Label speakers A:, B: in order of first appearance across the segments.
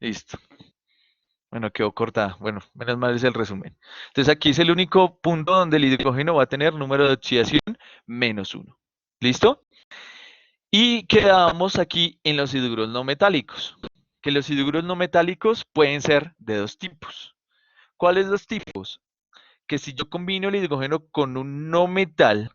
A: Listo. Bueno, quedó cortada. Bueno, menos mal es el resumen. Entonces aquí es el único punto donde el hidrógeno va a tener número de oxidación -1. ¿Listo? Y quedamos aquí en los hidruros no metálicos. Que los hidruros no metálicos pueden ser de dos tipos. ¿Cuáles dos tipos? Que si yo combino el hidrógeno con un no metal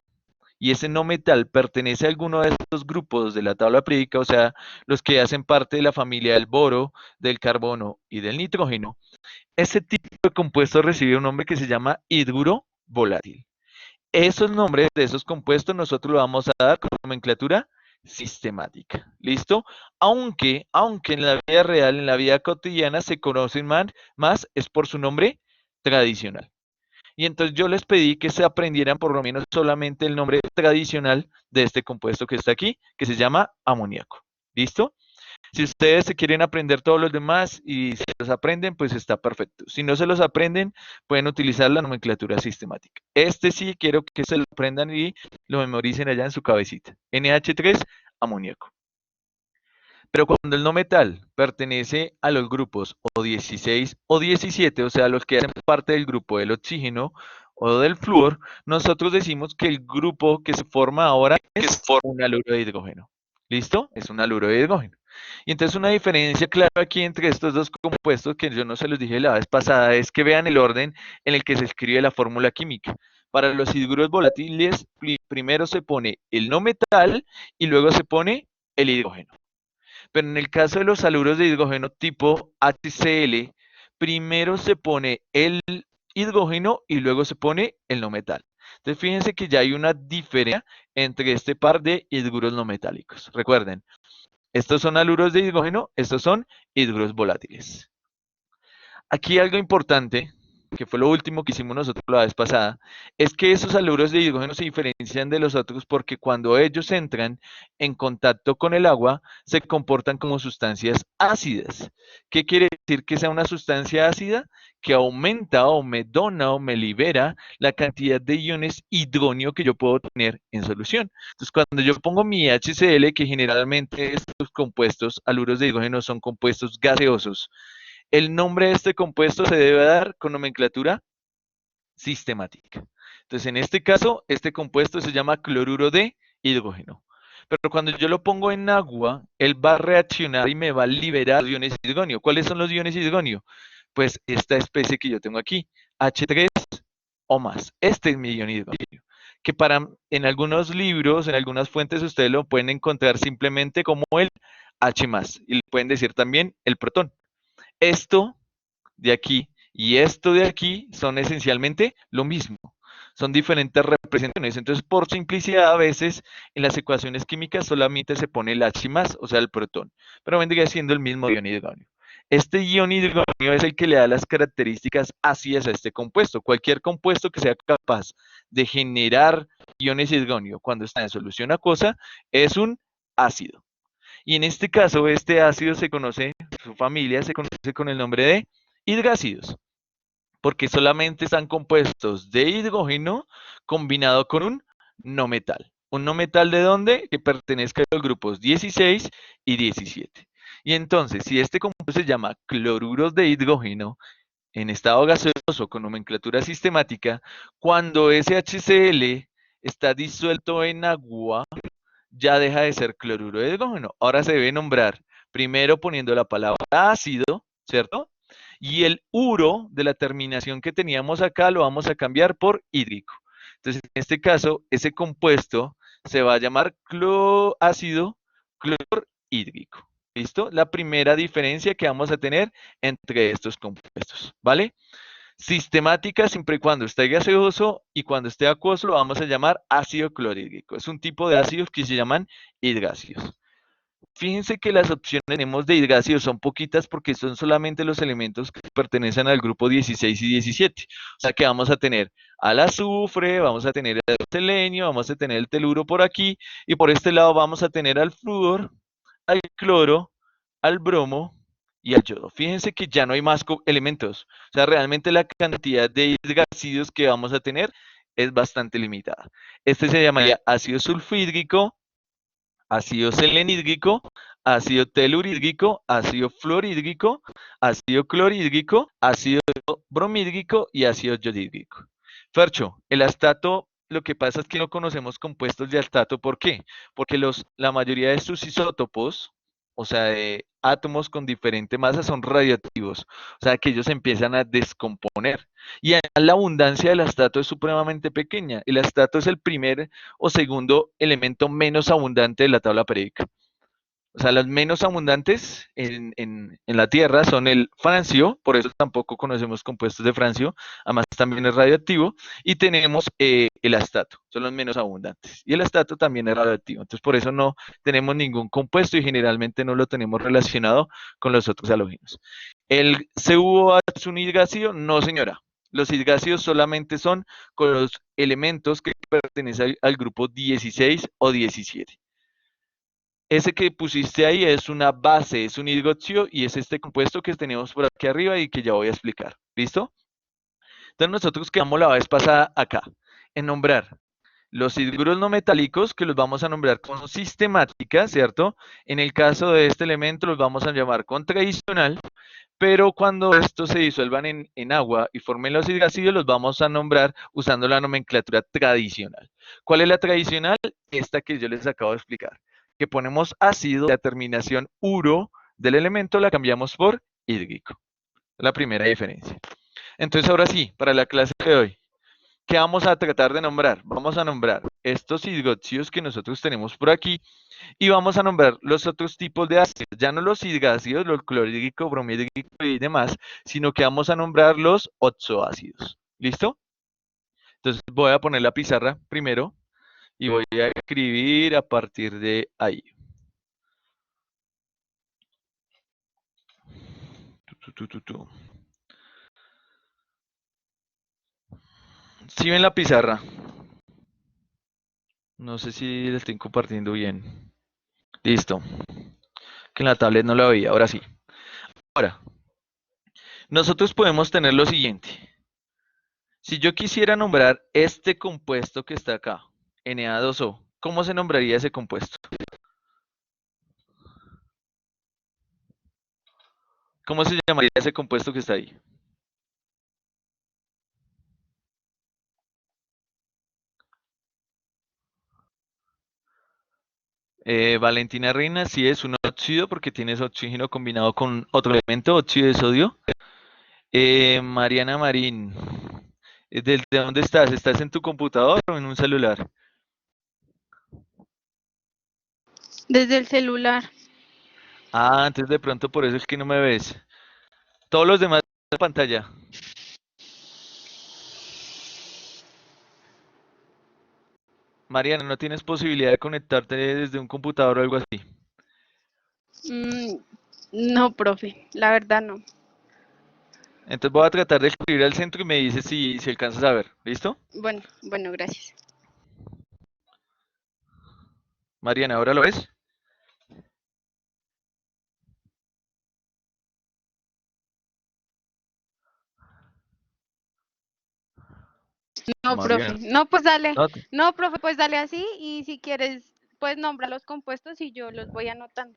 A: y ese no metal pertenece a alguno de estos grupos de la tabla periódica, o sea, los que hacen parte de la familia del boro, del carbono y del nitrógeno, ese tipo de compuesto recibe un nombre que se llama hidruro volátil. Esos nombres de esos compuestos nosotros lo vamos a dar con nomenclatura sistemática. ¿Listo? Aunque en la vida real, en la vida cotidiana, se conocen más es por su nombre tradicional. Y entonces yo les pedí que se aprendieran por lo menos solamente el nombre tradicional de este compuesto que está aquí, que se llama amoníaco. ¿Listo? Si ustedes se quieren aprender todos los demás y se los aprenden, pues está perfecto. Si no se los aprenden, pueden utilizar la nomenclatura sistemática. Este sí quiero que se lo aprendan y lo memoricen allá en su cabecita. NH3, amoníaco. Pero cuando el no metal pertenece a los grupos O16 o 17, o sea, los que hacen parte del grupo del oxígeno o del flúor, nosotros decimos que el grupo que se forma ahora es un haluro de hidrógeno. ¿Listo? Es un haluro de hidrógeno. Y entonces una diferencia clara aquí entre estos dos compuestos, que yo no se los dije la vez pasada, es que vean el orden en el que se escribe la fórmula química. Para los hidruros volátiles, primero se pone el no metal y luego se pone el hidrógeno. Pero en el caso de los haluros de hidrógeno tipo HCl, primero se pone el hidrógeno y luego se pone el no metal. Entonces fíjense que ya hay una diferencia entre este par de hidruros no metálicos. Recuerden, estos son haluros de hidrógeno, estos son hidruros volátiles. Aquí algo importante, que fue lo último que hicimos nosotros la vez pasada, es que esos haluros de hidrógeno se diferencian de los otros porque cuando ellos entran en contacto con el agua, se comportan como sustancias ácidas. ¿Qué quiere decir que sea una sustancia ácida? Que aumenta o me dona o me libera la cantidad de iones hidrógeno que yo puedo tener en solución. Entonces, cuando yo pongo mi HCl, que generalmente estos compuestos, haluros de hidrógeno, son compuestos gaseosos, el nombre de este compuesto se debe dar con nomenclatura sistemática. Entonces, en este caso, este compuesto se llama cloruro de hidrógeno. Pero cuando yo lo pongo en agua, él va a reaccionar y me va a liberar los iones hidrógeno. ¿Cuáles son los iones hidrógeno? Pues esta especie que yo tengo aquí, H3 o más. Este es mi ion hidrógeno. Que en algunos libros, en algunas fuentes, ustedes lo pueden encontrar simplemente como el H+. Y le pueden decir también el protón. Esto de aquí y esto de aquí son esencialmente lo mismo. Son diferentes representaciones. Entonces, por simplicidad, a veces en las ecuaciones químicas solamente se pone el H+, o sea, el protón, pero vendría siendo el mismo ion hidrógeno. Este ion hidrógeno es el que le da las características ácidas a este compuesto. Cualquier compuesto que sea capaz de generar iones hidrógeno cuando está en solución acuosa es un ácido. Y en este caso, este ácido se conoce, su familia se conoce con el nombre de hidrácidos, porque solamente están compuestos de hidrógeno combinado con un no metal. ¿Un no metal de dónde? Que pertenezca a los grupos 16 y 17. Y entonces, si este compuesto se llama cloruros de hidrógeno en estado gaseoso con nomenclatura sistemática, cuando ese HCl está disuelto en agua, ya deja de ser cloruro de hidrógeno. Ahora se debe nombrar primero poniendo la palabra ácido, ¿cierto? Y el uro de la terminación que teníamos acá lo vamos a cambiar por hídrico. Entonces, en este caso, ese compuesto se va a llamar ácido clorhídrico. ¿Listo? La primera diferencia que vamos a tener entre estos compuestos, ¿vale? Sistemática siempre y cuando esté gaseoso y cuando esté acuoso lo vamos a llamar ácido clorhídrico. Es un tipo de ácidos que se llaman hidráceos. Fíjense que las opciones que tenemos de hidráceos son poquitas porque son solamente los elementos que pertenecen al grupo 16 y 17. O sea que vamos a tener al azufre, vamos a tener el selenio, vamos a tener el teluro por aquí y por este lado vamos a tener al flúor, al cloro, al bromo y al yodo. Fíjense que ya no hay más elementos. O sea, realmente la cantidad de hidrácidos que vamos a tener es bastante limitada. Este se llamaría ácido sulfhídrico, ácido selenhídrico, ácido telurhídrico, ácido fluorhídrico, ácido clorhídrico, ácido bromhídrico y ácido yodhídrico. Fercho, el astato, lo que pasa es que no conocemos compuestos de astato. ¿Por qué? Porque la mayoría de sus isótopos, o sea, de átomos con diferente masa, son radioactivos. O sea, que ellos empiezan a descomponer. Y además la abundancia del astato es supremamente pequeña. El astato es el primer o segundo elemento menos abundante de la tabla periódica. O sea, las menos abundantes en la Tierra son el francio, por eso tampoco conocemos compuestos de francio, además también es radioactivo, y tenemos el astato, son los menos abundantes. Y el astato también es radioactivo, entonces por eso no tenemos ningún compuesto y generalmente no lo tenemos relacionado con los otros halógenos. ¿El CuO es un hidrácido? No, señora. Los hidrácidos solamente son con los elementos que pertenecen al grupo 16 o 17. Ese que pusiste ahí es una base, es un hidróxido y es este compuesto que tenemos por aquí arriba y que ya voy a explicar. ¿Listo? Entonces nosotros quedamos la vez pasada acá, en nombrar los hidruros no metálicos, que los vamos a nombrar con sistemática, ¿cierto? En el caso de este elemento los vamos a llamar con tradicional, pero cuando estos se disuelvan en agua y formen los hidrácidos, los vamos a nombrar usando la nomenclatura tradicional. ¿Cuál es la tradicional? Esta que yo les acabo de explicar. Que ponemos ácido, la terminación uro del elemento la cambiamos por hídrico. La primera diferencia. Entonces, ahora sí, para la clase de hoy, ¿qué vamos a tratar de nombrar? Vamos a nombrar estos hidróxidos que nosotros tenemos por aquí y vamos a nombrar los otros tipos de ácidos, ya no los hidrácidos, los clorhídrico, bromhídrico y demás, sino que vamos a nombrar los oxoácidos. ¿Listo? Entonces voy a poner la pizarra primero y voy a escribir a partir de ahí. ¿Sí ven la pizarra? No sé si la estoy compartiendo bien. Listo. Que en la tablet no la veía. Ahora sí. Ahora, nosotros podemos tener lo siguiente. Si yo quisiera nombrar este compuesto que está acá, Na2O, ¿cómo se nombraría ese compuesto? ¿Cómo se llamaría ese compuesto que está ahí? Valentina Reina, sí es un óxido porque tienes oxígeno combinado con otro elemento, óxido de sodio. Mariana Marín, ¿desde dónde estás? ¿Estás en tu computador o en un celular?
B: Desde el celular.
A: Ah, entonces de pronto por eso es que no me ves. Todos los demás en la pantalla. Mariana, ¿no tienes posibilidad de conectarte desde un computador o algo así?
B: No, profe, la verdad no.
A: Entonces voy a tratar de escribir al centro y me dices si alcanzas a ver. ¿Listo?
B: Bueno, gracias.
A: Mariana, ¿ahora lo ves?
B: No, profe.
A: Mariana.
B: No, pues dale.
A: No,
B: No, profe, pues dale así y si quieres, pues nombra los compuestos y yo los voy anotando.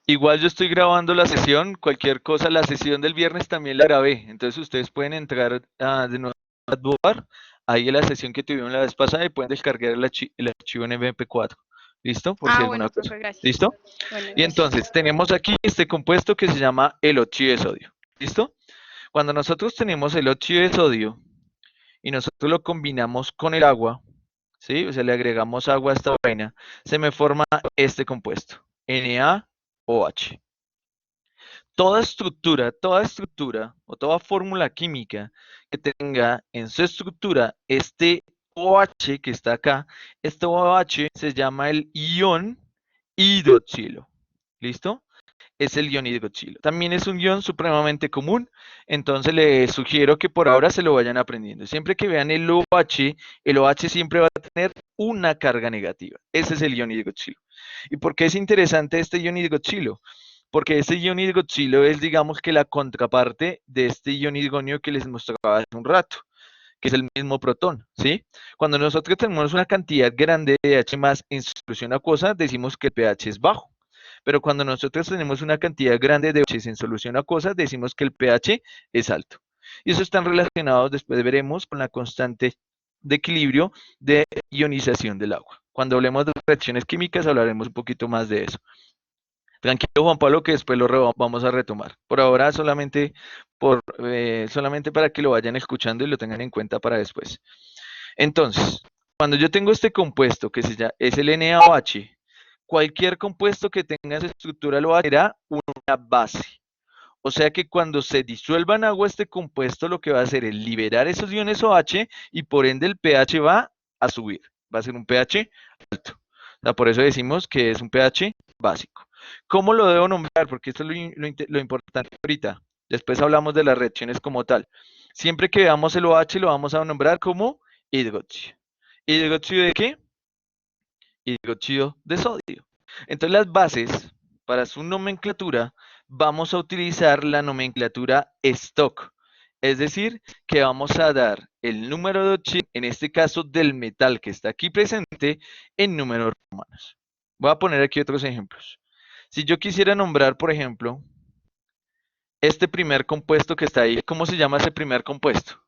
A: igual yo estoy grabando la sesión, cualquier cosa, la sesión del viernes también la grabé. Entonces ustedes pueden entrar de nuevo a AdWord, ahí en la sesión que tuvieron la vez pasada y pueden descargar el archivo en MP4. ¿Listo? Por si alguna
B: Bueno,
A: cosa.
B: profe, gracias.
A: ¿Listo?
B: Bueno,
A: Y
B: gracias.
A: entonces tenemos aquí este compuesto que se llama el óxido de sodio. ¿Listo? Cuando nosotros tenemos el óxido de sodio y nosotros lo combinamos con el agua, ¿sí? O sea, le agregamos agua a esta vaina, se me forma este compuesto, NaOH. Toda estructura o toda fórmula química que tenga en su estructura este OH que está acá, este OH se llama el ion hidroxilo. ¿Listo? Es el ion hidroxilo. También es un ion supremamente común, entonces les sugiero que por ahora se lo vayan aprendiendo. Siempre que vean el OH siempre va a tener una carga negativa. Ese es el ion hidroxilo. ¿Y por qué es interesante este ion hidroxilo? Porque este ion hidroxilo es, digamos, que la contraparte de este ion hidrogonio que les mostraba hace un rato, que es el mismo protón, ¿sí? Cuando nosotros tenemos una cantidad grande de H más en solución acuosa, decimos que el pH es bajo. pero cuando nosotros tenemos una cantidad grande de OH en solución acuosa, decimos que el pH es alto. Y eso están relacionados, después veremos, con la constante de equilibrio de ionización del agua. Cuando hablemos de reacciones químicas hablaremos un poquito más de eso. Tranquilo, Juan Pablo, que después lo vamos a retomar. Por ahora solamente para que lo vayan escuchando y lo tengan en cuenta para después. Entonces, cuando yo tengo este compuesto que es el NaOH, cualquier compuesto que tenga esa estructura lo hará una base. O sea que cuando se disuelva en agua este compuesto, lo que va a hacer es liberar esos iones OH y por ende el pH va a subir. Va a ser un pH alto. O sea, por eso decimos que es un pH básico. ¿Cómo lo debo nombrar? Porque esto es lo importante ahorita. Después hablamos de las reacciones como tal. Siempre que veamos el OH lo vamos a nombrar como hidróxido. ¿Hidróxido de qué? Hidróxido de sodio. Entonces las bases, para su nomenclatura, vamos a utilizar la nomenclatura stock. Es decir, que vamos a dar el número de OH, en este caso del metal que está aquí presente, en números romanos. Voy a poner aquí otros ejemplos. Si yo quisiera nombrar, por ejemplo, este primer compuesto que está ahí, ¿cómo se llama ese primer compuesto?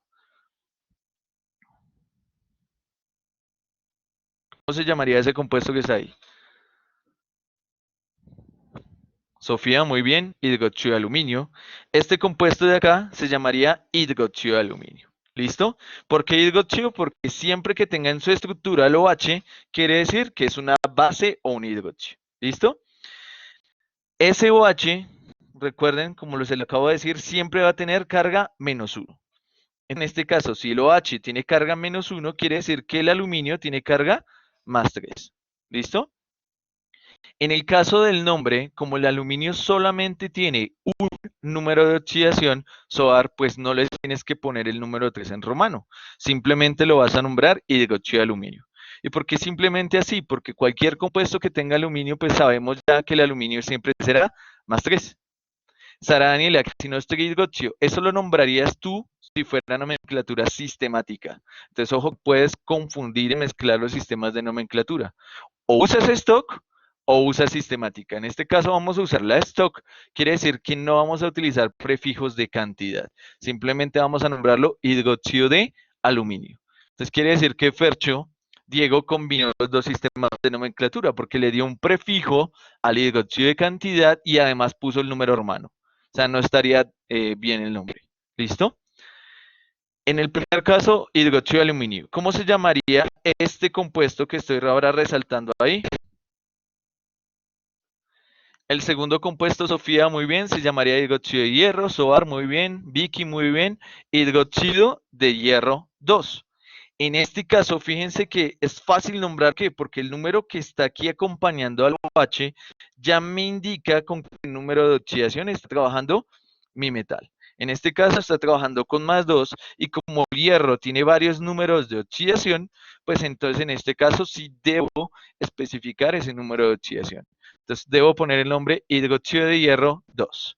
A: ¿Cómo se llamaría ese compuesto que está ahí? Sofía, muy bien, hidróxido de aluminio. Este compuesto de acá se llamaría hidróxido de aluminio. ¿Listo? ¿Por qué hidróxido? Porque siempre que tenga en su estructura el OH, quiere decir que es una base o un hidróxido. ¿Listo? Ese OH, recuerden, como les acabo de decir, siempre va a tener carga -1. En este caso, si el OH tiene carga -1, quiere decir que el aluminio tiene carga +3. ¿Listo? En el caso del nombre, como el aluminio solamente tiene un número de oxidación, SOAR, pues no le tienes que poner el número 3 en romano. Simplemente lo vas a nombrar hidróxido de aluminio. ¿Y por qué simplemente así? Porque cualquier compuesto que tenga aluminio, pues sabemos ya que el aluminio siempre será +3. Sara Daniela, si no estoy hidróxido, eso lo nombrarías tú si fuera nomenclatura sistemática. Entonces, ojo, puedes confundir y mezclar los sistemas de nomenclatura. O usas stock o usas sistemática. En este caso vamos a usar la stock. Quiere decir que no vamos a utilizar prefijos de cantidad. Simplemente vamos a nombrarlo hidróxido de aluminio. Entonces quiere decir que Fercho, Diego combinó los dos sistemas de nomenclatura porque le dio un prefijo al hidróxido de cantidad y además puso el número romano. O sea, no estaría bien el nombre. ¿Listo? En el primer caso, hidróxido de aluminio. ¿Cómo se llamaría este compuesto que estoy ahora resaltando ahí? El segundo compuesto, Sofía, muy bien, se llamaría hidróxido de hierro. Soar, muy bien. Vicky, muy bien. Hidróxido de hierro 2. En este caso, fíjense que es fácil nombrar ¿qué? Porque el número que está aquí acompañando al OH ya me indica con qué número de oxidación está trabajando mi metal. En este caso está trabajando con +2 y como el hierro tiene varios números de oxidación, pues entonces en este caso sí debo especificar ese número de oxidación. Entonces debo poner el nombre hidróxido de hierro 2.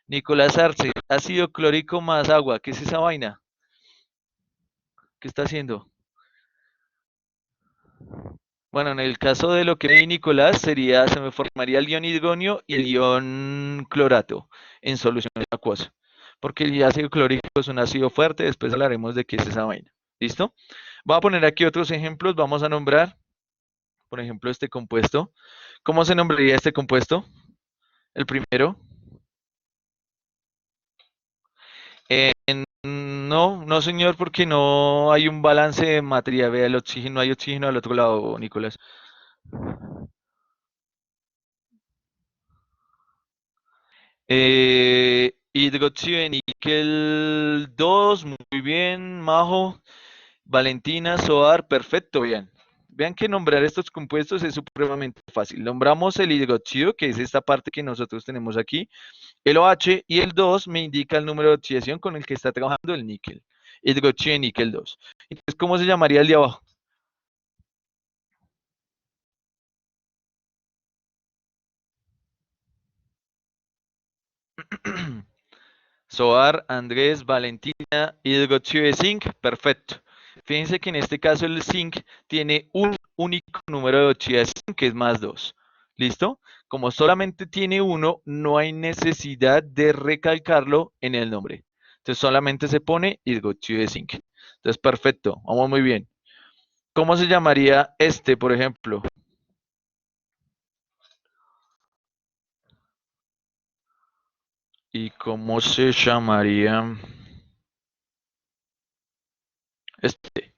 A: Nicolás Arce, ácido clórico más agua. ¿Qué es esa vaina? ¿Qué está haciendo? Bueno, en el caso de lo que vi Nicolás, se me formaría el ion hidronio y el ion clorato en solución acuosa. Porque el ácido clorhídrico es un ácido fuerte, después hablaremos de qué es esa vaina. ¿Listo? Voy a poner aquí otros ejemplos, vamos a nombrar, por ejemplo, este compuesto. ¿Cómo se nombraría este compuesto? El primero. No, no señor, porque no hay un balance de materia. Vea el oxígeno, hay oxígeno al otro lado, Nicolás. Hidróxido de níquel 2, muy bien, Majo. Valentina, Soar, perfecto, bien. Vean que nombrar estos compuestos es supremamente fácil. Nombramos el hidróxido, que es esta parte que nosotros tenemos aquí, el OH, y el 2 me indica el número de oxidación con el que está trabajando el níquel. Hidróxido de níquel 2. Entonces, ¿cómo se llamaría el de abajo? Soar, Andrés, Valentina, hidróxido de zinc, perfecto. Fíjense que en este caso el zinc tiene un único número de oxidación que es +2. ¿Listo? como solamente tiene uno, no hay necesidad de recalcarlo en el nombre. Entonces solamente se pone zinc. Entonces perfecto, vamos muy bien. ¿Cómo se llamaría este, por ejemplo? ¿Y cómo se llamaría este?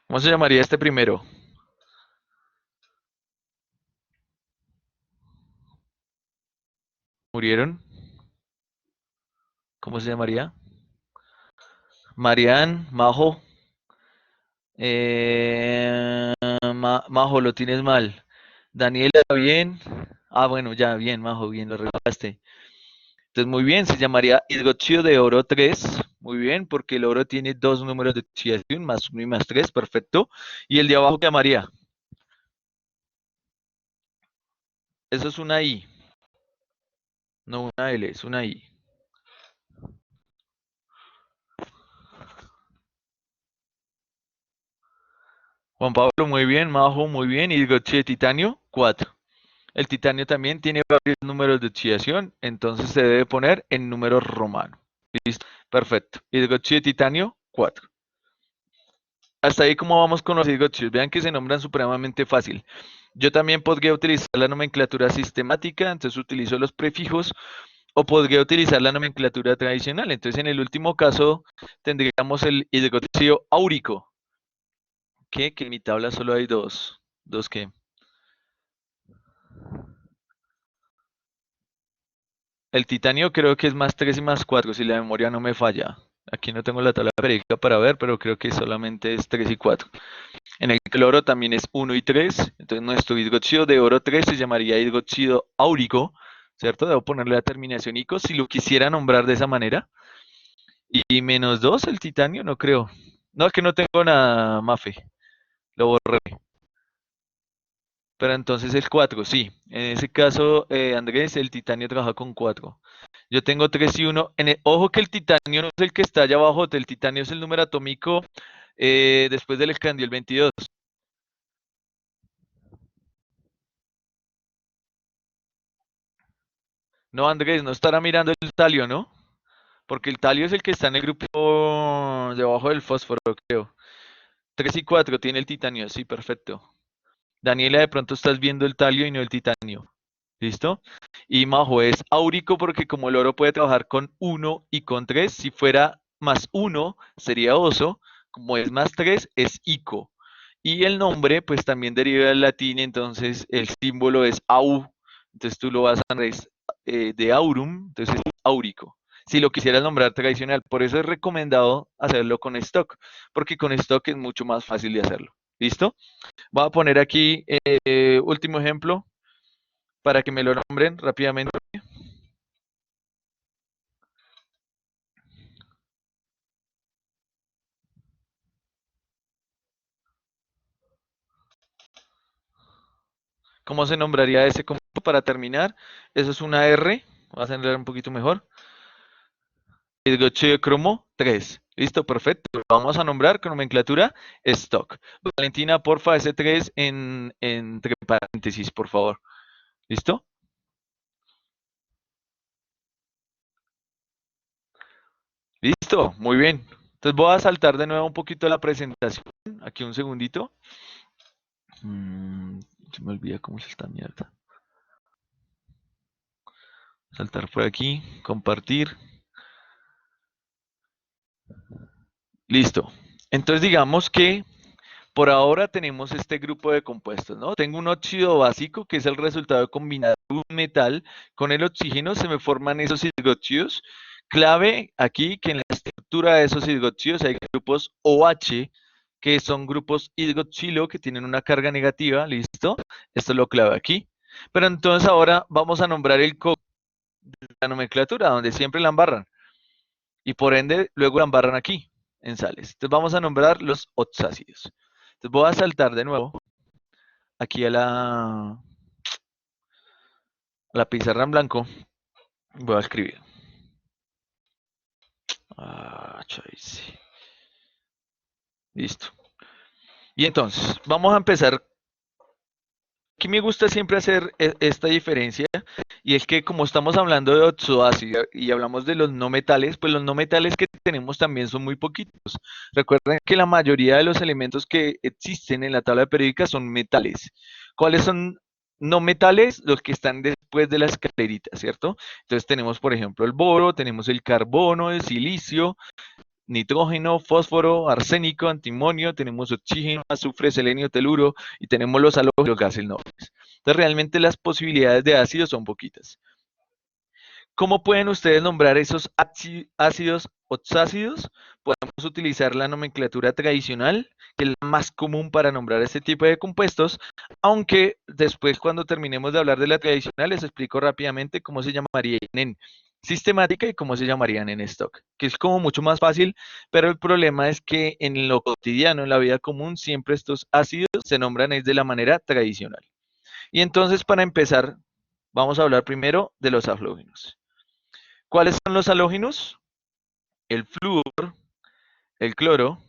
A: ¿Cómo se llamaría este primero? ¿Murieron? ¿Cómo se llamaría? Marian, Majo. Majo, lo tienes mal. Daniela, bien. Ah, bueno, ya, bien, Majo, bien, lo arreglaste. Entonces, muy bien, se llamaría hidroxído de oro 3. Muy bien, porque el oro tiene dos números de oxidación, más 1 y más 3, perfecto. Y el de abajo, ¿qué llamaría? Eso es una I, no una L, es una I. Juan Pablo, muy bien. Majo, muy bien. Hidroxído de titanio, 4. El titanio también tiene varios números de oxidación, entonces se debe poner en número romano. Listo, perfecto. Hidroxído de titanio, 4. Hasta ahí cómo vamos con los hidroxidos. Vean que se nombran supremamente fácil. Yo también podría utilizar la nomenclatura sistemática, entonces utilizo los prefijos, o podría utilizar la nomenclatura tradicional. Entonces en el último caso tendríamos el hidroxído áurico, que en mi tabla solo hay dos. ¿Dos qué? El titanio creo que es más 3 y más 4 si la memoria no me falla. Aquí no tengo la tabla periódica para ver, pero creo que solamente es 3 y 4. En el cloro también es uno y 3. Entonces nuestro hidróxido de oro 3 se llamaría hidróxido áurico, ¿cierto? Debo ponerle la terminación ico si lo quisiera nombrar de esa manera. Y menos 2 el titanio, no creo. No, es que no tengo nada, Mafe. Lo borré. Pero entonces el 4 sí. En ese caso, Andrés, el titanio trabaja con 4. Yo tengo 3 y uno. Ojo que el titanio no es el que está allá abajo. El titanio es el número atómico después del escandio, el 22. No, Andrés, no estará mirando el talio, ¿no? Porque el talio es el que está en el grupo debajo del fósforo, creo. 3 y 4 tiene el titanio, sí, perfecto. Daniela, de pronto estás viendo el talio y no el titanio. ¿Listo? Y Majo es áurico porque como el oro puede trabajar con uno y con 3, si fuera más uno sería oso, como es más 3 es ico. Y el nombre pues también deriva del latín, entonces el símbolo es au, entonces tú lo vas a de aurum, entonces es áurico. Si lo quisieras nombrar tradicional, por eso es recomendado hacerlo con stock, porque con stock es mucho más fácil de hacerlo. ¿Listo? Voy a poner aquí último ejemplo para que me lo nombren rápidamente. ¿Cómo se nombraría ese compuesto para terminar? Eso es una R. Voy a hacerlo un poquito mejor. Hidroxído de cromo 3. Listo, perfecto. Vamos a nombrar con nomenclatura stock. Valentina, porfa, ese 3 entre paréntesis, por favor. ¿Listo? Listo, muy bien. Entonces voy a saltar de nuevo un poquito la presentación. Aquí un segundito. Se me olvida cómo es esta mierda. Saltar por aquí, compartir. Listo. Entonces digamos que por ahora tenemos este grupo de compuestos, ¿no? Tengo un óxido básico que es el resultado de combinar un metal con el oxígeno, se me forman esos hidróxidos. Clave aquí que en la estructura de esos hidróxidos hay grupos OH, que son grupos hidroxilo que tienen una carga negativa, ¿listo? Esto es lo clave aquí. Pero entonces ahora vamos a nombrar el co de la nomenclatura, donde siempre la embarran. Y por ende, luego la embarran aquí, en sales. Entonces vamos a nombrar los oxácidos. Entonces voy a saltar de nuevo aquí a la pizarra en blanco. Voy a escribir. Chais. Listo. Y entonces, vamos a empezar aquí me gusta siempre hacer esta diferencia, y es que como estamos hablando de oxoácido y hablamos de los no metales, pues los no metales que tenemos también son muy poquitos. Recuerden que la mayoría de los elementos que existen en la tabla periódica son metales. ¿Cuáles son no metales? Los que están después de la escalerita, ¿cierto? Entonces tenemos, por ejemplo, el boro, tenemos el carbono, el silicio, nitrógeno, fósforo, arsénico, antimonio, tenemos oxígeno, azufre, selenio, teluro y tenemos los halógenos, los gases nobles. Entonces realmente las posibilidades de ácidos son poquitas. ¿Cómo pueden ustedes nombrar esos ácidos oxácidos? Podemos utilizar la nomenclatura tradicional, que es la más común para nombrar este tipo de compuestos, aunque después cuando terminemos de hablar de la tradicional les explico rápidamente cómo se llamarían en sistemática y cómo se llamarían en stock, que es como mucho más fácil, pero el problema es que en lo cotidiano, en la vida común, siempre estos ácidos se nombran es de la manera tradicional. Y entonces para empezar, vamos a hablar primero de los halógenos. ¿Cuáles son los halógenos? El flúor, el cloro,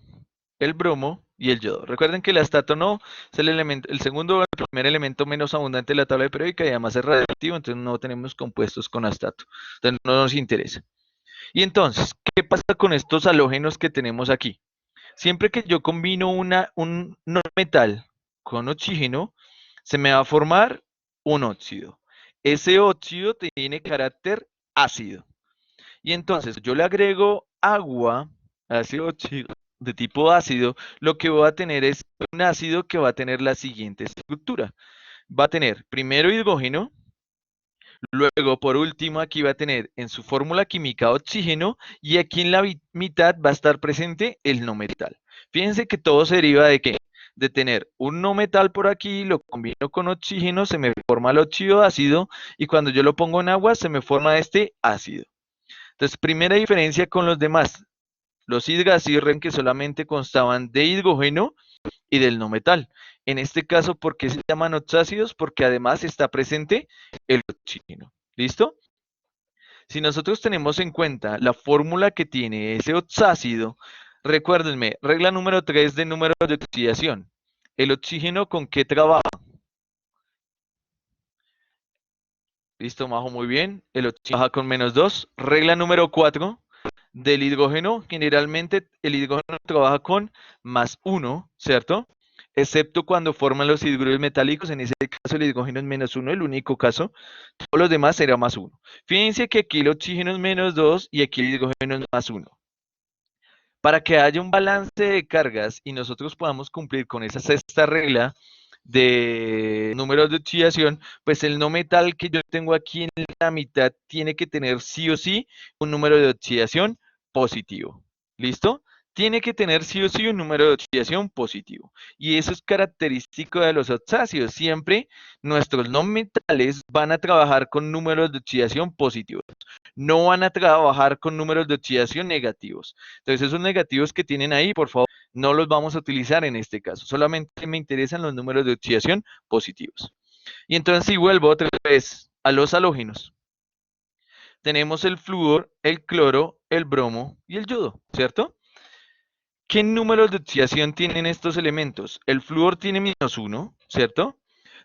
A: el bromo y el yodo. Recuerden que el astato no es el elemento, el segundo o el primer elemento menos abundante de la tabla periódica y además es radioactivo, entonces no tenemos compuestos con astato. Entonces no nos interesa. Y entonces, ¿qué pasa con estos halógenos que tenemos aquí? Siempre que yo combino un no metal con oxígeno, se me va a formar un óxido. Ese óxido tiene carácter ácido. Y entonces yo le agrego agua, ácido oxígeno de tipo ácido, lo que voy a tener es un ácido que va a tener la siguiente estructura. Va a tener primero hidrógeno, luego por último aquí va a tener en su fórmula química oxígeno y aquí en la mitad va a estar presente el no metal. Fíjense que todo se deriva de qué? De tener un no metal por aquí, lo combino con oxígeno, se me forma el óxido ácido y cuando yo lo pongo en agua se me forma este ácido. Entonces, primera diferencia con los demás. Los hidrácidos que solamente constaban de hidrógeno y del no metal. En este caso, ¿por qué se llaman oxácidos? Porque además está presente el oxígeno. ¿Listo? Si nosotros tenemos en cuenta la fórmula que tiene ese oxácido, recuérdenme, regla número 3 de número de oxidación. ¿El oxígeno con qué trabaja? Listo, Majo, muy bien. El oxígeno trabaja con -2. Regla número 4 del hidrógeno, generalmente el hidrógeno trabaja con +1, ¿cierto? Excepto cuando forman los hidruros metálicos, en ese caso el hidrógeno es -1, el único caso, todos los demás será +1. Fíjense que aquí el oxígeno es -2 y aquí el hidrógeno es +1. Para que haya un balance de cargas y nosotros podamos cumplir con esa sexta regla de números de oxidación, pues el no metal que yo tengo aquí en la mitad tiene que tener sí o sí un número de oxidación positivo. ¿Listo? Tiene que tener sí o sí un número de oxidación positivo. Y eso es característico de los oxácidos. Siempre nuestros no metales van a trabajar con números de oxidación positivos. No van a trabajar con números de oxidación negativos. Entonces, esos negativos que tienen ahí, por favor, no los vamos a utilizar en este caso. Solamente me interesan los números de oxidación positivos. Y entonces, si vuelvo otra vez a los halógenos, tenemos el flúor, el cloro, el bromo y el yodo, ¿cierto? ¿Qué números de oxidación tienen estos elementos? El flúor tiene -1, ¿cierto?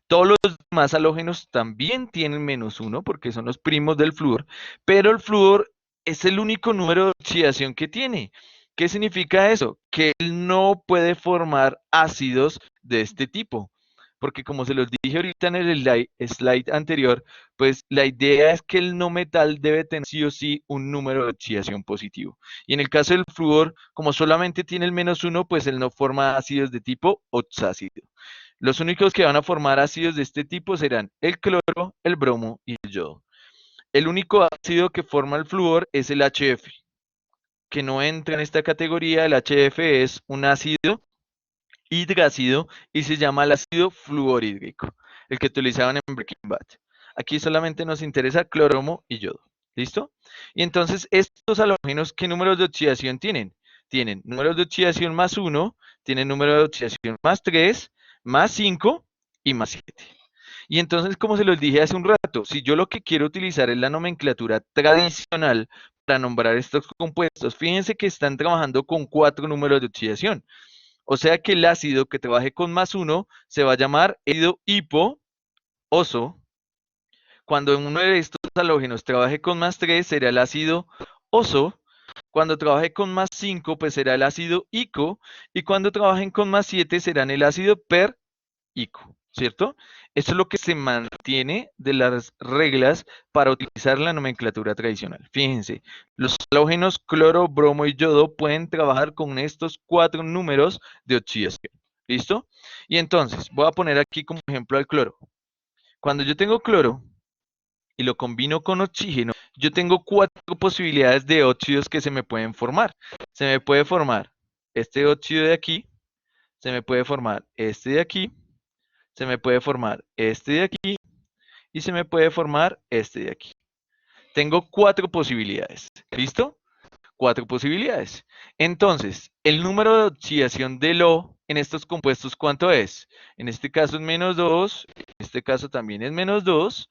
A: Todos los demás halógenos también tienen -1 porque son los primos del flúor, pero el flúor es el único número de oxidación que tiene. ¿Qué significa eso? Que él no puede formar ácidos de este tipo. Porque como se los dije ahorita en el slide anterior, pues la idea es que el no metal debe tener sí o sí un número de oxidación positivo. Y en el caso del flúor, como solamente tiene el -1, pues él no forma ácidos de tipo oxácido. Los únicos que van a formar ácidos de este tipo serán el cloro, el bromo y el yodo. El único ácido que forma el flúor es el HF, que no entra en esta categoría. El HF es un ácido hidrácido y se llama el ácido fluorhídrico, el que utilizaban en Breaking Bad. Aquí solamente nos interesa cloromo y yodo. ¿Listo? Y entonces, estos halógenos, ¿qué números de oxidación tienen? Tienen números de oxidación +1, tienen número de oxidación +3, +5 y +7. Y entonces, como se los dije hace un rato, si yo lo que quiero utilizar es la nomenclatura tradicional para nombrar estos compuestos, fíjense que están trabajando con 4 números de oxidación. O sea que el ácido que trabaje con +1 se va a llamar ácido hipo, oso. Cuando uno de estos halógenos trabaje con más 3, será el ácido oso. Cuando trabaje con más 5, pues será el ácido ico. Y cuando trabajen con más 7, serán el ácido perIco, ¿cierto? Esto es lo que se mantiene de las reglas para utilizar la nomenclatura tradicional. Fíjense, los halógenos cloro, bromo y yodo pueden trabajar con estos 4 números de oxidación. ¿Listo? Y entonces, voy a poner aquí como ejemplo al cloro. Cuando yo tengo cloro y lo combino con oxígeno, yo tengo 4 posibilidades de óxidos que se me pueden formar. Se me puede formar este óxido de aquí, se me puede formar este de aquí, se me puede formar este de aquí y se me puede formar este de aquí. Tengo 4 posibilidades. ¿Listo? 4 posibilidades. Entonces, el número de oxidación del O en estos compuestos, ¿cuánto es? En este caso es -2, en este caso también es -2,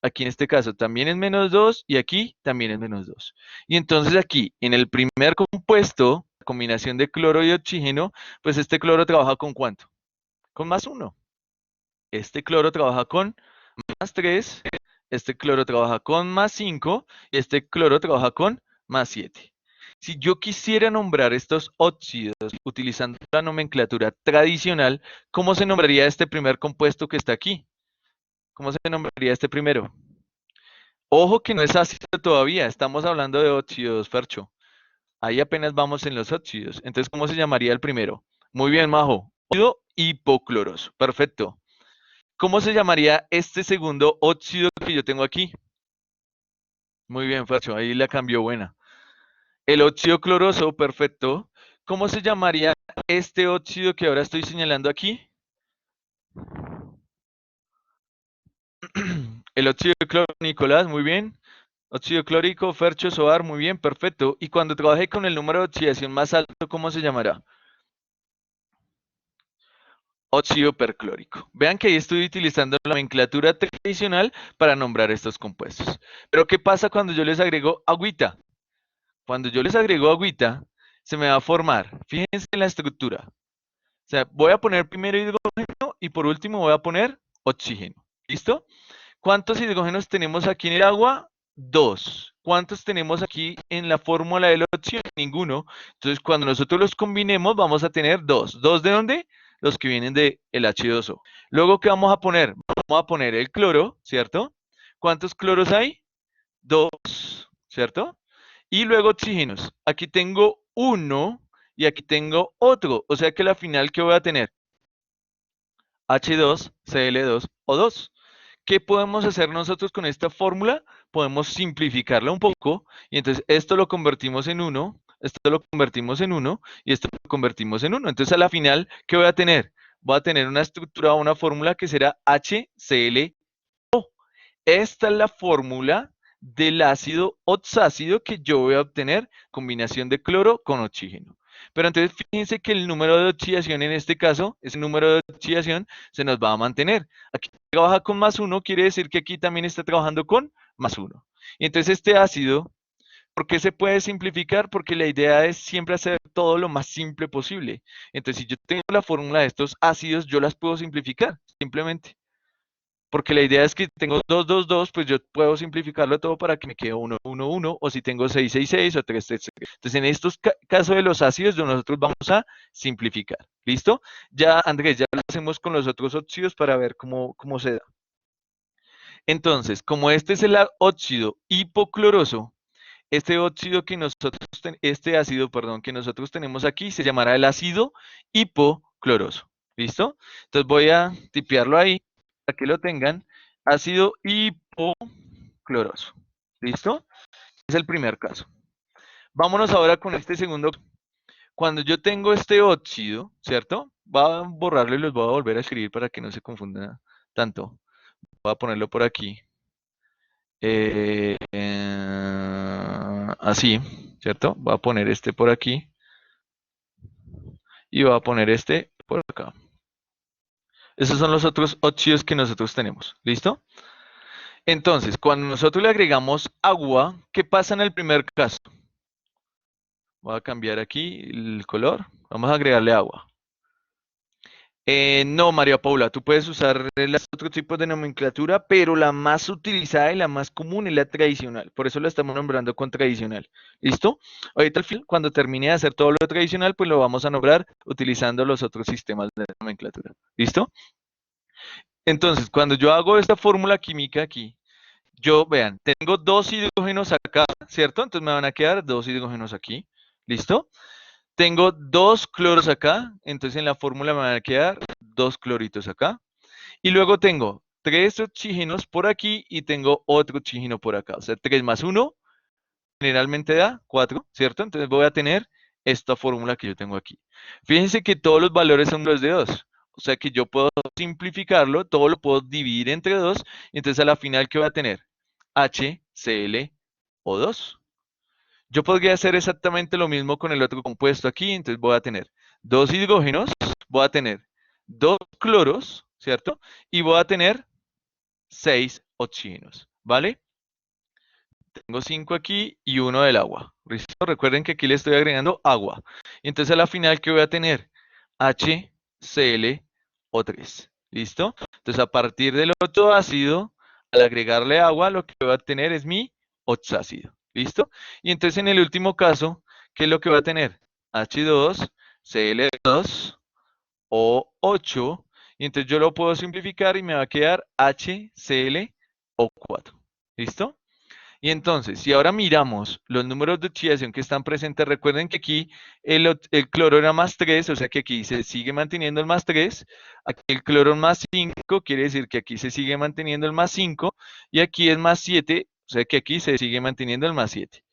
A: aquí en este caso también es -2 y aquí también es -2. Y entonces aquí, en el primer compuesto, la combinación de cloro y oxígeno, pues este cloro trabaja con ¿cuánto? Con +1. Este cloro trabaja con +3, este cloro trabaja con +5 y este cloro trabaja con +7. Si yo quisiera nombrar estos óxidos utilizando la nomenclatura tradicional, ¿cómo se nombraría este primer compuesto que está aquí? ¿Cómo se nombraría este primero? Ojo que no es ácido todavía, estamos hablando de óxidos, Fercho. Ahí apenas vamos en los óxidos. Entonces, ¿cómo se llamaría el primero? Muy bien, Majo. Óxido hipocloroso. Perfecto. ¿Cómo se llamaría este segundo óxido que yo tengo aquí? Muy bien, Fercho, ahí la cambió buena. El óxido cloroso, perfecto. ¿Cómo se llamaría este óxido que ahora estoy señalando aquí? El óxido de cloro, Nicolás, muy bien. Óxido clórico, Fercho, Soar, muy bien, perfecto. Y cuando trabaje con el número de oxidación más alto, ¿cómo se llamará? Óxido perclórico. Vean que ahí estoy utilizando la nomenclatura tradicional para nombrar estos compuestos. Pero ¿qué pasa cuando yo les agrego agüita? Cuando yo les agrego agüita, se me va a formar, fíjense en la estructura. O sea, voy a poner primero hidrógeno y por último voy a poner oxígeno. ¿Listo? ¿Cuántos hidrógenos tenemos aquí en el agua? 2. ¿Cuántos tenemos aquí en la fórmula del oxígeno? Ninguno. Entonces, cuando nosotros los combinemos, vamos a tener 2. ¿2 de dónde? Los que vienen del H2O. Luego, ¿qué vamos a poner? Vamos a poner el cloro, ¿cierto? ¿Cuántos cloros hay? 2, ¿cierto? Y luego oxígenos. Aquí tengo uno y aquí tengo otro. O sea que la final, ¿qué voy a tener? H2Cl2O2. ¿Qué podemos hacer nosotros con esta fórmula? Podemos simplificarla un poco y entonces esto lo convertimos en uno, esto lo convertimos en uno y esto lo convertimos en uno. Entonces a la final, ¿qué voy a tener? Voy a tener una estructura o una fórmula que será HCl. Esta es la fórmula del ácido oxácido que yo voy a obtener combinación de cloro con oxígeno. Pero entonces fíjense que el número de oxidación en este caso, ese número de oxidación se nos va a mantener. Aquí trabaja con +1, quiere decir que aquí también está trabajando con +1. Y entonces este ácido, ¿por qué se puede simplificar? Porque la idea es siempre hacer todo lo más simple posible. Entonces si yo tengo la fórmula de estos ácidos, yo las puedo simplificar, simplemente. Porque la idea es que tengo 2, 2, 2, pues yo puedo simplificarlo todo para que me quede 1, 1, 1, o si tengo 6, 6, 6 o 3, 3, 3. Entonces, en estos casos de los ácidos, nosotros vamos a simplificar. ¿Listo? Ya, Andrés, ya lo hacemos con los otros óxidos para ver cómo se da. Entonces, como este es el óxido hipocloroso, este óxido que nosotros, este ácido, perdón, que nosotros tenemos aquí se llamará el ácido hipocloroso. ¿Listo? Entonces voy a tipearlo ahí para que lo tengan. Ácido hipocloroso. ¿Listo? Es el primer caso. Vámonos ahora con este segundo. Cuando yo tengo este óxido, ¿cierto? Voy a borrarlo y los voy a volver a escribir para que no se confunda tanto. Voy a ponerlo por aquí. Así, ¿cierto? Voy a poner este por aquí y voy a poner este por acá. Esos son los otros óxidos que nosotros tenemos. ¿Listo? Entonces, cuando nosotros le agregamos agua, ¿qué pasa en el primer caso? Voy a cambiar aquí el color. Vamos a agregarle agua. No, María Paula, tú puedes usar los otros tipos de nomenclatura, pero la más utilizada y la más común es la tradicional. Por eso la estamos nombrando con tradicional. ¿Listo? Ahorita al fin, cuando termine de hacer todo lo tradicional, pues lo vamos a nombrar utilizando los otros sistemas de nomenclatura. ¿Listo? Entonces, cuando yo hago esta fórmula química aquí, yo, vean, tengo dos hidrógenos acá, ¿cierto? Entonces me van a quedar dos hidrógenos aquí. ¿Listo? Tengo dos cloros acá, entonces en la fórmula me van a quedar dos cloritos acá. Y luego tengo tres oxígenos por aquí y tengo otro oxígeno por acá. O sea, 3 más uno generalmente da 4, ¿cierto? Entonces voy a tener esta fórmula que yo tengo aquí. Fíjense que todos los valores son los de 2. O sea que yo puedo simplificarlo, todo lo puedo dividir entre 2. Y entonces a la final, ¿qué voy a tener? HClO2. Yo podría hacer exactamente lo mismo con el otro compuesto aquí. Entonces voy a tener dos hidrógenos, voy a tener dos cloros, ¿cierto? Y voy a tener 6 oxígenos, ¿vale? Tengo 5 aquí y uno del agua. ¿Listo? Recuerden que aquí le estoy agregando agua. Y entonces a la final, ¿qué voy a tener? HClO3. ¿Listo? Entonces a partir del otro ácido, al agregarle agua, lo que voy a tener es mi oxácido. ¿Listo? Y entonces en el último caso, ¿qué es lo que voy a tener? H2, Cl2, O8. Y entonces yo lo puedo simplificar y me va a quedar HClO4. ¿Listo? Y entonces, si ahora miramos los números de oxidación que están presentes, recuerden que aquí el cloro era más 3, o sea que aquí se sigue manteniendo el más 3. Aquí el cloro es más 5, quiere decir que aquí se sigue manteniendo el más 5. Y aquí es más 7, o sea que aquí se sigue manteniendo el más 7.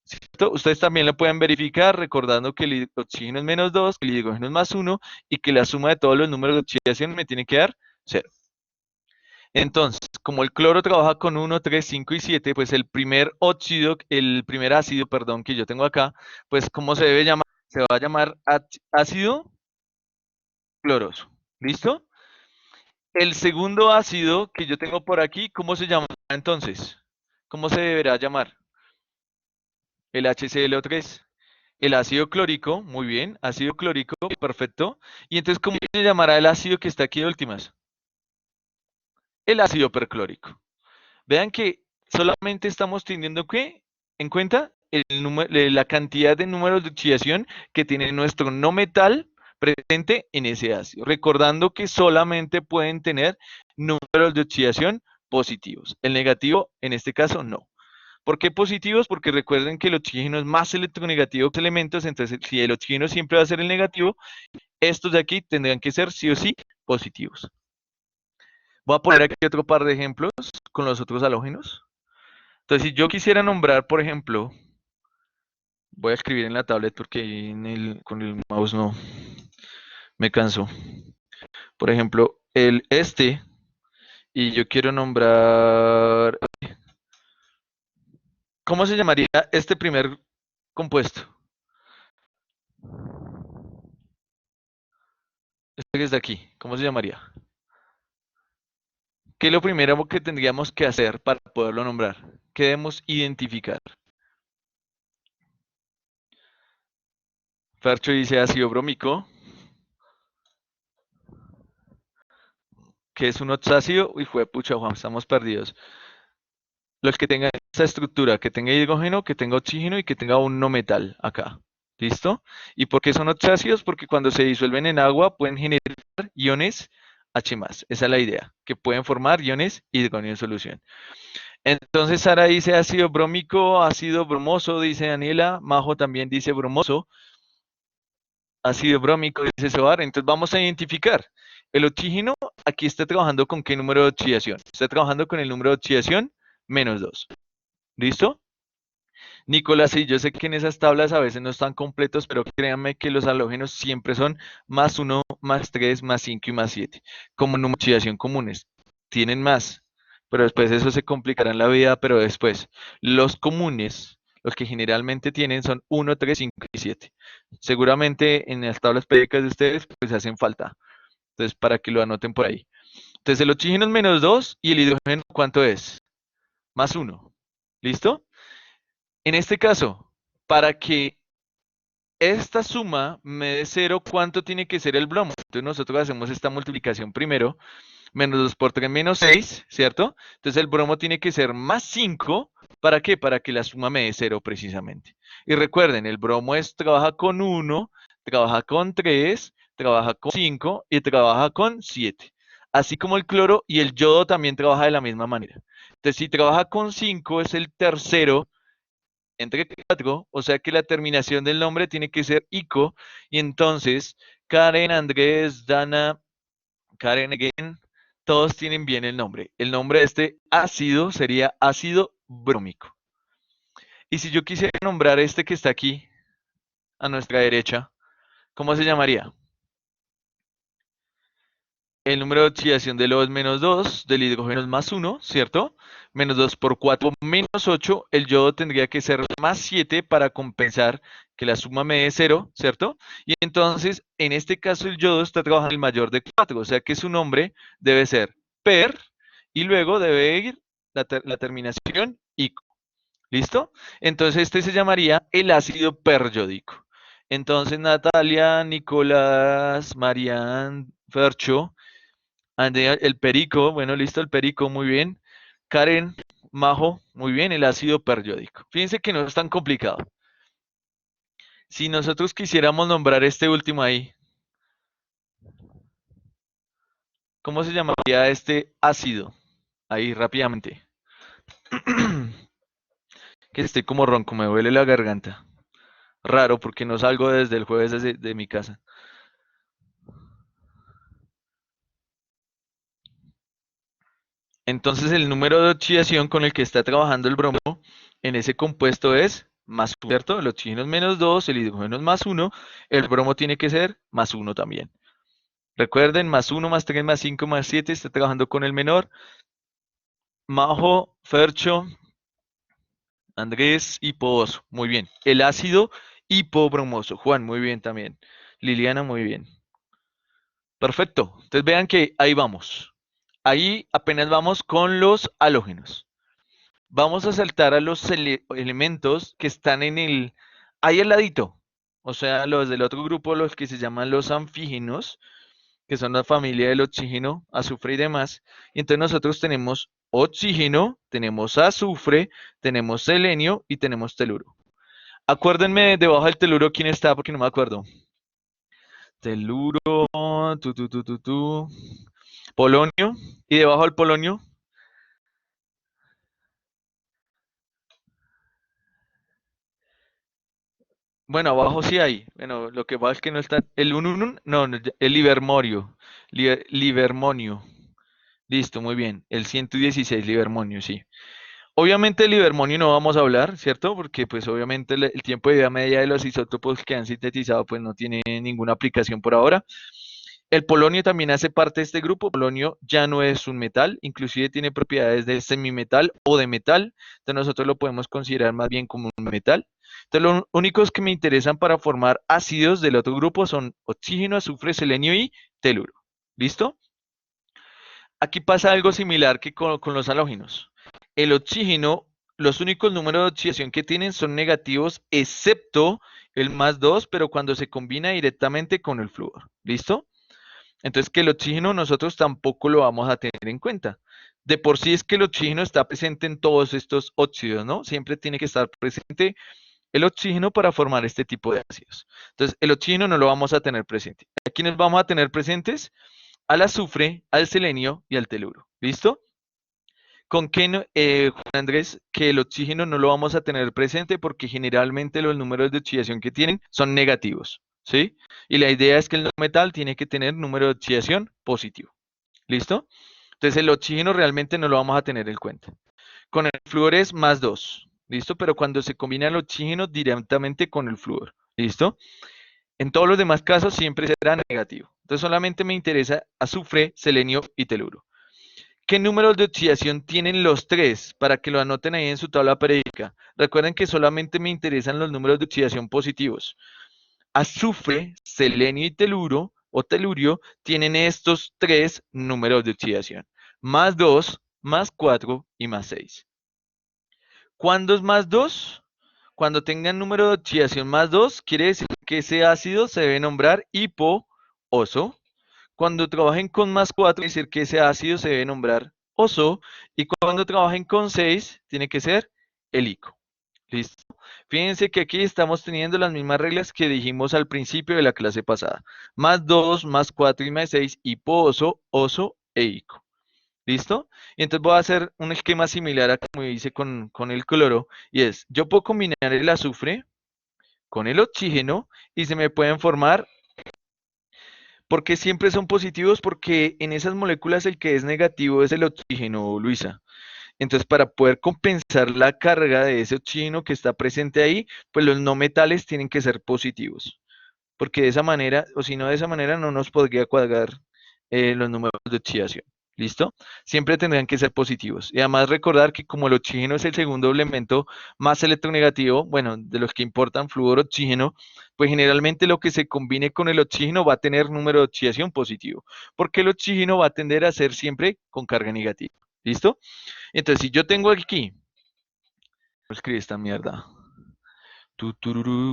A: ¿Cierto? Ustedes también lo pueden verificar recordando que el oxígeno es menos 2, que el hidrógeno es más 1 y que la suma de todos los números de oxidación me tiene que dar 0. Entonces, como el cloro trabaja con 1, 3, 5 y 7, pues el primer ácido, perdón, que yo tengo acá, pues ¿cómo se debe llamar? Se va a llamar ácido cloroso. ¿Listo? El segundo ácido que yo tengo por aquí, ¿cómo se llama entonces? ¿Cómo se deberá llamar? El HClO3. El ácido clórico, muy bien, ácido clórico, perfecto. Y entonces, ¿cómo se llamará el ácido que está aquí de últimas? El ácido perclórico. Vean que solamente estamos teniendo en cuenta la cantidad de números de oxidación que tiene nuestro no metal presente en ese ácido. Recordando que solamente pueden tener números de oxidación positivos. El negativo, en este caso, no. ¿Por qué positivos? Porque recuerden que el oxígeno es más electronegativo que elementos, entonces si el oxígeno siempre va a ser el negativo, estos de aquí tendrán que ser sí o sí positivos. Voy a poner aquí otro par de ejemplos con los otros halógenos. Entonces, si yo quisiera nombrar, por ejemplo, voy a escribir en la tablet porque con el mouse no me canso. Por ejemplo, y yo quiero nombrar, ¿cómo se llamaría este primer compuesto? Este que está aquí, ¿cómo se llamaría? ¿Qué es lo primero que tendríamos que hacer para poderlo nombrar? ¿Qué debemos identificar? Fercho dice ácido brómico, que es un oxácido. Uy, fue pucha, Juan, estamos perdidos. Los que tengan esta estructura, que tenga hidrógeno, que tenga oxígeno y que tenga un no metal acá. ¿Listo? ¿Y por qué son oxácidos? Porque cuando se disuelven en agua pueden generar iones H+. Esa es la idea, que pueden formar iones hidrógeno en solución. Entonces Sara dice ácido brómico, ácido bromoso, dice Daniela. Majo también dice bromoso. Ácido brómico, dice Soar. Entonces vamos a identificar. El oxígeno aquí está trabajando con qué número de oxidación. Está trabajando con el número de oxidación -2. ¿Listo? Nicolás, sí, yo sé que en esas tablas a veces no están completos, pero créanme que los halógenos siempre son +1, +3, +5 y +7, como número de oxidación comunes. Tienen más, pero después eso se complicará en la vida, pero después. Los comunes, los que generalmente tienen son 1, 3, 5 y 7. Seguramente en las tablas periódicas de ustedes pues hacen falta. Entonces, para que lo anoten por ahí. Entonces, el oxígeno es -2 y el hidrógeno, ¿cuánto es? +1. ¿Listo? En este caso, para que esta suma me dé 0, ¿cuánto tiene que ser el bromo? Entonces nosotros hacemos esta multiplicación primero, menos 2 por 3 menos 6, ¿cierto? Entonces el bromo tiene que ser más 5, ¿para qué? Para que la suma me dé 0 precisamente. Y recuerden, el bromo trabaja con 1, trabaja con 3, trabaja con 5 y trabaja con 7. Así como el cloro y el yodo también trabaja de la misma manera. Entonces si trabaja con 5 es el tercero entre 4, o sea que la terminación del nombre tiene que ser ico, y entonces Karen, Andrés, Dana, Karen again, todos tienen bien el nombre. El nombre de este ácido sería ácido brómico. Y si yo quisiera nombrar este que está aquí, a nuestra derecha, ¿cómo se llamaría? El número de oxidación del O es menos 2, del hidrógeno es más 1, ¿cierto? Menos 2 por 4 menos 8, el yodo tendría que ser más 7 para compensar que la suma me dé 0, ¿cierto? Y entonces, en este caso, el yodo está trabajando el mayor de 4, o sea que su nombre debe ser per y luego debe ir la terminación ico. ¿Listo? Entonces, este se llamaría el ácido periódico. Entonces, Natalia, Nicolás, Marian, Fercho, Andrea, el perico, bueno, listo, el perico, muy bien. Karen, Majo, muy bien, el ácido periódico. Fíjense que no es tan complicado. Si nosotros quisiéramos nombrar este último ahí, ¿cómo se llamaría este ácido? Ahí, rápidamente. Que estoy como ronco, me duele la garganta. Raro, porque no salgo desde el jueves de mi casa. Entonces el número de oxidación con el que está trabajando el bromo en ese compuesto es más 1, ¿cierto? El oxígeno es menos 2, el hidrógeno es más 1, el bromo tiene que ser más 1 también. Recuerden, más 1, más 3, más 5, más 7, está trabajando con el menor. Majo, Fercho, Andrés, hipoboso, muy bien. El ácido hipobromoso, Juan, muy bien también. Liliana, muy bien. Perfecto, entonces vean que ahí vamos. Ahí apenas vamos con los halógenos. Vamos a saltar a los elementos que están ahí al ladito. O sea, los del otro grupo, los que se llaman los anfígenos, que son la familia del oxígeno, azufre y demás. Y entonces nosotros tenemos oxígeno, tenemos azufre, tenemos selenio y tenemos teluro. Acuérdenme debajo del teluro quién está, porque no me acuerdo. Teluro, polonio. Y debajo del polonio, bueno, abajo sí hay. Bueno, lo que pasa es que no está. El ununun, no, no, el livermorio. Livermonio. Listo, muy bien. El 116 livermonio, sí. Obviamente el livermonio no vamos a hablar, ¿cierto? Porque pues obviamente el tiempo de vida media de los isótopos que han sintetizado pues no tiene ninguna aplicación por ahora. El polonio también hace parte de este grupo. El polonio ya no es un metal, inclusive tiene propiedades de semimetal o de metal. Entonces nosotros lo podemos considerar más bien como un metal. Entonces los únicos que me interesan para formar ácidos del otro grupo son oxígeno, azufre, selenio y teluro. ¿Listo? Aquí pasa algo similar que con los halógenos. El oxígeno, los únicos números de oxidación que tienen son negativos, excepto el más 2, pero cuando se combina directamente con el flúor. ¿Listo? Entonces, que el oxígeno nosotros tampoco lo vamos a tener en cuenta. De por sí es que el oxígeno está presente en todos estos óxidos, ¿no? Siempre tiene que estar presente el oxígeno para formar este tipo de ácidos. Entonces, el oxígeno no lo vamos a tener presente. ¿A quiénes vamos a tener presentes? Al azufre, al selenio y al teluro. ¿Listo? ¿Con qué, Juan Andrés, que el oxígeno no lo vamos a tener presente porque generalmente los números de oxidación que tienen son negativos, ¿sí? Y la idea es que el no metal tiene que tener número de oxidación positivo, ¿listo? Entonces el oxígeno realmente no lo vamos a tener en cuenta. Con el flúor es más 2, ¿listo? Pero cuando se combina el oxígeno directamente con el flúor, ¿listo? En todos los demás casos siempre será negativo. Entonces solamente me interesa azufre, selenio y teluro. ¿Qué números de oxidación tienen los tres? Para que lo anoten ahí en su tabla periódica. Recuerden que solamente me interesan los números de oxidación positivos. Azufre, selenio y teluro o telurio tienen estos tres números de oxidación. Más 2, más 4 y más 6. ¿Cuándo es más 2? Cuando tengan número de oxidación más 2, quiere decir que ese ácido se debe nombrar hipooso. Cuando trabajen con más 4, decir que ese ácido se debe nombrar oso, y cuando trabajen con 6, tiene que ser helico. ¿Listo? Fíjense que aquí estamos teniendo las mismas reglas que dijimos al principio de la clase pasada. Más 2, más 4 y más 6, hipo-oso, oso e ico. ¿Listo? Y entonces voy a hacer un esquema similar a como hice con el cloro, y es, yo puedo combinar el azufre con el oxígeno y se me pueden formar, porque siempre son positivos, porque en esas moléculas el que es negativo es el oxígeno, Luisa. Entonces, para poder compensar la carga de ese oxígeno que está presente ahí, pues los no metales tienen que ser positivos, porque de esa manera, o si no de esa manera, no nos podría cuadrar los números de oxidación. ¿Listo? Siempre tendrán que ser positivos. Y además recordar que como el oxígeno es el segundo elemento más electronegativo, bueno, de los que importan flúor, oxígeno, pues generalmente lo que se combine con el oxígeno va a tener número de oxidación positivo, porque el oxígeno va a tender a ser siempre con carga negativa. ¿Listo? Entonces, si yo tengo aquí, escribir esta mierda.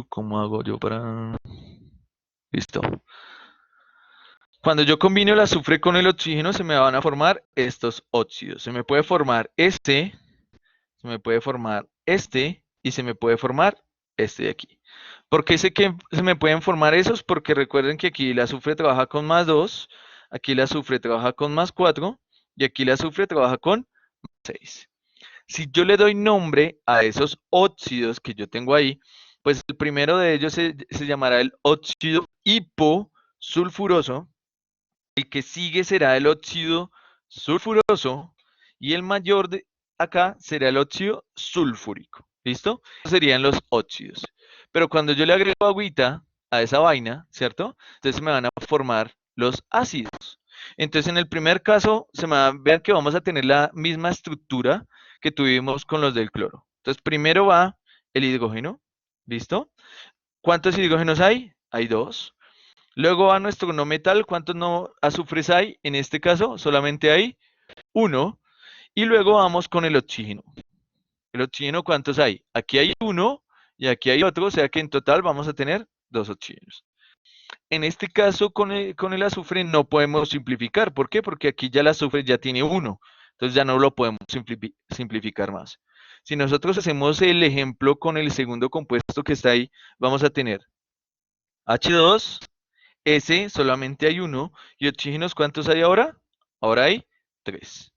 A: ¿Cómo hago yo para...? Listo. Cuando yo combino el azufre con el oxígeno, se me van a formar estos óxidos. Se me puede formar este, se me puede formar este y se me puede formar este de aquí. ¿Por qué sé que se me pueden formar esos? Porque recuerden que aquí el azufre trabaja con más 2, aquí el azufre trabaja con más 4 y aquí el azufre trabaja con 6. Si yo le doy nombre a esos óxidos que yo tengo ahí, pues el primero de ellos se llamará el óxido hiposulfuroso, el que sigue será el óxido sulfuroso y el mayor de acá será el óxido sulfúrico. ¿Listo? Esos serían los óxidos. Pero cuando yo le agrego agüita a esa vaina, ¿cierto? Entonces me van a formar los ácidos. Entonces en el primer caso, vean que vamos a tener la misma estructura que tuvimos con los del cloro. Entonces primero va el hidrógeno, ¿listo? ¿Cuántos hidrógenos hay? Hay dos. Luego va nuestro no metal. ¿Cuántos no azufres hay? En este caso solamente hay uno. Y luego vamos con el oxígeno. El oxígeno, ¿cuántos hay? Aquí hay uno y aquí hay otro, o sea que en total vamos a tener dos oxígenos. En este caso, con el azufre no podemos simplificar. ¿Por qué? Porque aquí ya el azufre ya tiene uno. Entonces ya no lo podemos simplificar más. Si nosotros hacemos el ejemplo con el segundo compuesto que está ahí, vamos a tener H2, S, solamente hay uno. ¿Y oxígenos cuántos hay ahora? Ahora hay tres.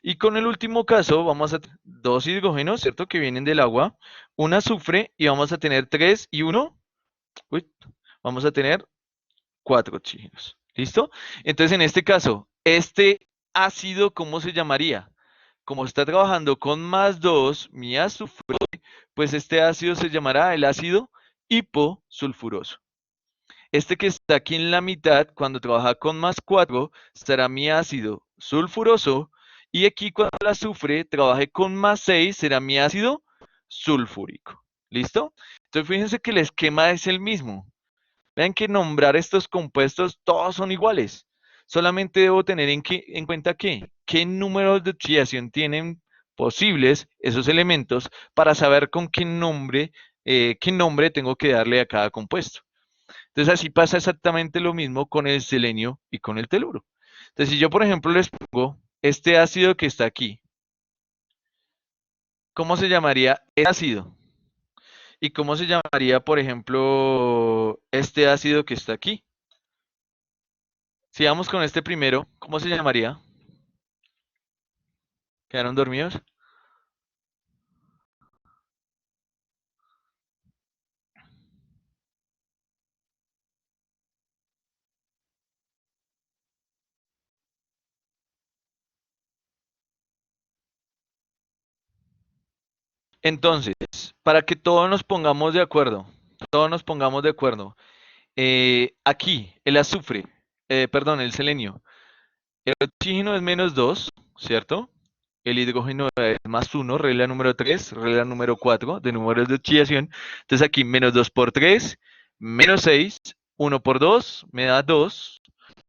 A: Y con el último caso vamos a tener dos hidrógenos, ¿cierto? Que vienen del agua, un azufre y vamos a tener tres y uno. Uy, vamos a tener cuatro oxígenos. ¿Listo? Entonces, en este caso, este ácido, ¿cómo se llamaría? Como está trabajando con más 2, mi azufre, pues este ácido se llamará el ácido hiposulfuroso. Este que está aquí en la mitad, cuando trabaja con más 4, será mi ácido sulfuroso. Y aquí cuando el azufre trabaje con más 6, será mi ácido sulfúrico. ¿Listo? Entonces fíjense que el esquema es el mismo. Vean que nombrar estos compuestos todos son iguales. Solamente debo tener en cuenta qué números de oxidación tienen posibles esos elementos para saber con qué nombre tengo que darle a cada compuesto. Entonces así pasa exactamente lo mismo con el selenio y con el teluro. Entonces si yo por ejemplo les pongo este ácido que está aquí, ¿cómo se llamaría el ácido? ¿Y cómo se llamaría por ejemplo este ácido que está aquí? Si vamos con este primero, ¿cómo se llamaría? ¿Quedaron dormidos? Entonces, para que todos nos pongamos de acuerdo, todos nos pongamos de acuerdo. Aquí, el azufre, perdón, el selenio. El oxígeno es menos 2, ¿cierto? El hidrógeno es más 1, regla número 3, regla número 4 de números de oxidación. Entonces aquí menos 2 por 3, menos 6, 1 por 2 me da 2.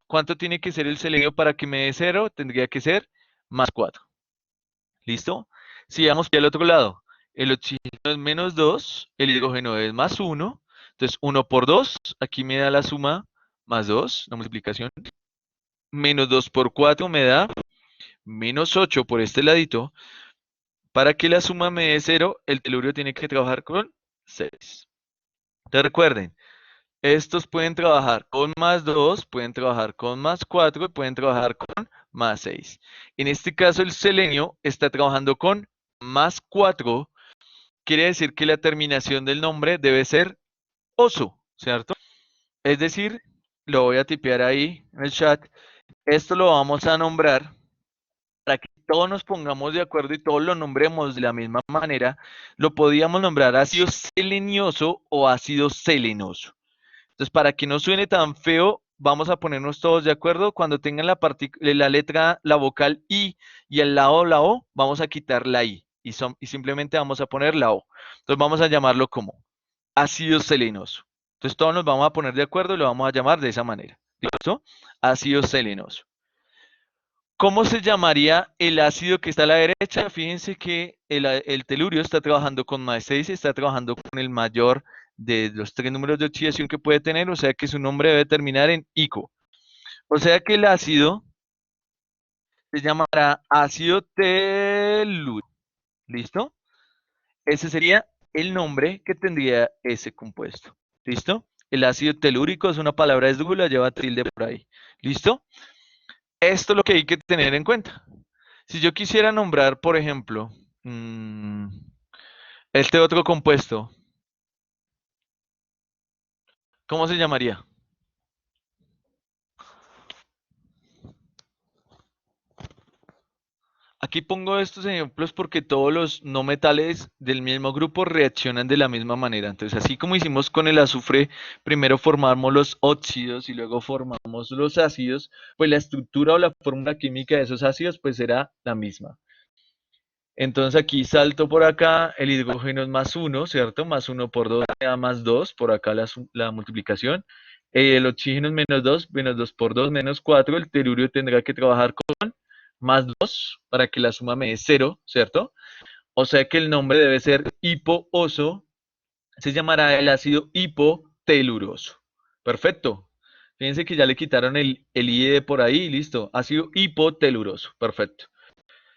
A: ¿Cuánto tiene que ser el selenio para que me dé 0? Tendría que ser más 4. ¿Listo? Si vamos aquí al otro lado, el oxígeno es menos 2, el hidrógeno es más 1. Entonces 1 por 2, aquí me da la suma más 2, la multiplicación. menos 2 por 4 me da menos 8 por este ladito. Para que la suma me dé 0, el telurio tiene que trabajar con 6. Entonces recuerden, estos pueden trabajar con más 2, pueden trabajar con más 4 y pueden trabajar con más 6. En este caso el selenio está trabajando con más 4. Quiere decir que la terminación del nombre debe ser oso, ¿cierto? Es decir, lo voy a tipear ahí en el chat. Esto lo vamos a nombrar para que todos nos pongamos de acuerdo y todos lo nombremos de la misma manera. Lo podíamos nombrar ácido selenioso o ácido selenoso. Entonces, para que no suene tan feo, vamos a ponernos todos de acuerdo. Cuando tengan la letra, la vocal I y al lado la O, vamos a quitar la I y simplemente vamos a poner la O. Entonces, vamos a llamarlo como ácido selenoso. Entonces, todos nos vamos a poner de acuerdo y lo vamos a llamar de esa manera. ¿Listo? Ácido selenoso. ¿Cómo se llamaría el ácido que está a la derecha? Fíjense que el telurio está trabajando con más 6, está trabajando con el mayor de los 3 números de oxidación que puede tener, o sea que su nombre debe terminar en ico. O sea que el ácido se llamará ácido telúrico. ¿Listo? Ese sería el nombre que tendría ese compuesto. ¿Listo? El ácido telúrico es una palabra esdrújula, lleva tilde por ahí. ¿Listo? Esto es lo que hay que tener en cuenta. Si yo quisiera nombrar, por ejemplo, este otro compuesto, ¿cómo se llamaría? Aquí pongo estos ejemplos porque todos los no metales del mismo grupo reaccionan de la misma manera. Entonces, así como hicimos con el azufre, primero formamos los óxidos y luego formamos los ácidos, pues la estructura o la fórmula química de esos ácidos pues será la misma. Entonces aquí salto por acá, el hidrógeno es más 1, ¿cierto? Más 1 por 2 me da más 2, por acá la multiplicación. El oxígeno es menos 2 por 2, menos 4. El telurio tendrá que trabajar con más 2 para que la suma me dé 0, ¿cierto? O sea que el nombre debe ser hipooso, se llamará el ácido hipoteluroso. Perfecto. Fíjense que ya le quitaron el I de por ahí, listo. Ácido hipoteluroso, perfecto.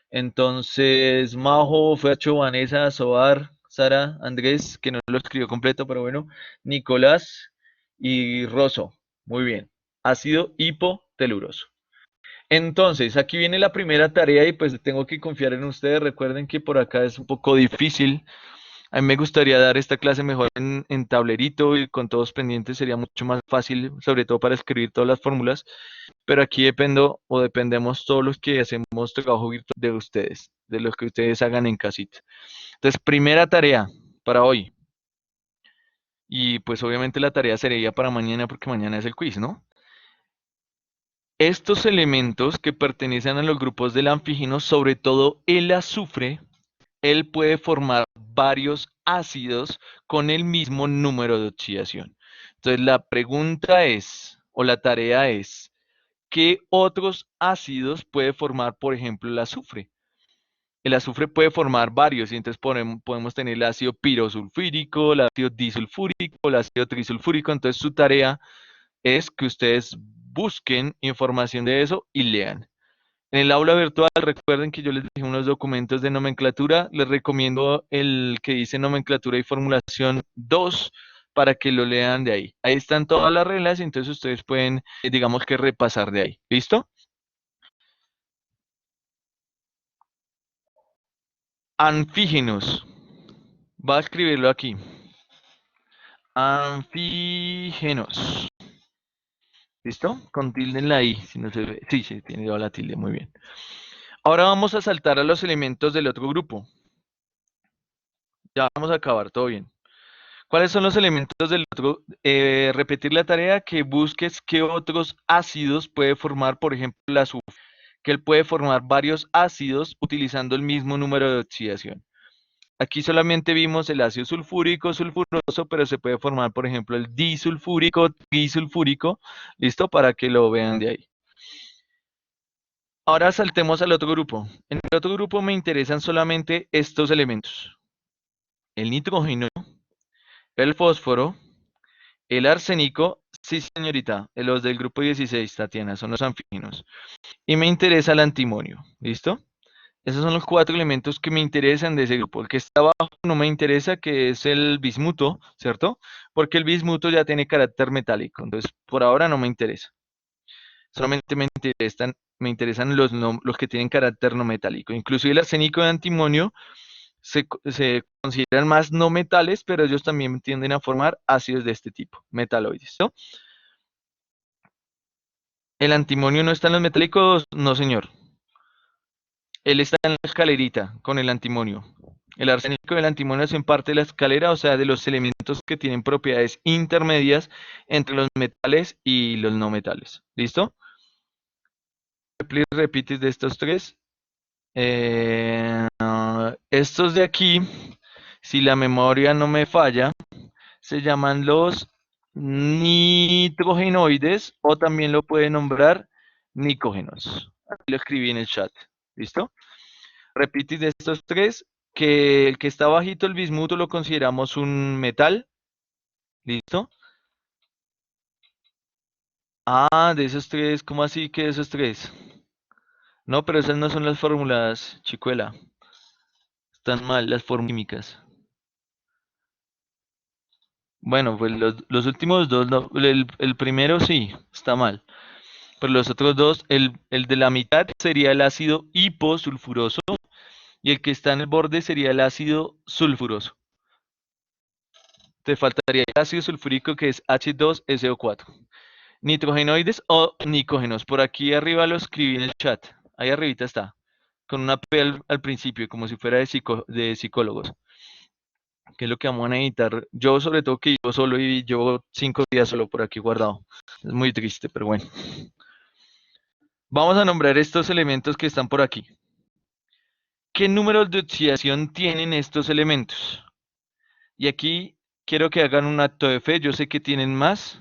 A: Entonces, Majo, Fercho, Vanessa, Soar, Sara, Andrés, que no lo escribió completo, pero bueno, Nicolás y Rosso. Muy bien. Ácido hipoteluroso. Entonces, aquí viene la primera tarea y pues tengo que confiar en ustedes. Recuerden que por acá es un poco difícil. A mí me gustaría dar esta clase mejor en tablerito y con todos pendientes. Sería mucho más fácil, sobre todo para escribir todas las fórmulas, pero aquí dependo o dependemos todos los que hacemos trabajo virtual de ustedes, de los que ustedes hagan en casita. Entonces, primera tarea para hoy. Y pues obviamente la tarea sería para mañana porque mañana es el quiz, ¿no? Estos elementos que pertenecen a los grupos del anfígeno, sobre todo el azufre, él puede formar varios ácidos con el mismo número de oxidación. Entonces, la pregunta es, o la tarea es, ¿qué otros ácidos puede formar, por ejemplo, el azufre? El azufre puede formar varios, y entonces podemos tener el ácido pirosulfúrico, el ácido disulfúrico, el ácido trisulfúrico. Entonces su tarea es que ustedes busquen información de eso y lean. En el aula virtual, recuerden que yo les dejé unos documentos de nomenclatura. Les recomiendo el que dice nomenclatura y formulación 2 para que lo lean de ahí. Ahí están todas las reglas, y entonces ustedes pueden, digamos que repasar de ahí. ¿Listo? Anfígenos. Va a escribirlo aquí. Anfígenos. ¿Listo? Con tilde en la I. Si no se ve. Sí, sí, tiene la tilde. Muy bien. Ahora vamos a saltar a los elementos del otro grupo. Ya vamos a acabar, todo bien. ¿Cuáles son los elementos del otro? Repetir la tarea, que busques qué otros ácidos puede formar, por ejemplo, el azufre, que él puede formar varios ácidos utilizando el mismo número de oxidación. Aquí solamente vimos el ácido sulfúrico, sulfuroso, pero se puede formar, por ejemplo, el disulfúrico, trisulfúrico, ¿listo? Para que lo vean de ahí. Ahora saltemos al otro grupo. En el otro grupo me interesan solamente estos elementos. El nitrógeno, el fósforo, el arsénico, Sí, señorita, los del grupo 16, Tatiana, son los anfinos. Y me interesa el antimonio, ¿listo? Esos son los cuatro elementos que me interesan de ese grupo. El que está abajo no me interesa, que es el bismuto, ¿cierto? Porque el bismuto ya tiene carácter metálico, entonces por ahora no me interesa. Solamente me interesan los que tienen carácter no metálico. Inclusive el arsénico y el antimonio se consideran más no metales, pero ellos también tienden a formar ácidos de este tipo, metaloides, ¿no? ¿El antimonio no está en los metálicos? No, señor. Él está en la escalerita con el antimonio. El arsénico y el antimonio hacen parte de la escalera, o sea, de los elementos que tienen propiedades intermedias entre los metales y los no metales. ¿Listo? Please repites de estos tres. Estos de aquí, si la memoria no me falla, se llaman los nitrogenoides o también lo puede nombrar nicógenos. Aquí lo escribí en el chat. ¿Listo? Repites de estos tres, que el que está bajito, el bismuto, lo consideramos un metal. ¿Listo? Ah, de esos tres, ¿cómo así que de esos tres? No, pero esas no son las fórmulas, chicuela. Están mal las fórmulas químicas. Bueno, pues los últimos dos, no, el primero sí, está mal. Pero los otros dos, el de la mitad sería el ácido hiposulfuroso y el que está en el borde sería el ácido sulfuroso. Te faltaría el ácido sulfúrico que es H2SO4. Nitrogenoides o nicógenos. Por aquí arriba lo escribí en el chat. Ahí arribita está. Con una P al principio, como si fuera de psicólogos. Que es lo que vamos a necesitar. Yo sobre todo que yo solo y llevo 5 días solo por aquí guardado. Es muy triste, pero bueno. Vamos a nombrar estos elementos que están por aquí. ¿Qué números de oxidación tienen estos elementos? Y aquí quiero que hagan un acto de fe. Yo sé que tienen más.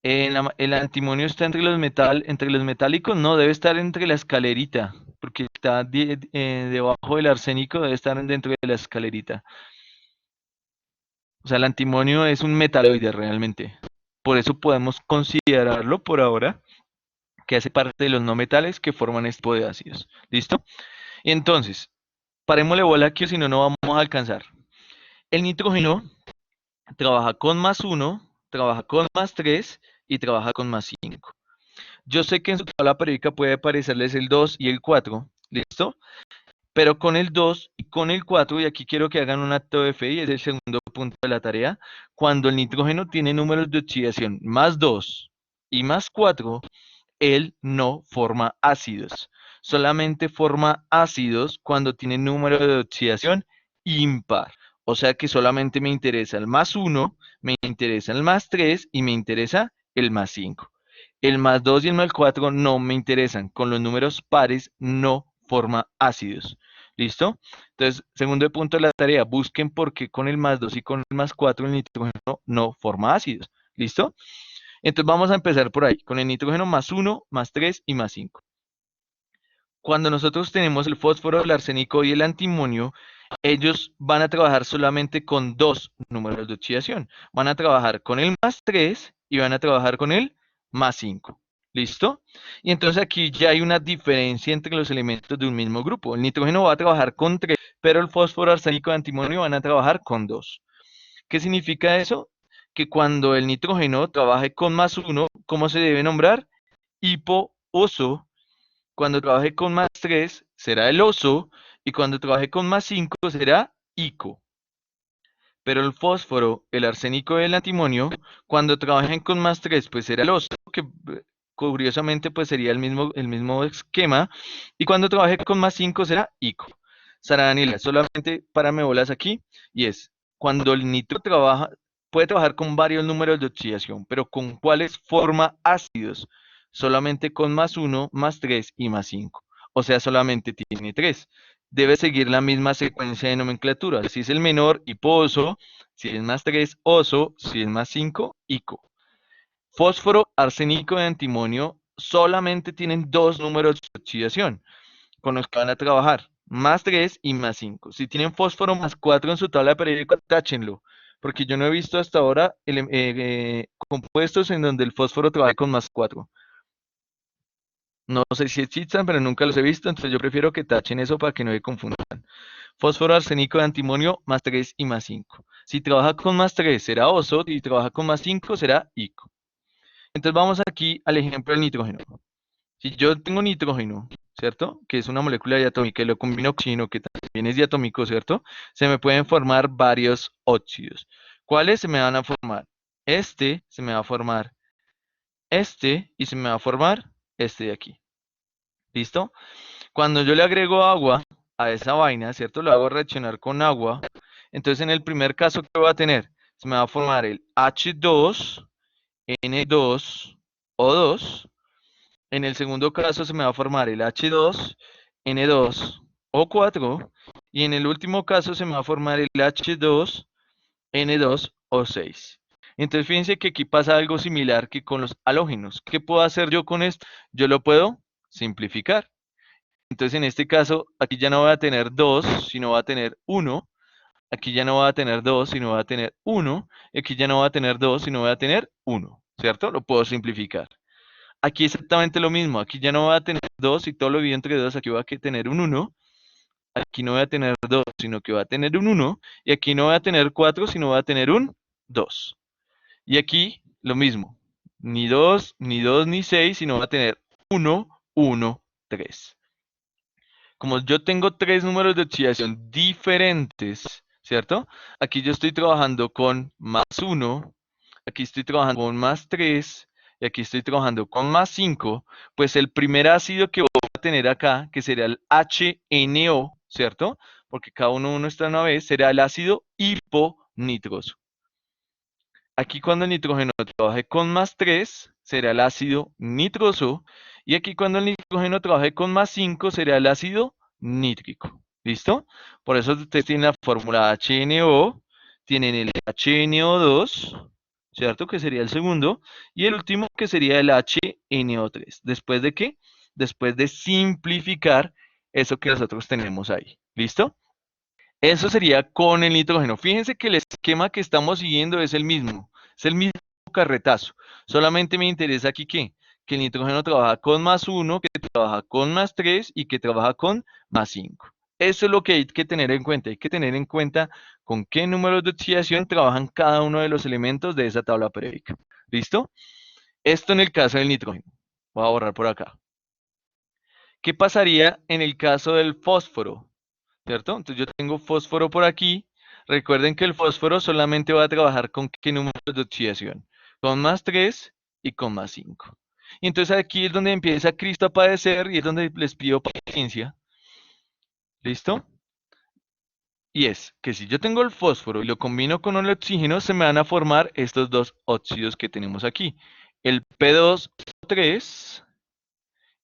A: El antimonio está entre los metálicos, no, debe estar entre la escalerita, porque está debajo del arsénico, debe estar dentro de la escalerita. O sea, el antimonio es un metaloide realmente. Por eso podemos considerarlo por ahora que hace parte de los no metales que forman este tipo de ácidos. ¿Listo? Y entonces, parémosle bola aquí, o si no, no vamos a alcanzar. El nitrógeno trabaja con +1, trabaja con +3 y trabaja con +5. Yo sé que en su tabla periódica puede aparecerles el 2 y el 4, ¿listo? Pero con el 2 y con el 4, y aquí quiero que hagan un acto de fe, y es el segundo punto de la tarea, cuando el nitrógeno tiene números de oxidación +2 y +4, él no forma ácidos. Solamente forma ácidos cuando tiene número de oxidación impar. O sea que solamente me interesa el +1, me interesa el +3 y me interesa el +5. El +2 y el +4 no me interesan. Con los números pares no forma ácidos. ¿Listo? Entonces, segundo punto de la tarea, busquen por qué con el +2 y con el +4 el nitrógeno no forma ácidos. ¿Listo? Entonces vamos a empezar por ahí, con el nitrógeno +1, +3 y +5. Cuando nosotros tenemos el fósforo, el arsénico y el antimonio, ellos van a trabajar solamente con dos números de oxidación. Van a trabajar con el +3 y van a trabajar con el +5. ¿Listo? Y entonces aquí ya hay una diferencia entre los elementos de un mismo grupo. El nitrógeno va a trabajar con 3, pero el fósforo, arsénico y antimonio van a trabajar con 2. ¿Qué significa eso? Que cuando el nitrógeno trabaje con +1, ¿cómo se debe nombrar? Hipooso. Cuando trabaje con +3 será el oso y cuando trabaje con +5 será ico. Pero el fósforo, el arsénico y el antimonio, cuando trabajen con +3 pues será el oso, que curiosamente pues sería el mismo esquema, y cuando trabaje con +5 será ico. Sara Daniela, solamente párame bolas aquí, y es, cuando el nitro puede trabajar con varios números de oxidación, pero ¿con cuáles forma ácidos? Solamente con +1, +3 y +5. O sea, solamente tiene 3. Debe seguir la misma secuencia de nomenclatura. Si es el menor, hiposo. Si es +3, oso. Si es +5, ico. Fósforo, arsénico y antimonio solamente tienen dos números de oxidación con los que van a trabajar, +3 y +5. Si tienen fósforo +4 en su tabla periódica, táchenlo, porque yo no he visto hasta ahora compuestos en donde el fósforo trabaje con +4. No sé si existan, pero nunca los he visto, entonces yo prefiero que tachen eso para que no se confundan. Fósforo, arsénico de antimonio, +3 y +5. Si trabaja con +3 será oso, y trabaja con +5 será ico. Entonces vamos aquí al ejemplo del nitrógeno. Si yo tengo nitrógeno, ¿cierto? Que es una molécula diatómica y lo combino con oxígeno, que también es diatómico, ¿cierto? Se me pueden formar varios óxidos. ¿Cuáles se me van a formar? Este se me va a formar este y se me va a formar este de aquí. ¿Listo? Cuando yo le agrego agua a esa vaina, ¿cierto? Lo hago reaccionar con agua. Entonces en el primer caso, ¿qué voy a tener? Se me va a formar el H2N2O2. En el segundo caso se me va a formar el H2N2O4. Y en el último caso se me va a formar el H2N2O6. Entonces fíjense que aquí pasa algo similar que con los halógenos. ¿Qué puedo hacer yo con esto? Yo lo puedo simplificar. Entonces en este caso, aquí ya no voy a tener 2, sino voy a tener 1. Aquí ya no voy a tener 2, sino voy a tener 1. Aquí ya no voy a tener 2, sino voy a tener 1. ¿Cierto? Lo puedo simplificar. Aquí exactamente lo mismo. Aquí ya no voy a tener 2 y todo lo divido entre 2. Aquí voy a tener un 1. Aquí no voy a tener 2, sino que voy a tener un 1. Y aquí no voy a tener 4, sino voy a tener un 2. Y aquí lo mismo. Ni 2, ni 2, ni 6, sino voy a tener 1, 1, 3. Como yo tengo tres números de oxidación diferentes, ¿cierto? Aquí yo estoy trabajando con +1, aquí estoy trabajando con +3 y aquí estoy trabajando con +5. Pues el primer ácido que voy a tener acá, que sería el HNO, ¿cierto? Porque cada uno está una vez, será el ácido hiponitroso. Aquí cuando el nitrógeno trabaje con +3, será el ácido nitroso. Y aquí cuando el nitrógeno trabaje con +5, será el ácido nítrico. ¿Listo? Por eso ustedes tienen la fórmula HNO, tienen el HNO2, ¿cierto? Que sería el segundo. Y el último que sería el HNO3. ¿Después de qué? Después de simplificar eso que nosotros tenemos ahí. ¿Listo? Eso sería con el nitrógeno. Fíjense que el esquema que estamos siguiendo es el mismo. Es el mismo carretazo. Solamente me interesa aquí que el nitrógeno trabaja con +1, que trabaja con +3 y que trabaja con +5. Eso es lo que hay que tener en cuenta. Hay que tener en cuenta con qué números de oxidación trabajan cada uno de los elementos de esa tabla periódica. ¿Listo? Esto en el caso del nitrógeno. Voy a borrar por acá. ¿Qué pasaría en el caso del fósforo? ¿Cierto? Entonces yo tengo fósforo por aquí. Recuerden que el fósforo solamente va a trabajar con qué número de oxidación. Con +3 y con +5. Y entonces aquí es donde empieza Cristo a padecer y es donde les pido paciencia. ¿Listo? Y es que si yo tengo el fósforo y lo combino con el oxígeno, se me van a formar estos dos óxidos que tenemos aquí. El P2O3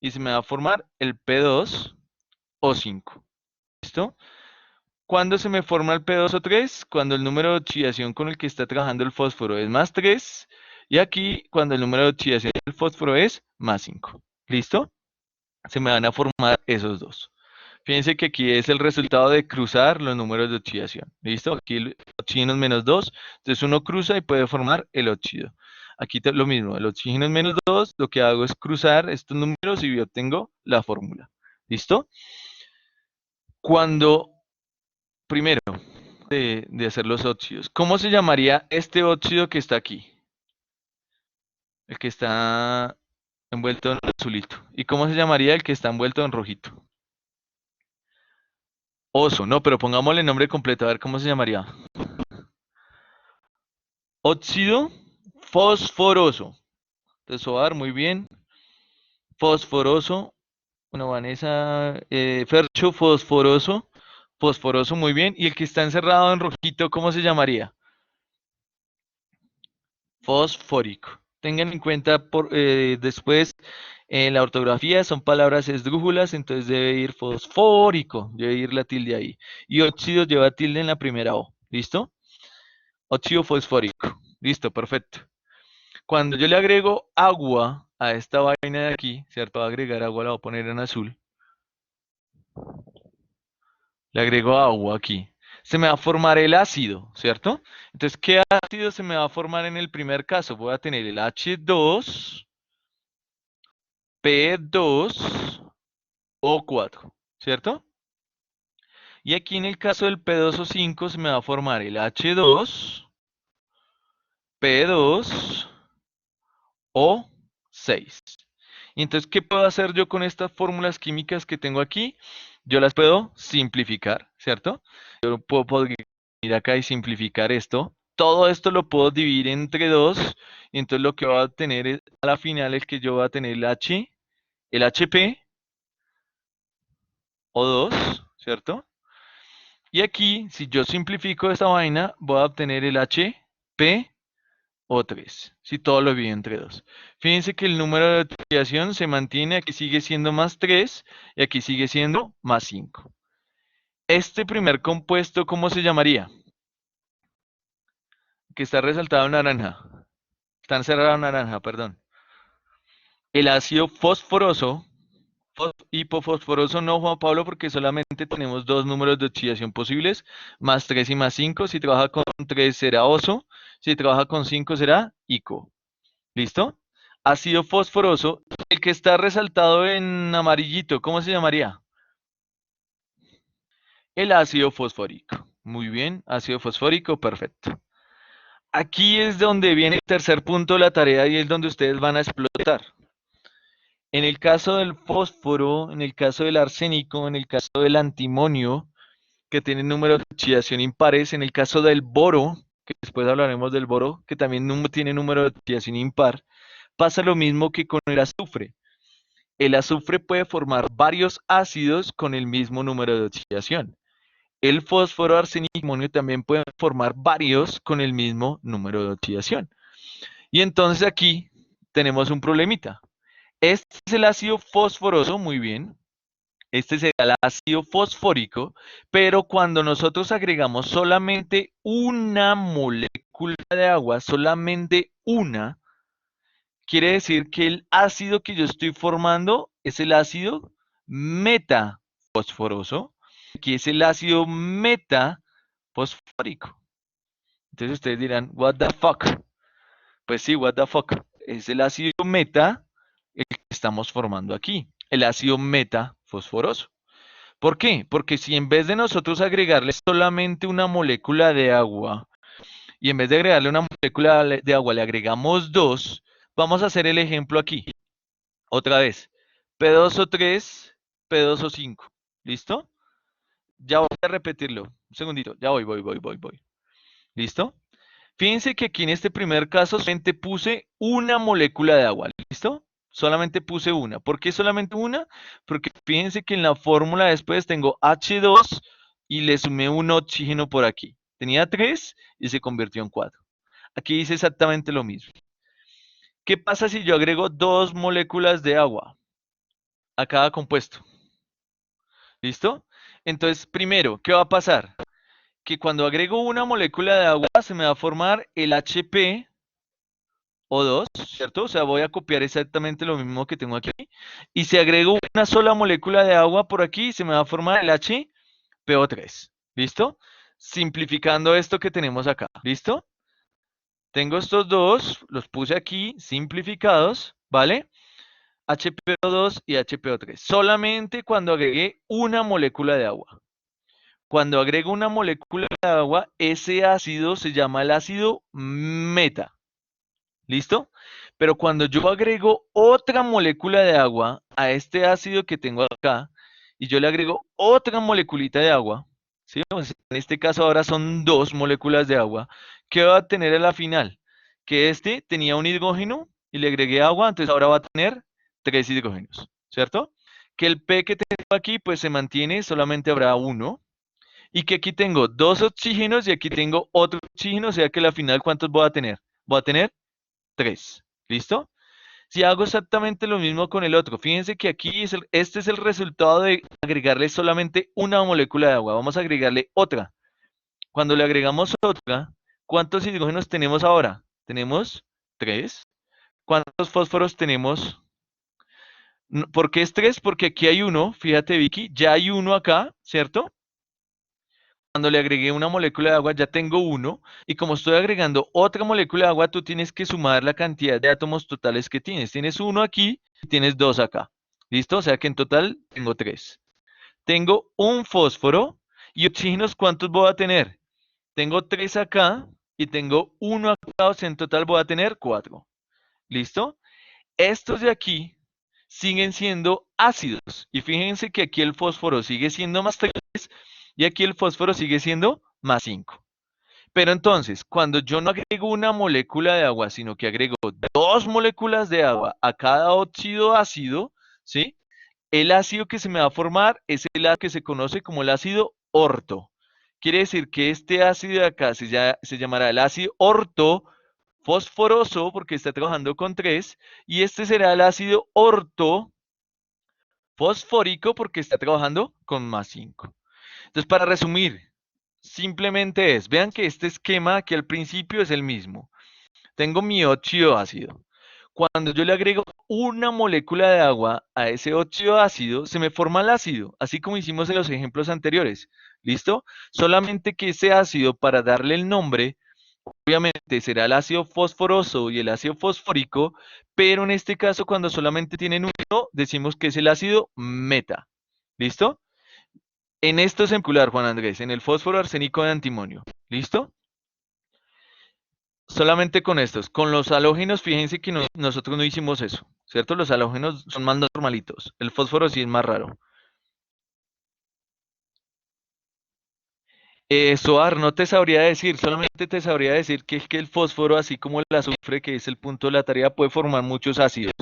A: y se me va a formar el P2O5. ¿Listo? ¿Cuándo se me forma el P2O3? Cuando el número de oxidación con el que está trabajando el fósforo es +3. Y aquí, cuando el número de oxidación del fósforo es +5. ¿Listo? Se me van a formar esos dos. Fíjense que aquí es el resultado de cruzar los números de oxidación. ¿Listo? Aquí el oxígeno es -2. Entonces uno cruza y puede formar el óxido. Aquí lo mismo. El oxígeno es -2. Lo que hago es cruzar estos números y yo obtengo la fórmula. ¿Listo? Cuando, primero, de hacer los óxidos. ¿Cómo se llamaría este óxido que está aquí? El que está envuelto en azulito. ¿Y cómo se llamaría el que está envuelto en rojito? Oso, no, pero pongámosle el nombre completo, a ver cómo se llamaría. Óxido fosforoso. Entonces, va a dar muy bien. Fosforoso. Bueno, Vanessa, Fercho fosforoso. Fosforoso, muy bien. Y el que está encerrado en rojito, ¿cómo se llamaría? Fosfórico. Tengan en cuenta después en la ortografía son palabras esdrújulas, entonces debe ir fosfórico, debe ir la tilde ahí. Y óxido lleva tilde en la primera O. ¿Listo? Óxido fosfórico. Listo, perfecto. Cuando yo le agrego agua a esta vaina de aquí, ¿cierto? Voy a agregar agua, la voy a poner en azul. Le agrego agua aquí. se me va a formar el ácido, ¿cierto? Entonces, ¿qué ácido se me va a formar en el primer caso? Voy a tener el H2, P2O4, ¿cierto? Y aquí en el caso del P2O5 se me va a formar el H2, P2O6. Y entonces, ¿qué puedo hacer yo con estas fórmulas químicas que tengo aquí? Yo las puedo simplificar, ¿cierto? Yo puedo ir acá y simplificar esto. Todo esto lo puedo dividir entre 2. Y entonces lo que va a tener a la final es que yo voy a tener el HP o 2, ¿cierto? Y aquí, si yo simplifico esta vaina, voy a obtener el HP o 3, si todo lo divido entre 2. Fíjense que el número de oxidación se mantiene, aquí sigue siendo más 3 y aquí sigue siendo más 5. Este primer compuesto, ¿cómo se llamaría? Que está resaltado en naranja. Está encerrado en naranja, perdón. El ácido fosforoso, hipofosforoso no, Juan Pablo, porque solamente tenemos dos números de oxidación posibles, más 3 y más 5. Si trabaja con 3 será oso, si trabaja con 5 será ico. ¿Listo? Ácido fosforoso, el que está resaltado en amarillito, ¿cómo se llamaría? El ácido fosfórico. Muy bien, ácido fosfórico, perfecto. Aquí es donde viene el tercer punto de la tarea y es donde ustedes van a explotar. En el caso del fósforo, en el caso del arsénico, en el caso del antimonio, que tienen números de oxidación impares, en el caso del boro, que después hablaremos del boro, que también tiene número de oxidación impar, pasa lo mismo que con el azufre. El azufre puede formar varios ácidos con el mismo número de oxidación. El fósforo, arsénico y amonio también pueden formar varios con el mismo número de oxidación. Y entonces aquí tenemos un problemita. Este es el ácido fosforoso, muy bien. Este será el ácido fosfórico, pero cuando nosotros agregamos solamente una molécula de agua, solamente una, quiere decir que el ácido que yo estoy formando es el ácido metafosforoso, que es el ácido metafosfórico. Entonces ustedes dirán, what the fuck? Pues sí, what the fuck. Es el ácido meta el que estamos formando aquí, el ácido metafosforoso. ¿Por qué? Porque si en vez de nosotros agregarle solamente una molécula de agua y en vez de agregarle una molécula de agua le agregamos dos, vamos a hacer el ejemplo aquí. Otra vez, P2O3, P2O5. ¿Listo? Ya voy a repetirlo. Un segundito, ya voy. ¿Listo? Fíjense que aquí en este primer caso solamente puse una molécula de agua. ¿Listo? Solamente puse una. ¿Por qué solamente una? Porque fíjense que en la fórmula después tengo H2 y le sumé un oxígeno por aquí. Tenía 3 y se convirtió en 4. Aquí dice exactamente lo mismo. ¿Qué pasa si yo agrego dos moléculas de agua a cada compuesto? ¿Listo? Entonces, primero, ¿qué va a pasar? Que cuando agrego una molécula de agua se me va a formar el HP O2, ¿cierto? O sea, voy a copiar exactamente lo mismo que tengo aquí. Y si agrego una sola molécula de agua por aquí, se me va a formar el HPO3. ¿Listo? Simplificando esto que tenemos acá. ¿Listo? Tengo estos dos, los puse aquí, simplificados, ¿vale? HPO2 y HPO3. Solamente cuando agregué una molécula de agua. Cuando agrego una molécula de agua, ese ácido se llama el ácido meta. ¿Listo? Pero cuando yo agrego otra molécula de agua a este ácido que tengo acá, y yo le agrego otra moleculita de agua, ¿sí? Pues en este caso ahora son dos moléculas de agua, ¿qué va a tener a la final? Que este tenía un hidrógeno y le agregué agua, entonces ahora va a tener tres hidrógenos, ¿cierto? Que el P que tengo aquí pues se mantiene, solamente habrá uno, y que aquí tengo dos oxígenos y aquí tengo otro oxígeno, o sea que a la final ¿cuántos voy a tener? Voy a tener 3. ¿Listo? Si hago exactamente lo mismo con el otro, fíjense que aquí este es el resultado de agregarle solamente una molécula de agua. Vamos a agregarle otra. Cuando le agregamos otra, ¿cuántos hidrógenos tenemos ahora? Tenemos 3. ¿Cuántos fósforos tenemos? ¿Por qué es 3? Porque aquí hay uno, fíjate Vicky, ya hay uno acá, ¿cierto? cuando le agregué una molécula de agua ya tengo uno, y como estoy agregando otra molécula de agua, tú tienes que sumar la cantidad de átomos totales que tienes. Tienes uno aquí y tienes dos acá. ¿Listo? O sea que en total tengo tres. Tengo un fósforo y oxígenos, ¿cuántos voy a tener? Tengo tres acá y tengo uno acá, o sea, en total voy a tener cuatro. ¿Listo? Estos de aquí siguen siendo ácidos. Y fíjense que aquí el fósforo sigue siendo más 3 y aquí el fósforo sigue siendo más 5. Pero entonces, cuando yo no agrego una molécula de agua, sino que agrego dos moléculas de agua a cada óxido ácido, ¿sí? El ácido que se me va a formar es el ácido que se conoce como el ácido orto. Quiere decir que este ácido de acá se llamará el ácido orto fosforoso porque está trabajando con 3 y este será el ácido orto fosfórico porque está trabajando con más 5. Entonces, para resumir, simplemente vean que este esquema aquí al principio es el mismo. Tengo mi óxido ácido. Cuando yo le agrego una molécula de agua a ese óxido ácido, se me forma el ácido, así como hicimos en los ejemplos anteriores. ¿Listo? Solamente que ese ácido, para darle el nombre, obviamente será el ácido fosforoso y el ácido fosfórico, pero en este caso, cuando solamente tienen uno, decimos que es el ácido meta. ¿Listo? En esto es singular, Juan Andrés, en el fósforo, arsénico de antimonio. ¿Listo? Solamente con estos. Con los halógenos, fíjense que nosotros no hicimos eso, ¿cierto? Los halógenos son más normalitos. El fósforo sí es más raro. Soar, no te sabría decir, solamente te sabría decir que es que el fósforo, así como el azufre, que es el punto de la tarea, puede formar muchos ácidos.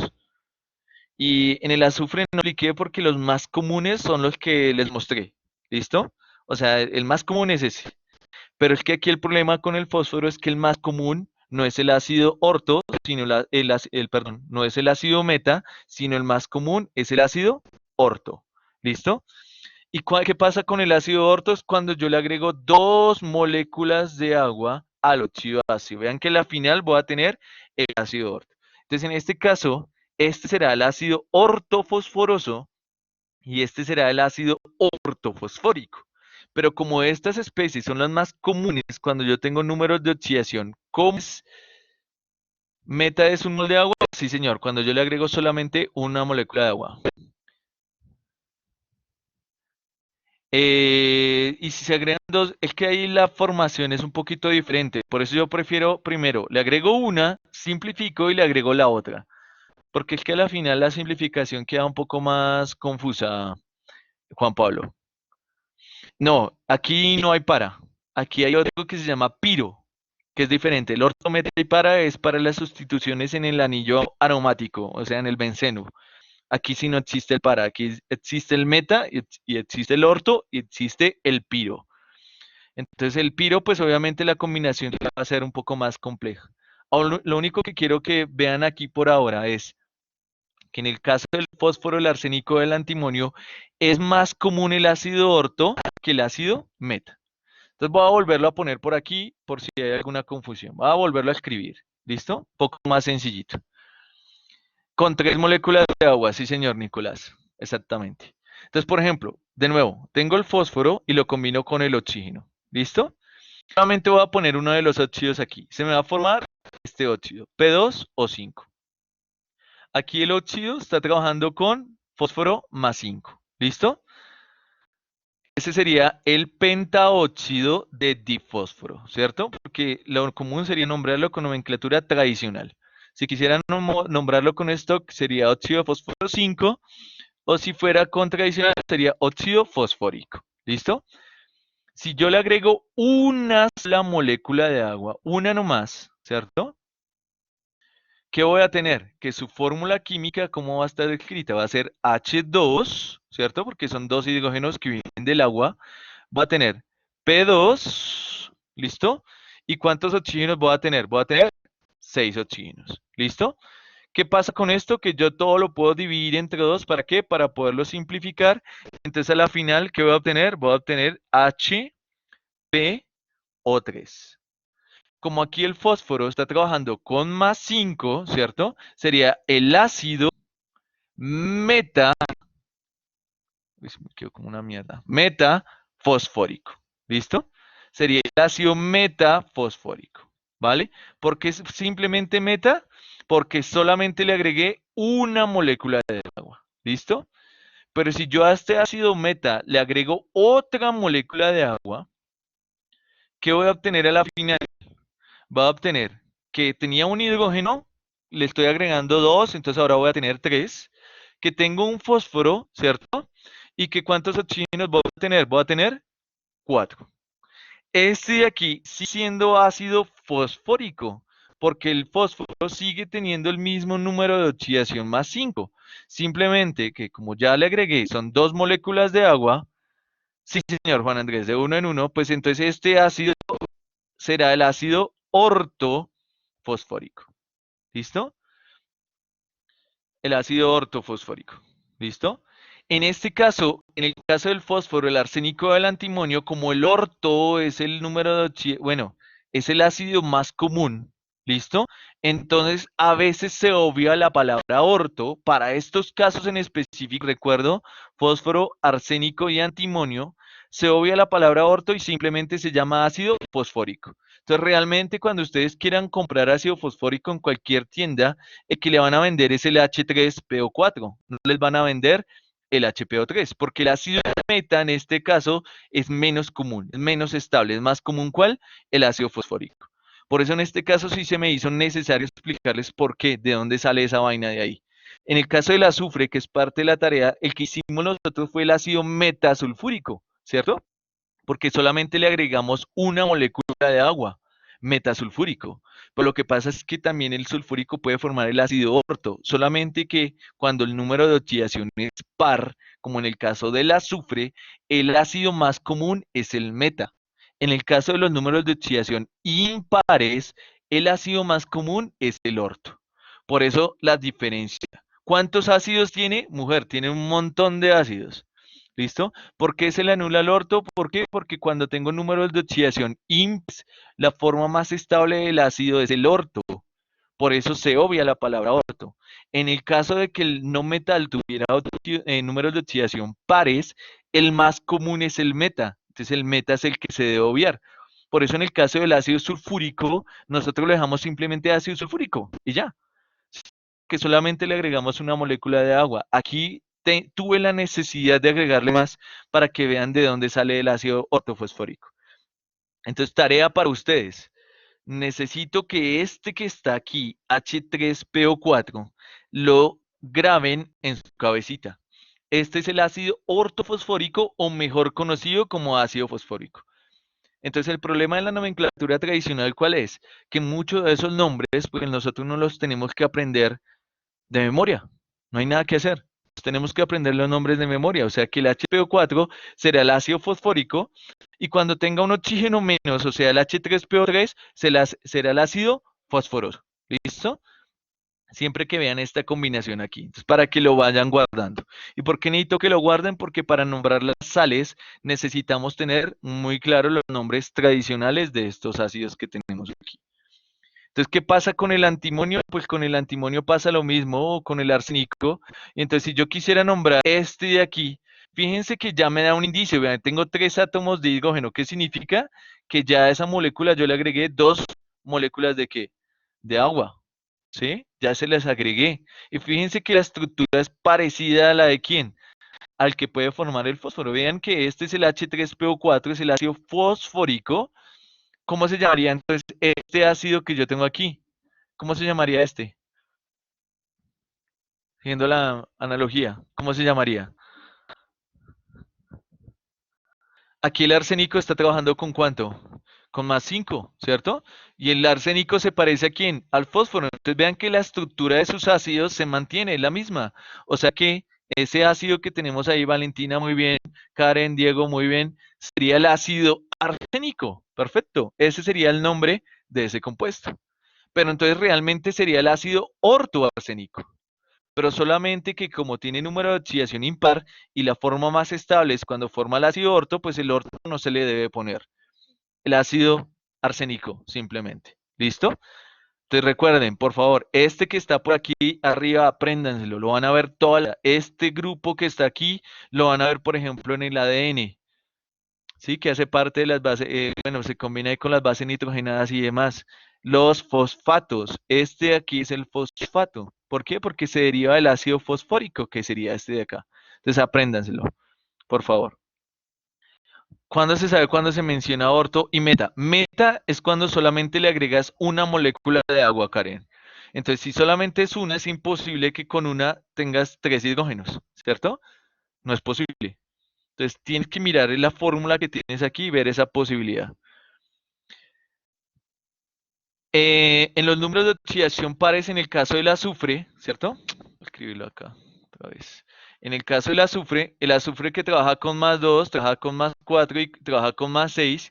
A: Y en el azufre no expliqué porque los más comunes son los que les mostré. ¿Listo? O sea, el más común es ese. Pero es que aquí el problema con el fósforo es que el más común no es el ácido orto, sino perdón, no es el ácido meta, sino el más común es el ácido orto. ¿Listo? ¿Y qué pasa con el ácido orto? Es cuando yo le agrego dos moléculas de agua al óxido ácido. Vean que al final voy a tener el ácido orto. Entonces, en este caso, este será el ácido ortofosforoso y este será el ácido ortofosfórico. Pero como estas especies son las más comunes cuando yo tengo números de oxidación, ¿cómo es? Meta es un mol de agua, sí señor, cuando yo le agrego solamente una molécula de agua. Y si se agregan dos, es que ahí la formación es un poquito diferente. Por eso yo prefiero primero, le agrego una, simplifico y le agrego la otra. Porque es que a la final la simplificación queda un poco más confusa, Juan Pablo. No, aquí no hay para. Aquí hay otro que se llama piro, que es diferente. El ortometa y para es para las sustituciones en el anillo aromático, o sea, en el benceno. Aquí sí no existe el para, aquí existe el meta y existe el orto y existe el piro. Entonces el piro, pues obviamente la combinación va a ser un poco más compleja. Ahora, lo único que quiero que vean aquí por ahora es que en el caso del fósforo, el arsénico, del antimonio, es más común el ácido orto que el ácido meta. Entonces voy a volverlo a poner por aquí por si hay alguna confusión. Voy a volverlo a escribir. ¿Listo? Un poco más sencillito. Con tres moléculas de agua, sí señor Nicolás. Exactamente. Entonces, por ejemplo, de nuevo, tengo el fósforo y lo combino con el oxígeno. ¿Listo? Nuevamente voy a poner uno de los óxidos aquí. Se me va a formar este óxido, P2O5. Aquí el óxido está trabajando con fósforo más 5. ¿Listo? Ese sería el pentaóxido de difósforo, ¿cierto? Porque lo común sería nombrarlo con nomenclatura tradicional. Si quisieran nombrarlo con esto, sería óxido de fósforo 5, o si fuera con tradicional, sería óxido fosfórico. ¿Listo? Si yo le agrego una sola molécula de agua, una nomás, ¿cierto? ¿Qué voy a tener? Que su fórmula química, ¿cómo va a estar escrita? Va a ser H2, ¿cierto? Porque son dos hidrógenos que vienen del agua. Voy a tener P2, ¿listo? ¿Y cuántos oxígenos voy a tener? Voy a tener 6 oxígenos, ¿listo? ¿Qué pasa con esto? Que yo todo lo puedo dividir entre dos. ¿Para qué? Para poderlo simplificar. Entonces a la final, ¿qué voy a obtener? Voy a obtener HPO3. Como aquí el fósforo está trabajando con más 5, ¿cierto? Sería el ácido meta, uy, me quedo como una mierda, meta fosfórico. ¿Listo? Sería el ácido metafosfórico, ¿vale? ¿Por qué es simplemente meta? Porque solamente le agregué una molécula de agua, ¿listo? Pero si yo a este ácido meta le agrego otra molécula de agua, ¿qué voy a obtener a la final? Voy a obtener que tenía un hidrógeno, le estoy agregando dos, entonces ahora voy a tener tres, que tengo un fósforo, ¿cierto? Y que ¿cuántos oxígenos voy a tener? Voy a tener cuatro. Este de aquí sigue siendo ácido fosfórico, porque el fósforo sigue teniendo el mismo número de oxidación más 5. Simplemente que como ya le agregué, son dos moléculas de agua. Sí, señor Juan Andrés, de uno en uno, pues entonces este ácido será el ácido ortofosfórico. ¿Listo? El ácido ortofosfórico. ¿Listo? En este caso, en el caso del fósforo, el arsénico del antimonio, como el orto es el número de, bueno, es el ácido más común, ¿listo? Entonces, a veces se obvia la palabra orto. Para estos casos en específico, recuerdo, fósforo, arsénico y antimonio, se obvia la palabra orto y simplemente se llama ácido fosfórico. Entonces, realmente cuando ustedes quieran comprar ácido fosfórico en cualquier tienda, el que le van a vender es el H3PO4, no les van a vender el HPO3, porque el ácido meta en este caso es menos común, es menos estable, es más común ¿cuál? El ácido fosfórico. Por eso en este caso sí se me hizo necesario explicarles por qué, de dónde sale esa vaina de ahí. En el caso del azufre, que es parte de la tarea, el que hicimos nosotros fue el ácido metasulfúrico, ¿cierto? Porque solamente le agregamos una molécula de agua, metasulfúrico. Pero lo que pasa es que también el sulfúrico puede formar el ácido orto, solamente que cuando el número de oxidación es par, como en el caso del azufre, el ácido más común es el meta. En el caso de los números de oxidación impares, el ácido más común es el orto. Por eso la diferencia. ¿Cuántos ácidos tiene? Mujer, tiene un montón de ácidos. ¿Listo? ¿Por qué se le anula el orto? ¿Por qué? Porque cuando tengo números de oxidación imps, la forma más estable del ácido es el orto. Por eso se obvia la palabra orto. En el caso de que el no metal tuviera números de oxidación pares, el más común es el meta. Entonces el meta es el que se debe obviar. Por eso en el caso del ácido sulfúrico, nosotros lo dejamos simplemente ácido sulfúrico y ya, que solamente le agregamos una molécula de agua. Aquí tuve la necesidad de agregarle más para que vean de dónde sale el ácido ortofosfórico. Entonces, tarea para ustedes. Necesito que este que está aquí, H3PO4, lo graben en su cabecita. Este es el ácido ortofosfórico o mejor conocido como ácido fosfórico. Entonces, el problema de la nomenclatura tradicional, ¿cuál es? Que muchos de esos nombres, pues nosotros no los tenemos que aprender de memoria. No hay nada que hacer. Tenemos que aprender los nombres de memoria. O sea que el HPO4 será el ácido fosfórico y cuando tenga un oxígeno menos, o sea el H3PO3, será el ácido fosforoso. ¿Listo? Siempre que vean esta combinación aquí. Entonces, para que lo vayan guardando. ¿Y por qué necesito que lo guarden? Porque para nombrar las sales necesitamos tener muy claros los nombres tradicionales de estos ácidos que tenemos aquí. Entonces, ¿qué pasa con el antimonio? Pues con el antimonio pasa lo mismo, o con el arsénico. Entonces, si yo quisiera nombrar este de aquí, fíjense que ya me da un indicio. Vean, tengo tres átomos de hidrógeno. ¿Qué significa? Que ya a esa molécula yo le agregué dos moléculas de qué? De agua. ¿Sí? Ya se las agregué. Y fíjense que la estructura es parecida a la de quién? Al que puede formar el fósforo. Vean que este es el H3PO4, es el ácido fosfórico. ¿Cómo se llamaría entonces este ácido que yo tengo aquí? ¿Cómo se llamaría este? Siguiendo la analogía, ¿cómo se llamaría? Aquí el arsénico está trabajando con ¿cuánto? Con más 5, ¿cierto? Y el arsénico se parece a quién? Al fósforo. Entonces vean que la estructura de sus ácidos se mantiene, es la misma. O sea que ese ácido que tenemos ahí, Valentina, muy bien, Karen, Diego, muy bien, sería el ácido arsénico. Perfecto. Ese sería el nombre de ese compuesto. Pero entonces realmente sería el ácido ortoarsénico. Pero solamente que como tiene número de oxidación impar y la forma más estable es cuando forma el ácido orto, pues el orto no se le debe poner. El ácido arsénico, simplemente. ¿Listo? Entonces recuerden, por favor, este que está por aquí arriba, apréndanselo, lo van a ver este grupo que está aquí, lo van a ver, por ejemplo, en el ADN. ¿sí? Que hace parte de las bases, bueno, se combina ahí con las bases nitrogenadas y demás. Los fosfatos, este de aquí es el fosfato. ¿Por qué? Porque se deriva del ácido fosfórico, que sería este de acá. Entonces apréndanselo, por favor. ¿Cuándo se sabe cuándo se menciona orto y meta? Meta es cuando solamente le agregas una molécula de agua, Karen. Entonces, si solamente es una, es imposible que con una tengas tres hidrógenos, ¿cierto? No es posible. Entonces, tienes que mirar la fórmula que tienes aquí y ver esa posibilidad. En los números de oxidación pares, en el caso del azufre, ¿cierto? Voy a escribirlo acá otra vez. En el caso del azufre, el azufre que trabaja con más 2, trabaja con más 4 y trabaja con más 6.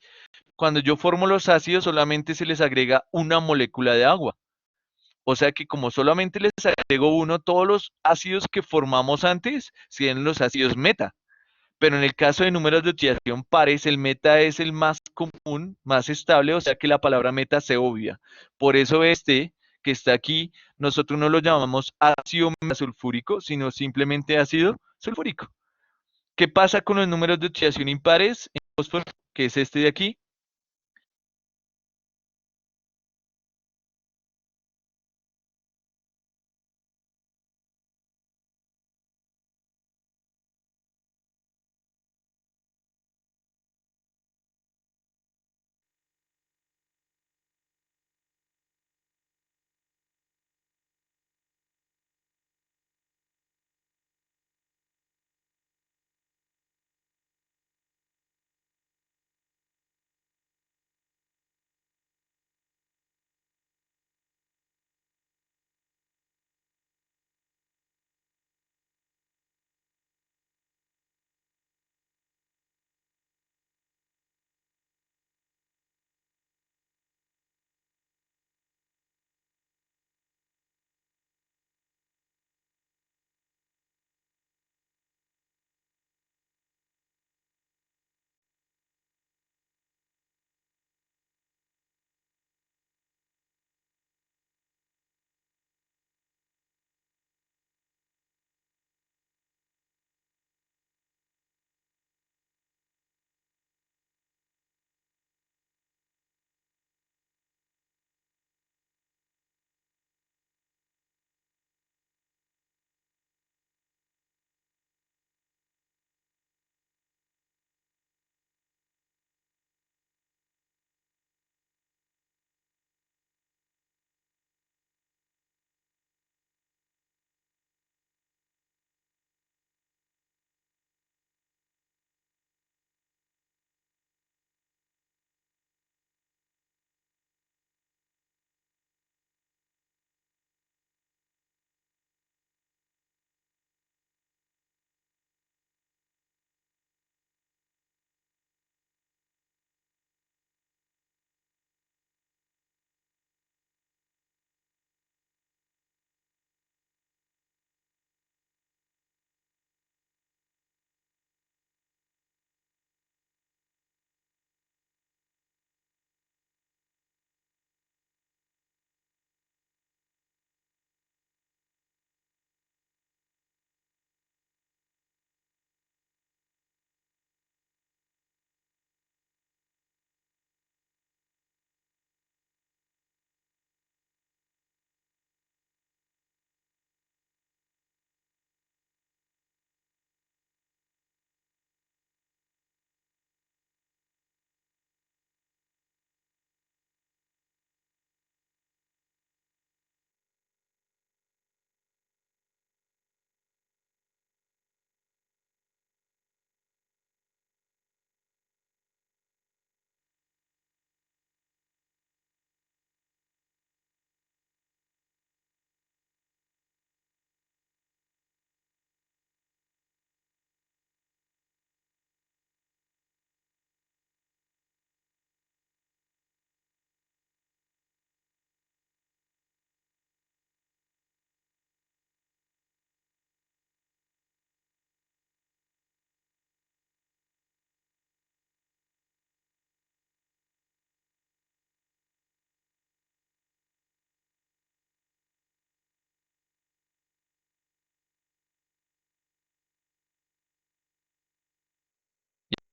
A: Cuando yo formo los ácidos, solamente se les agrega una molécula de agua. O sea que como solamente les agrego uno, todos los ácidos que formamos antes serían los ácidos meta. Pero en el caso de números de oxidación pares, el meta es el más común, más estable, o sea que la palabra meta se obvia. Por eso este que está aquí, nosotros no lo llamamos ácido sulfúrico, sino simplemente ácido sulfúrico. ¿Qué pasa con los números de oxidación impares? En fósforo, que es este de aquí.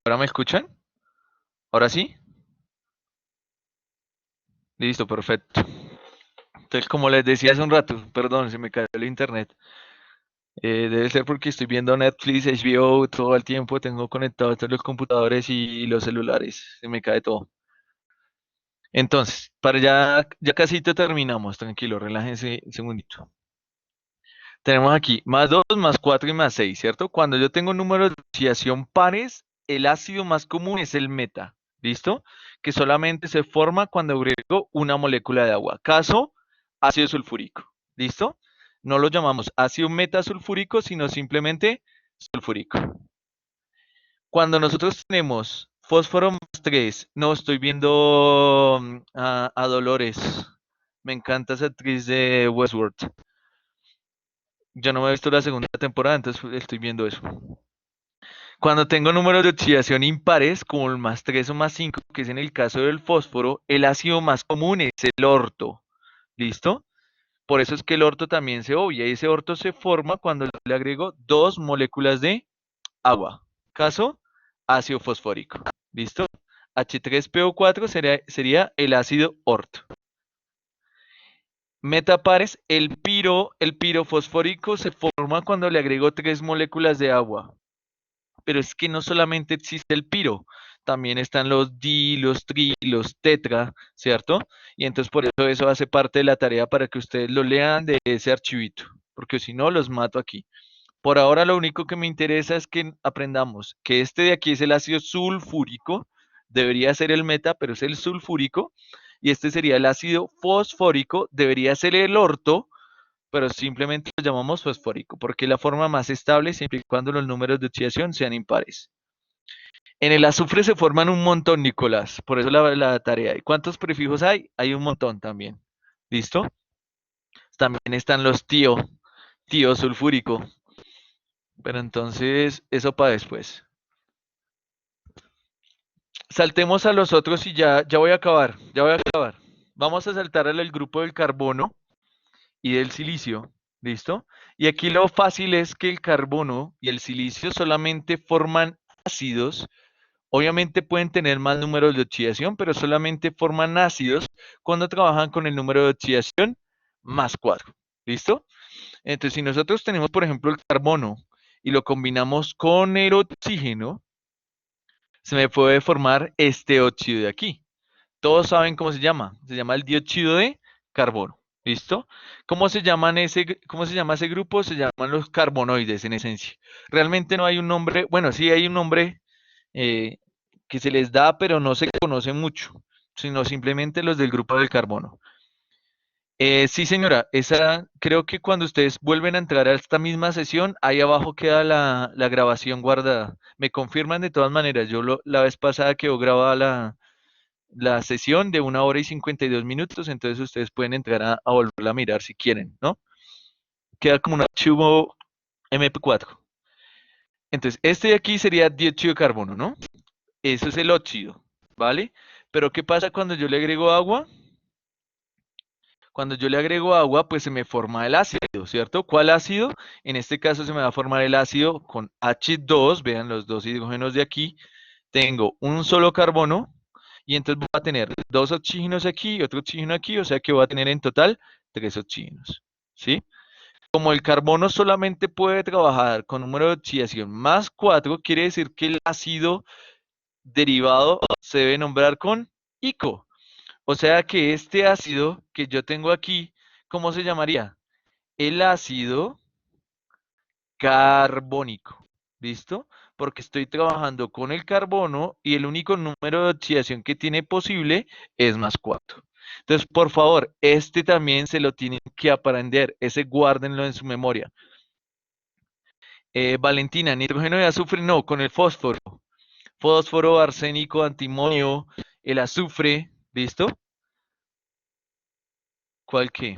A: ¿Ahora me escuchan? ¿Ahora sí? Listo, perfecto. Entonces, como les decía hace un rato, perdón, se me cayó el internet. Debe ser porque estoy viendo Netflix, HBO todo el tiempo, tengo conectados todos los computadores y los celulares, se me cae todo. Entonces, para ya casi terminamos, tranquilo, relájense un segundito. Tenemos aquí más 2, más 4 y más 6, ¿cierto? Cuando yo tengo números de oxidación pares, el ácido más común es el meta, ¿listo? Que solamente se forma cuando agrego una molécula de agua. Caso, ácido sulfúrico, ¿listo? No lo llamamos ácido metasulfúrico, sino simplemente sulfúrico. Cuando nosotros tenemos fósforo más 3, no estoy viendo a Dolores. Me encanta esa actriz de Westworld. Yo no me he visto la segunda temporada, entonces estoy viendo eso. Cuando tengo números de oxidación impares, como el más 3 o más 5, que es en el caso del fósforo, el ácido más común es el orto. ¿Listo? Por eso es que el orto también se obvia. Y ese orto se forma cuando le agrego dos moléculas de agua. Caso, ácido fosfórico. ¿Listo? H3PO4 sería el ácido orto. Metapares, el pirofosfórico se forma cuando le agrego tres moléculas de agua. Pero es que no solamente existe el piro, también están los di, los tri, los tetra, ¿cierto? Y entonces por eso hace parte de la tarea para que ustedes lo lean de ese archivito, porque si no los mato aquí. Por ahora lo único que me interesa es que aprendamos que este de aquí es el ácido sulfúrico, debería ser el meta, pero es el sulfúrico, y este sería el ácido fosfórico, debería ser el orto, pero simplemente lo llamamos fosfórico, porque es la forma más estable siempre y cuando los números de oxidación sean impares. En el azufre se forman un montón, Nicolás, por eso la tarea. ¿Y cuántos prefijos hay? Hay un montón también. ¿Listo? También están los tío sulfúrico, pero entonces eso para después. Saltemos a los otros y ya voy a acabar, ya voy a acabar. Vamos a saltar al grupo del carbono y del silicio, ¿listo? Y aquí lo fácil es que el carbono y el silicio solamente forman ácidos. Obviamente pueden tener más números de oxidación, pero solamente forman ácidos cuando trabajan con el número de oxidación más 4. ¿Listo? Entonces, si nosotros tenemos, por ejemplo, el carbono y lo combinamos con el oxígeno, se me puede formar este óxido de aquí. Todos saben cómo se llama. Se llama el dióxido de carbono. ¿Listo? ¿Cómo se llama ese grupo? Se llaman los carbonoides en esencia. Realmente no hay un nombre, bueno, sí hay un nombre eh, que se les da, pero no se conoce mucho, sino simplemente los del grupo del carbono. Sí, señora, esa creo que cuando ustedes vuelven a entrar a esta misma sesión, ahí abajo queda la grabación guardada. Me confirman de todas maneras, la vez pasada quedó grabada la sesión de 1 hora y 52 minutos, entonces ustedes pueden entrar a volverla a mirar si quieren, ¿no? Queda como un archivo MP4. Entonces, este de aquí sería dióxido de carbono, ¿no? Eso es el óxido, ¿vale? Pero ¿qué pasa cuando yo le agrego agua? Cuando yo le agrego agua, pues se me forma el ácido, ¿cierto? ¿Cuál ácido? En este caso se me va a formar el ácido con H2, vean los dos hidrógenos de aquí. Tengo un solo carbono y entonces voy a tener dos oxígenos aquí y otro oxígeno aquí, o sea que voy a tener en total tres oxígenos, ¿sí? Como el carbono solamente puede trabajar con número de oxidación más 4, quiere decir que el ácido derivado se debe nombrar con ICO. O sea que este ácido que yo tengo aquí, ¿cómo se llamaría? El ácido carbónico. ¿Listo? Porque estoy trabajando con el carbono y el único número de oxidación que tiene posible es más 4. Entonces, por favor, este también se lo tienen que aprender. Ese guárdenlo en su memoria. Valentina, nitrógeno y azufre, no, con el fósforo. Fósforo, arsénico, antimonio, el azufre. ¿Listo? ¿Cuál qué?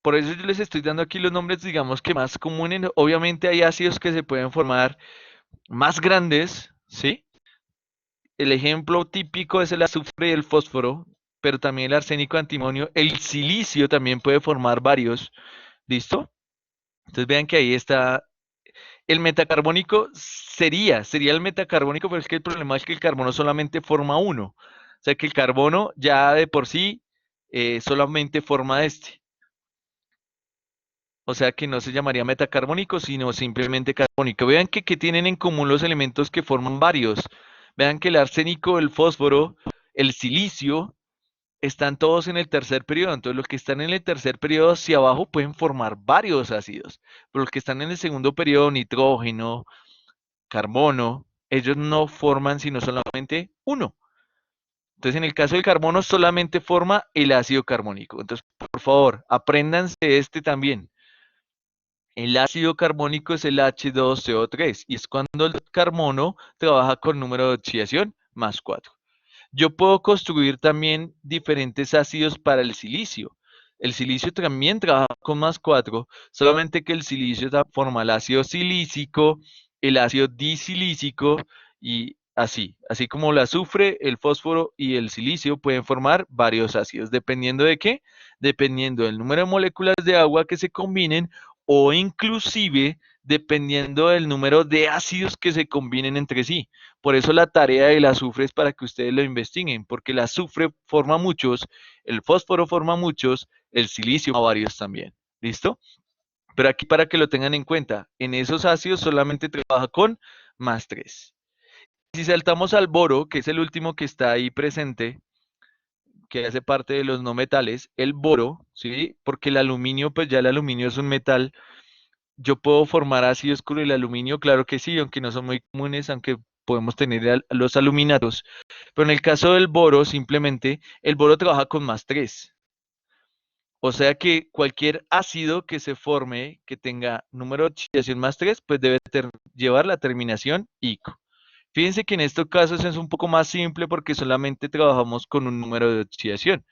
A: Por eso yo les estoy dando aquí los nombres, digamos que más comunes. Obviamente hay ácidos que se pueden formar más grandes, ¿sí? El ejemplo típico es el azufre y el fósforo, pero también el arsénico, antimonio, el silicio también puede formar varios, ¿listo? Entonces vean que ahí está el metacarbónico sería el metacarbónico, pero es que el problema es que el carbono solamente forma uno. O sea que el carbono ya de por sí solamente forma este. O sea que no se llamaría metacarbónico, sino simplemente carbónico. Vean que tienen en común los elementos que forman varios. Vean que el arsénico, el fósforo, el silicio, están todos en el tercer periodo. Entonces los que están en el tercer periodo hacia abajo pueden formar varios ácidos. Pero los que están en el segundo periodo, nitrógeno, carbono, ellos no forman sino solamente uno. Entonces, en el caso del carbono, solamente forma el ácido carbónico. Entonces, por favor, apréndanse este también. El ácido carbónico es el H2CO3 y es cuando el carbono trabaja con número de oxidación más 4. Yo puedo construir también diferentes ácidos para el silicio. El silicio también trabaja con más 4, solamente que el silicio forma el ácido silícico, el ácido disilícico y así como el azufre, el fósforo y el silicio pueden formar varios ácidos, dependiendo de qué, dependiendo del número de moléculas de agua que se combinen o inclusive dependiendo del número de ácidos que se combinen entre sí. Por eso la tarea del azufre es para que ustedes lo investiguen, porque el azufre forma muchos, el fósforo forma muchos, el silicio forma varios también. ¿Listo? Pero aquí para que lo tengan en cuenta, en esos ácidos solamente trabaja con más 3. Si saltamos al boro, que es el último que está ahí presente, que hace parte de los no metales, el boro, ¿sí? Porque el aluminio, pues ya el aluminio es un metal. Yo puedo formar ácidos con el aluminio, claro que sí, aunque no son muy comunes, aunque podemos tener los aluminatos. Pero en el caso del boro, simplemente, el boro trabaja con más 3. O sea que cualquier ácido que se forme, que tenga número de oxidación más 3, pues debe llevar la terminación ICO. Fíjense que en estos casos es un poco más simple porque solamente trabajamos con un número de oxidación.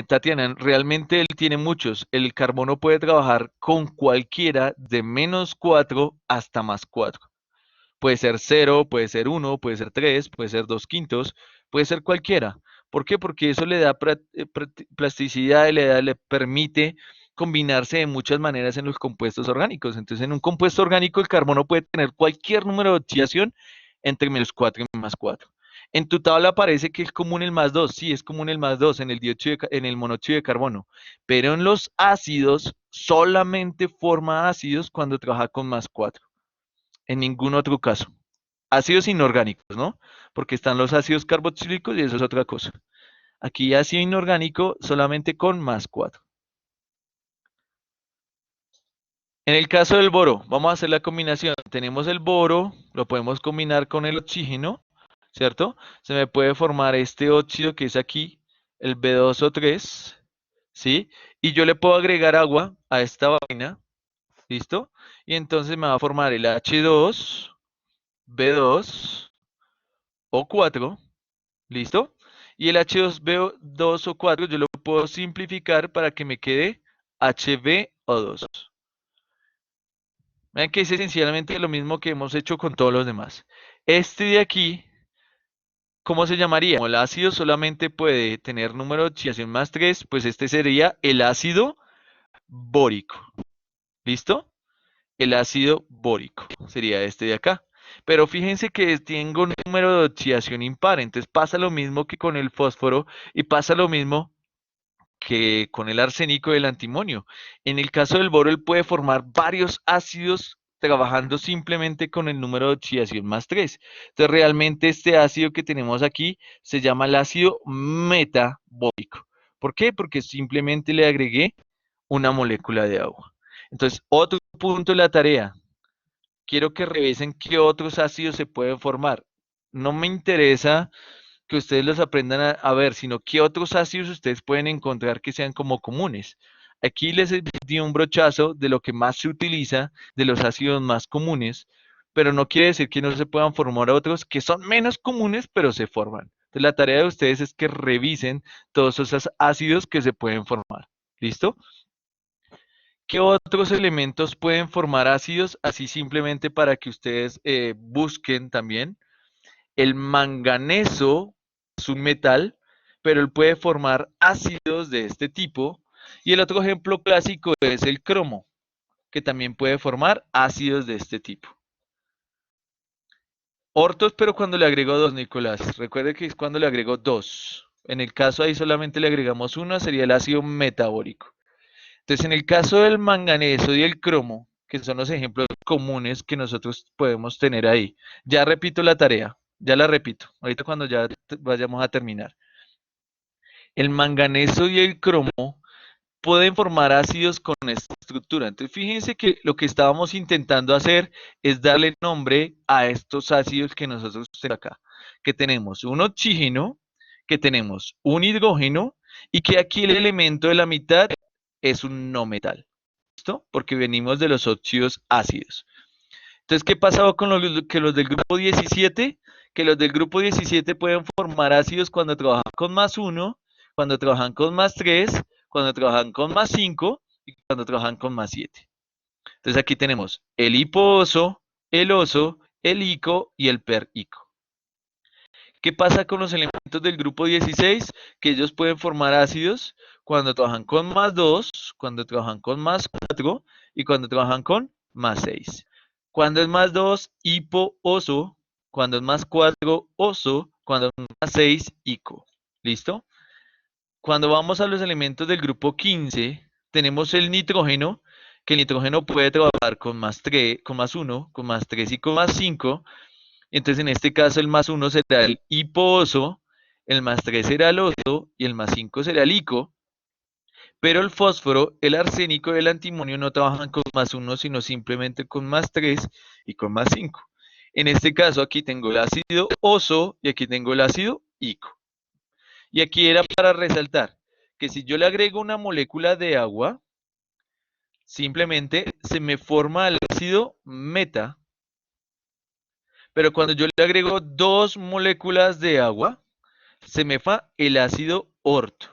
A: Tatiana, realmente él tiene muchos. El carbono puede trabajar con cualquiera de menos 4 hasta más 4. Puede ser cero, puede ser uno, puede ser 3, puede ser 2 quintos, puede ser cualquiera. ¿Por qué? Porque eso le da plasticidad y le permite combinarse de muchas maneras en los compuestos orgánicos. Entonces, en un compuesto orgánico, el carbono puede tener cualquier número de oxidación entre menos 4 y más 4. En tu tabla aparece que es común el más 2. Sí, es común el más 2 en en el monóxido de carbono. Pero en los ácidos, solamente forma ácidos cuando trabaja con más 4. En ningún otro caso. Ácidos inorgánicos, ¿no? Porque están los ácidos carboxílicos y eso es otra cosa. Aquí ácido inorgánico solamente con más 4. En el caso del boro, vamos a hacer la combinación. Tenemos el boro, lo podemos combinar con el oxígeno, ¿cierto? Se me puede formar este óxido que es aquí, el B2O3, ¿sí? Y yo le puedo agregar agua a esta vaina, ¿listo? Y entonces me va a formar el H2, B2 O4, ¿listo? Y el H2O4 yo lo puedo simplificar para que me quede HbO2. Vean que es esencialmente lo mismo que hemos hecho con todos los demás. Este de aquí, ¿cómo se llamaría? Como el ácido solamente puede tener número de oxidación más 3, pues este sería el ácido bórico. ¿Listo? El ácido bórico sería este de acá. Pero fíjense que tengo un número de oxidación impar, entonces pasa lo mismo que con el fósforo y pasa lo mismo que con el arsénico y el antimonio. En el caso del boro, él puede formar varios ácidos trabajando simplemente con el número de oxidación más 3. Entonces, realmente este ácido que tenemos aquí se llama el ácido metabórico. ¿Por qué? Porque simplemente le agregué una molécula de agua. Entonces, otro punto de la tarea. Quiero que revisen qué otros ácidos se pueden formar. No me interesa que ustedes los aprendan a ver, sino qué otros ácidos ustedes pueden encontrar que sean como comunes. Aquí les di un brochazo de lo que más se utiliza, de los ácidos más comunes, pero no quiere decir que no se puedan formar otros que son menos comunes, pero se forman. Entonces, la tarea de ustedes es que revisen todos esos ácidos que se pueden formar. ¿Listo? ¿Qué otros elementos pueden formar ácidos? Así simplemente para que ustedes busquen también. El manganeso es un metal, pero él puede formar ácidos de este tipo. Y el otro ejemplo clásico es el cromo, que también puede formar ácidos de este tipo. Ortos, pero cuando le agrego dos, Nicolás. Recuerde que es cuando le agrego dos. En el caso ahí solamente le agregamos uno, sería el ácido metabórico. Entonces, en el caso del manganeso y el cromo, que son los ejemplos comunes que nosotros podemos tener ahí, ya repito la tarea, ya la repito, ahorita cuando ya vayamos a terminar. El manganeso y el cromo pueden formar ácidos con esta estructura. Entonces, fíjense que lo que estábamos intentando hacer es darle nombre a estos ácidos que nosotros tenemos acá, que tenemos un oxígeno, que tenemos un hidrógeno y que aquí el elemento de la mitad es un no metal. ¿Listo? Porque venimos de los óxidos ácidos. Entonces, ¿qué pasaba con que los del grupo 17? Que los del grupo 17 pueden formar ácidos cuando trabajan con más uno, cuando trabajan con más 3, cuando trabajan con más 5 y cuando trabajan con más 7. Entonces, aquí tenemos el hiposo, el oso, el ico y el perico. ¿Qué pasa con los elementos del grupo 16? Que ellos pueden formar ácidos cuando trabajan con más 2, cuando trabajan con más 4 y cuando trabajan con más 6. Cuando es más 2, hipo, oso. Cuando es más 4, oso. Cuando es más 6, ico. ¿Listo? Cuando vamos a los elementos del grupo 15, tenemos el nitrógeno, que el nitrógeno puede trabajar con más 3, con más 1, con más 3 y con más 5. Entonces, en este caso, el más 1 será el hiposo, el más 3 será el oso y el más 5 será el ico. Pero el fósforo, el arsénico y el antimonio no trabajan con más 1, sino simplemente con más 3 y con más 5. En este caso, aquí tengo el ácido oso y aquí tengo el ácido ico. Y aquí era para resaltar que si yo le agrego una molécula de agua, simplemente se me forma el ácido meta. Pero cuando yo le agrego dos moléculas de agua, se me fa el ácido orto.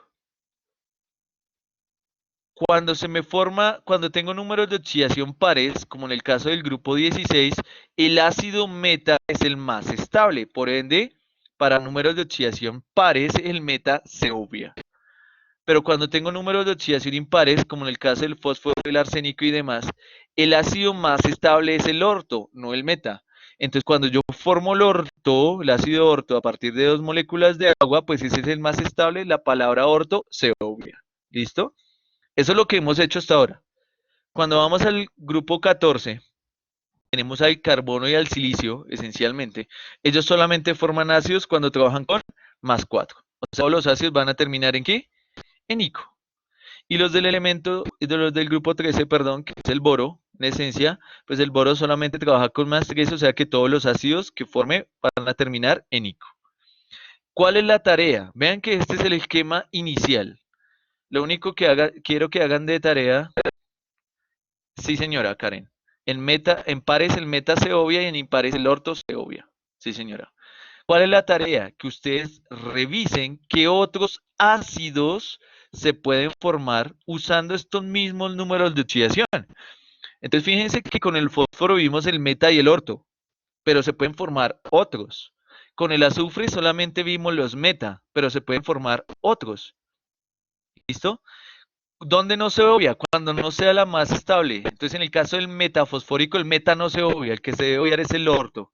A: Cuando se me forma, cuando tengo números de oxidación pares, como en el caso del grupo 16, el ácido meta es el más estable. Por ende, para números de oxidación pares, el meta se obvia. Pero cuando tengo números de oxidación impares, como en el caso del fósforo, el arsénico y demás, el ácido más estable es el orto, no el meta. Entonces, cuando yo formo el orto, el ácido orto, a partir de dos moléculas de agua, pues ese es el más estable, la palabra orto se obvia. ¿Listo? Eso es lo que hemos hecho hasta ahora. Cuando vamos al grupo 14, tenemos al carbono y al silicio, esencialmente. Ellos solamente forman ácidos cuando trabajan con más 4. O sea, los ácidos van a terminar ¿en qué? En ico. Y los del elemento, de los del grupo 13, perdón, que es el boro, en esencia, pues el boro solamente trabaja con más 3, o sea que todos los ácidos que forme van a terminar en ico. ¿Cuál es la tarea? Vean que este es el esquema inicial. Lo único que quiero que hagan de tarea, sí señora Karen, en pares el meta se obvia y en impares el orto se obvia. Sí señora. ¿Cuál es la tarea? Que ustedes revisen qué otros ácidos se pueden formar usando estos mismos números de oxidación. Entonces, fíjense que con el fósforo vimos el meta y el orto, pero se pueden formar otros. Con el azufre solamente vimos los meta, pero se pueden formar otros. ¿Listo? ¿Dónde no se obvia? Cuando no sea la más estable. Entonces, en el caso del metafosfórico, el meta no se obvia, el que se debe obviar es el orto,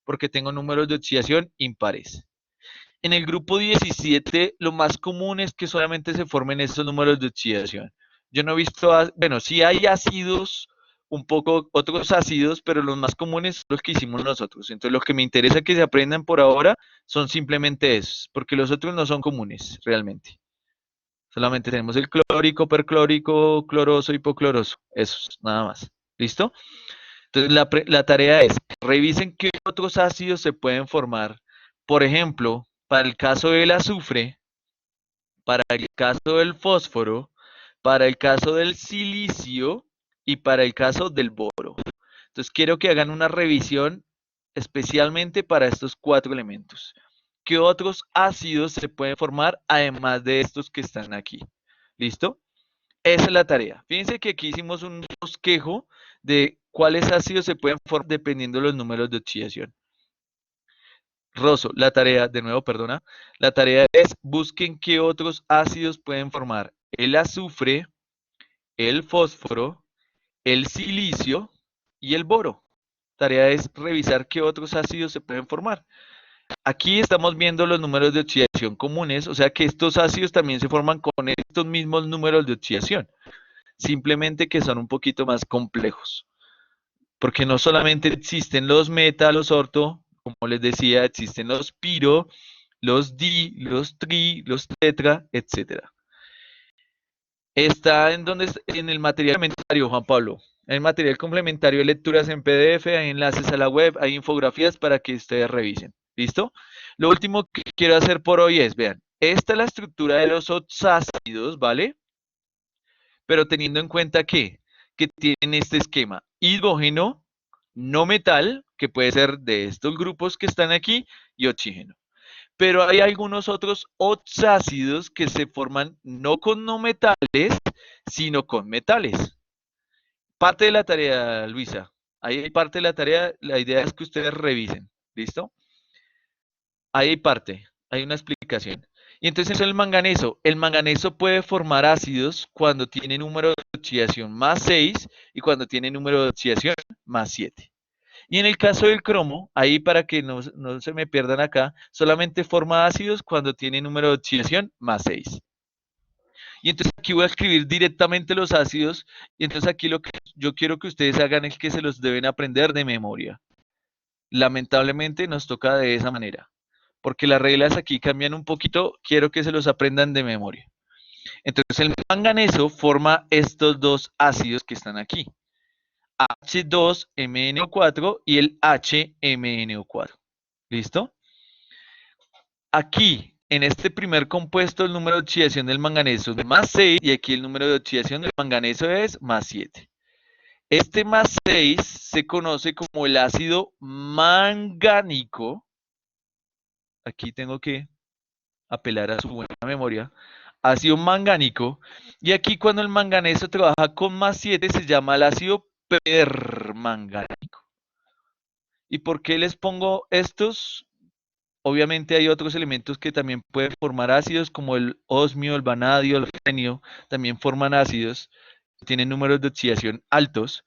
A: porque tengo números de oxidación impares. En el grupo 17, lo más común es que solamente se formen estos números de oxidación. Yo no he visto, bueno, sí hay ácidos, un poco otros ácidos, pero los más comunes son los que hicimos nosotros. Entonces, lo que me interesa que se aprendan por ahora son simplemente esos, porque los otros no son comunes realmente. Solamente tenemos el clórico, perclórico, cloroso, hipocloroso. Esos, nada más. ¿Listo? Entonces, la tarea es, revisen qué otros ácidos se pueden formar. Por ejemplo, para el caso del azufre, para el caso del fósforo, para el caso del silicio y para el caso del boro. Entonces, quiero que hagan una revisión especialmente para estos cuatro elementos. ¿Qué otros ácidos se pueden formar además de estos que están aquí? ¿Listo? Esa es la tarea. Fíjense que aquí hicimos un bosquejo de cuáles ácidos se pueden formar dependiendo de los números de oxidación. Rosso, la tarea, de nuevo, perdona, la tarea es busquen qué otros ácidos pueden formar el azufre, el fósforo, el silicio y el boro. Tarea es revisar qué otros ácidos se pueden formar. Aquí estamos viendo los números de oxidación comunes, o sea que estos ácidos también se forman con estos mismos números de oxidación, simplemente que son un poquito más complejos, porque no solamente existen los meta, los orto, como les decía, existen los piro, los di, los tri, los tetra, etcétera. Está en donde en el material complementario, Juan Pablo. En el material complementario de lecturas en PDF, hay enlaces a la web, hay infografías para que ustedes revisen. ¿Listo? Lo último que quiero hacer por hoy es, vean, esta es la estructura de los oxácidos, ¿vale? Pero teniendo en cuenta que tienen este esquema, hidrógeno, no metal, que puede ser de estos grupos que están aquí, y oxígeno. Pero hay algunos otros oxácidos que se forman no con no metales, sino con metales. Parte de la tarea, Luisa. Ahí hay parte de la tarea, la idea es que ustedes revisen. ¿Listo? Ahí hay parte, hay una explicación. Y entonces el manganeso puede formar ácidos cuando tiene número de oxidación más 6 y cuando tiene número de oxidación más 7. Y en el caso del cromo, ahí para que no se me pierdan acá, solamente forma ácidos cuando tiene número de oxidación más 6. Y entonces aquí voy a escribir directamente los ácidos. Y entonces aquí lo que yo quiero que ustedes hagan es que se los deben aprender de memoria. Lamentablemente nos toca de esa manera. Porque las reglas aquí cambian un poquito. Quiero que se los aprendan de memoria. Entonces el manganeso forma estos dos ácidos que están aquí. H2MnO4 y el HMnO4. ¿Listo? Aquí, en este primer compuesto, el número de oxidación del manganeso es más 6 y aquí el número de oxidación del manganeso es más 7. Este más 6 se conoce como el ácido mangánico. Aquí tengo que apelar a su buena memoria. Ácido mangánico. Y aquí cuando el manganeso trabaja con más 7 se llama el ácido permangánico. ¿Y por qué les pongo estos? Obviamente hay otros elementos que también pueden formar ácidos, como el osmio, el vanadio, el renio, también forman ácidos, tienen números de oxidación altos,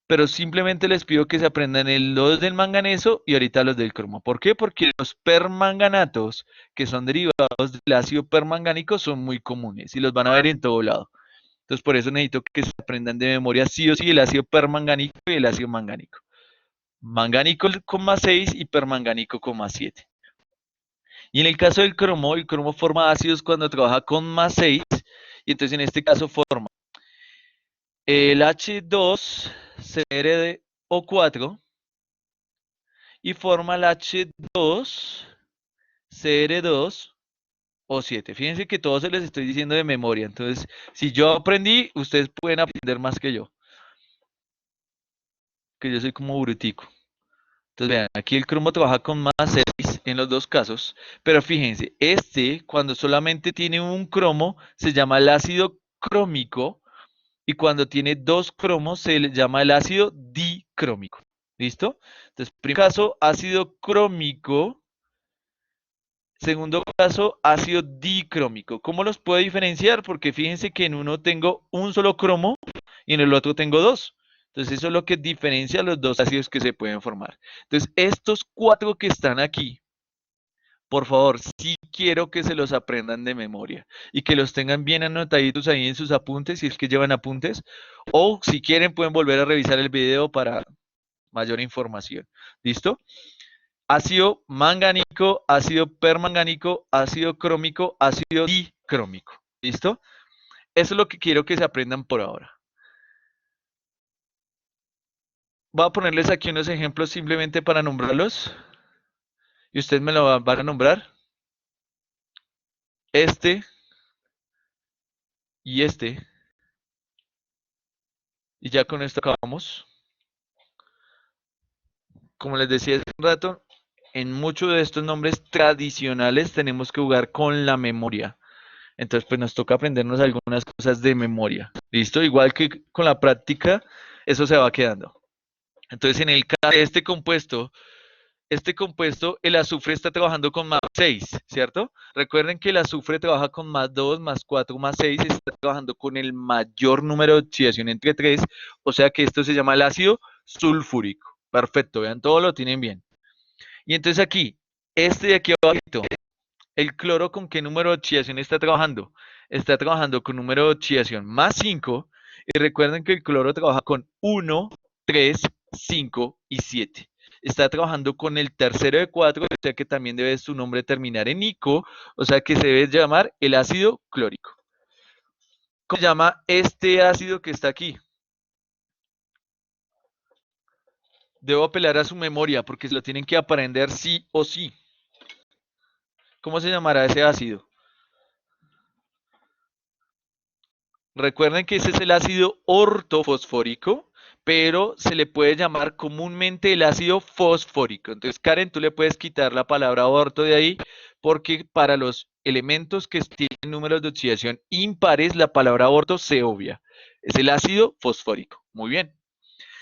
A: pero simplemente les pido que se aprendan los del manganeso y ahorita los del cromo. ¿Por qué? Porque los permanganatos, que son derivados del ácido permangánico, son muy comunes y los van a ver en todo lado. Entonces por eso necesito que se aprendan de memoria sí o sí el ácido permangánico y el ácido mangánico. Mangánico con más 6 y permangánico con más 7. Y en el caso del cromo, el cromo forma ácidos cuando trabaja con más 6. Y entonces en este caso forma el H2CrO4 y forma el H2Cr2O7. Fíjense que todo se les estoy diciendo de memoria. Entonces, si yo aprendí, ustedes pueden aprender más que yo. Que yo soy como brutico. Entonces, vean, aquí el cromo trabaja con más 6 en los dos casos, pero fíjense, cuando solamente tiene un cromo, se llama el ácido crómico, y cuando tiene dos cromos, se le llama el ácido dicrómico. ¿Listo? Entonces, primer caso, ácido crómico. Segundo caso, ácido dicrómico. ¿Cómo los puedo diferenciar? Porque fíjense que en uno tengo un solo cromo y en el otro tengo dos. Entonces eso es lo que diferencia los dos ácidos que se pueden formar. Entonces estos cuatro que están aquí, por favor, sí quiero que se los aprendan de memoria y que los tengan bien anotaditos ahí en sus apuntes, si es que llevan apuntes, o si quieren pueden volver a revisar el video para mayor información. ¿Listo? Ácido mangánico, ácido permangánico, ácido crómico, ácido dicrómico. ¿Listo? Eso es lo que quiero que se aprendan por ahora. Voy a ponerles aquí unos ejemplos simplemente para nombrarlos. Y ustedes me lo van a nombrar. Este y este. Y ya con esto acabamos. Como les decía hace un rato, en muchos de estos nombres tradicionales tenemos que jugar con la memoria. Entonces, pues nos toca aprendernos algunas cosas de memoria. ¿Listo? Igual que con la práctica, eso se va quedando. Entonces, en el caso de este compuesto, este compuesto, el azufre está trabajando con más 6, ¿cierto? Recuerden que el azufre trabaja con más 2, más 4, más 6, está trabajando con el mayor número de oxidación entre 3, o sea que esto se llama el ácido sulfúrico. Perfecto, vean, todo lo tienen bien. Y entonces aquí, este de aquí abajo, el cloro con qué número de oxidación está trabajando. Está trabajando con número de oxidación más 5. Y recuerden que el cloro trabaja con 1, 3, 5 y 7. Está trabajando con el tercero de 4, o sea que también debe su nombre terminar en ico, o sea que se debe llamar el ácido clórico. ¿Cómo se llama este ácido que está aquí? Debo apelar a su memoria porque se lo tienen que aprender sí o sí. ¿Cómo se llamará ese ácido? Recuerden que ese es el ácido ortofosfórico, pero se le puede llamar comúnmente el ácido fosfórico. Entonces, Karen, tú le puedes quitar la palabra orto de ahí, porque para los elementos que tienen números de oxidación impares, la palabra orto se obvia. Es el ácido fosfórico. Muy bien.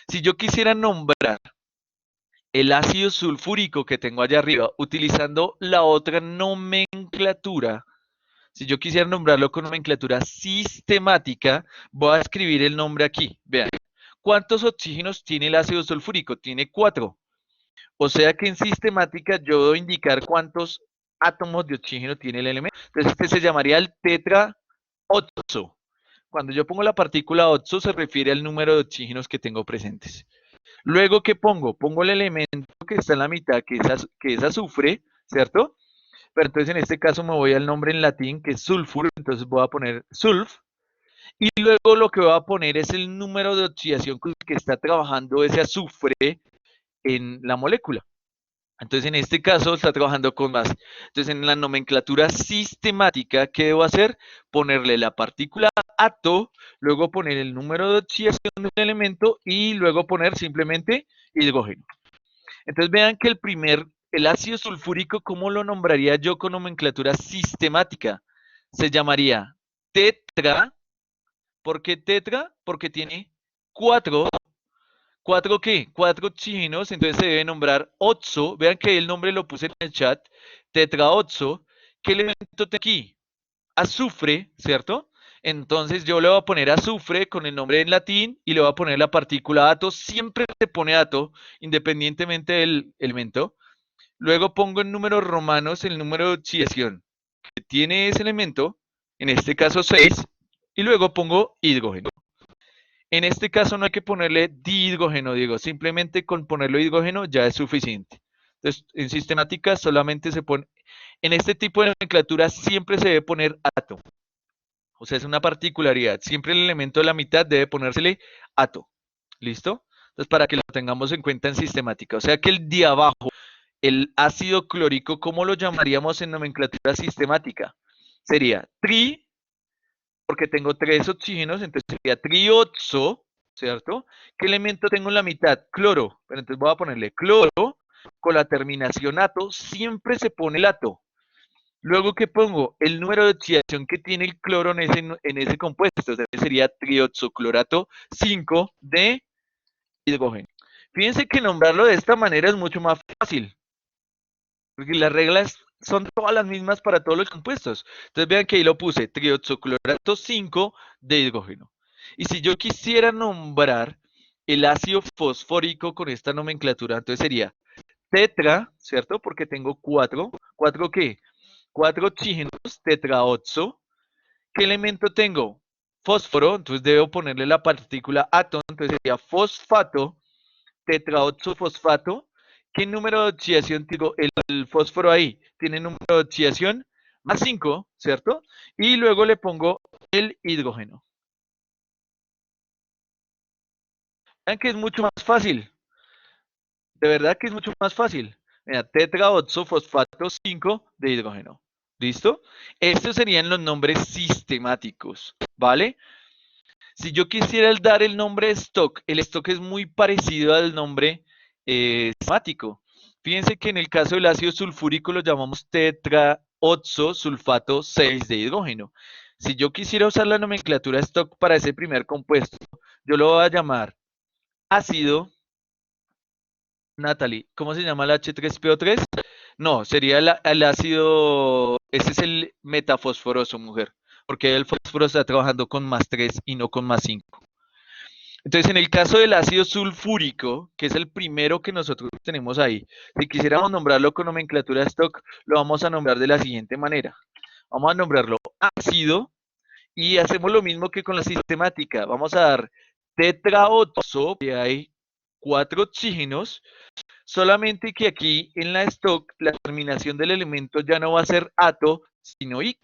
A: Si yo quisiera nombrar el ácido sulfúrico que tengo allá arriba, utilizando la otra nomenclatura, si yo quisiera nombrarlo con nomenclatura sistemática, voy a escribir el nombre aquí. Vean, ¿cuántos oxígenos tiene el ácido sulfúrico? Tiene 4. O sea que en sistemática yo debo indicar cuántos átomos de oxígeno tiene el elemento. Entonces este se llamaría el tetra oxo. Cuando yo pongo la partícula oxo se refiere al número de oxígenos que tengo presentes. Luego, ¿qué pongo? Pongo el elemento que está en la mitad, que es azufre, ¿cierto? Pero entonces en este caso me voy al nombre en latín que es sulfur, entonces voy a poner sulf y luego lo que voy a poner es el número de oxidación con el que está trabajando ese azufre en la molécula. Entonces en este caso está trabajando con más. Entonces en la nomenclatura sistemática, ¿qué debo hacer? Ponerle la partícula ato, luego poner el número de oxidación del elemento y luego poner simplemente hidrógeno. Entonces vean que el ácido sulfúrico, ¿cómo lo nombraría yo con nomenclatura sistemática? Se llamaría tetra. ¿Por qué tetra? Porque tiene cuatro. ¿Cuatro qué? Cuatro oxígenos, entonces se debe nombrar oxo. Vean que el nombre lo puse en el chat. Tetraoxo. ¿Qué elemento tiene aquí? Azufre, ¿cierto? Entonces yo le voy a poner azufre con el nombre en latín y le voy a poner la partícula ato. Siempre se pone ato, independientemente del elemento. Luego pongo en números romanos el número de oxidación que tiene ese elemento, en este caso 6, y luego pongo hidrógeno. En este caso no hay que ponerle dihidrógeno, digo, simplemente con ponerlo hidrógeno ya es suficiente. Entonces, en sistemática solamente se pone, en este tipo de nomenclatura siempre se debe poner ato. O sea, es una particularidad. Siempre el elemento de la mitad debe ponérsele ato. ¿Listo? Entonces, para que lo tengamos en cuenta en sistemática. O sea que el de abajo, el ácido clórico, ¿cómo lo llamaríamos en nomenclatura sistemática? Sería tri, porque tengo 3 oxígenos, entonces sería trioxo, ¿cierto? ¿Qué elemento tengo en la mitad? Cloro. Pero entonces voy a ponerle cloro con la terminación ato, siempre se pone el ato. Luego, ¿qué pongo? El número de oxidación que tiene el cloro en ese compuesto. O sea, sería trioxoclorato 5 de hidrógeno. Fíjense que nombrarlo de esta manera es mucho más fácil, porque las reglas son todas las mismas para todos los compuestos. Entonces vean que ahí lo puse, trioxoclorato 5 de hidrógeno. Y si yo quisiera nombrar el ácido fosfórico con esta nomenclatura, entonces sería tetra, ¿cierto? Porque tengo 4. ¿4 qué? 4 oxígenos, tetraoxo. ¿Qué elemento tengo? Fósforo, entonces debo ponerle la partícula átomo, entonces sería fosfato, tetraoxofosfato. ¿Qué número de oxidación tengo? El fósforo ahí tiene número de oxidación más 5, ¿cierto? Y luego le pongo el hidrógeno. Vean que es mucho más fácil. De verdad que es mucho más fácil. Mira, tetraoxofosfato 5 de hidrógeno. ¿Listo? Estos serían los nombres sistemáticos, ¿vale? Si yo quisiera dar el nombre stock, el stock es muy parecido al nombre sistemático. Fíjense que en el caso del ácido sulfúrico lo llamamos tetraoxosulfato 6 de hidrógeno. Si yo quisiera usar la nomenclatura stock para ese primer compuesto, yo lo voy a llamar ácido Natalie, ¿cómo se llama el H3PO3? No, sería el ácido, ese es el metafosforoso, mujer, porque el fósforo está trabajando con +3 y no con +5. Entonces, en el caso del ácido sulfúrico, que es el primero que nosotros tenemos ahí, si quisiéramos nombrarlo con nomenclatura stock, lo vamos a nombrar de la siguiente manera. Vamos a nombrarlo ácido y hacemos lo mismo que con la sistemática. Vamos a dar tetraoxo, que hay 4 oxígenos, solamente que aquí en la stock la terminación del elemento ya no va a ser ato, sino ico.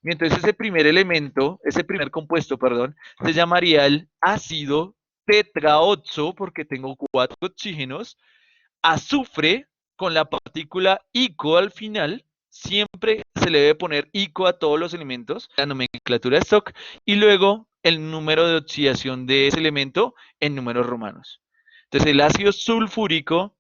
A: Y entonces ese primer elemento, ese primer compuesto, perdón, se llamaría el ácido tetraoxo, porque tengo 4 oxígenos, azufre con la partícula ico al final. Siempre se le debe poner ico a todos los elementos, la nomenclatura de stock, y luego el número de oxidación de ese elemento en números romanos. Entonces el ácido sulfúrico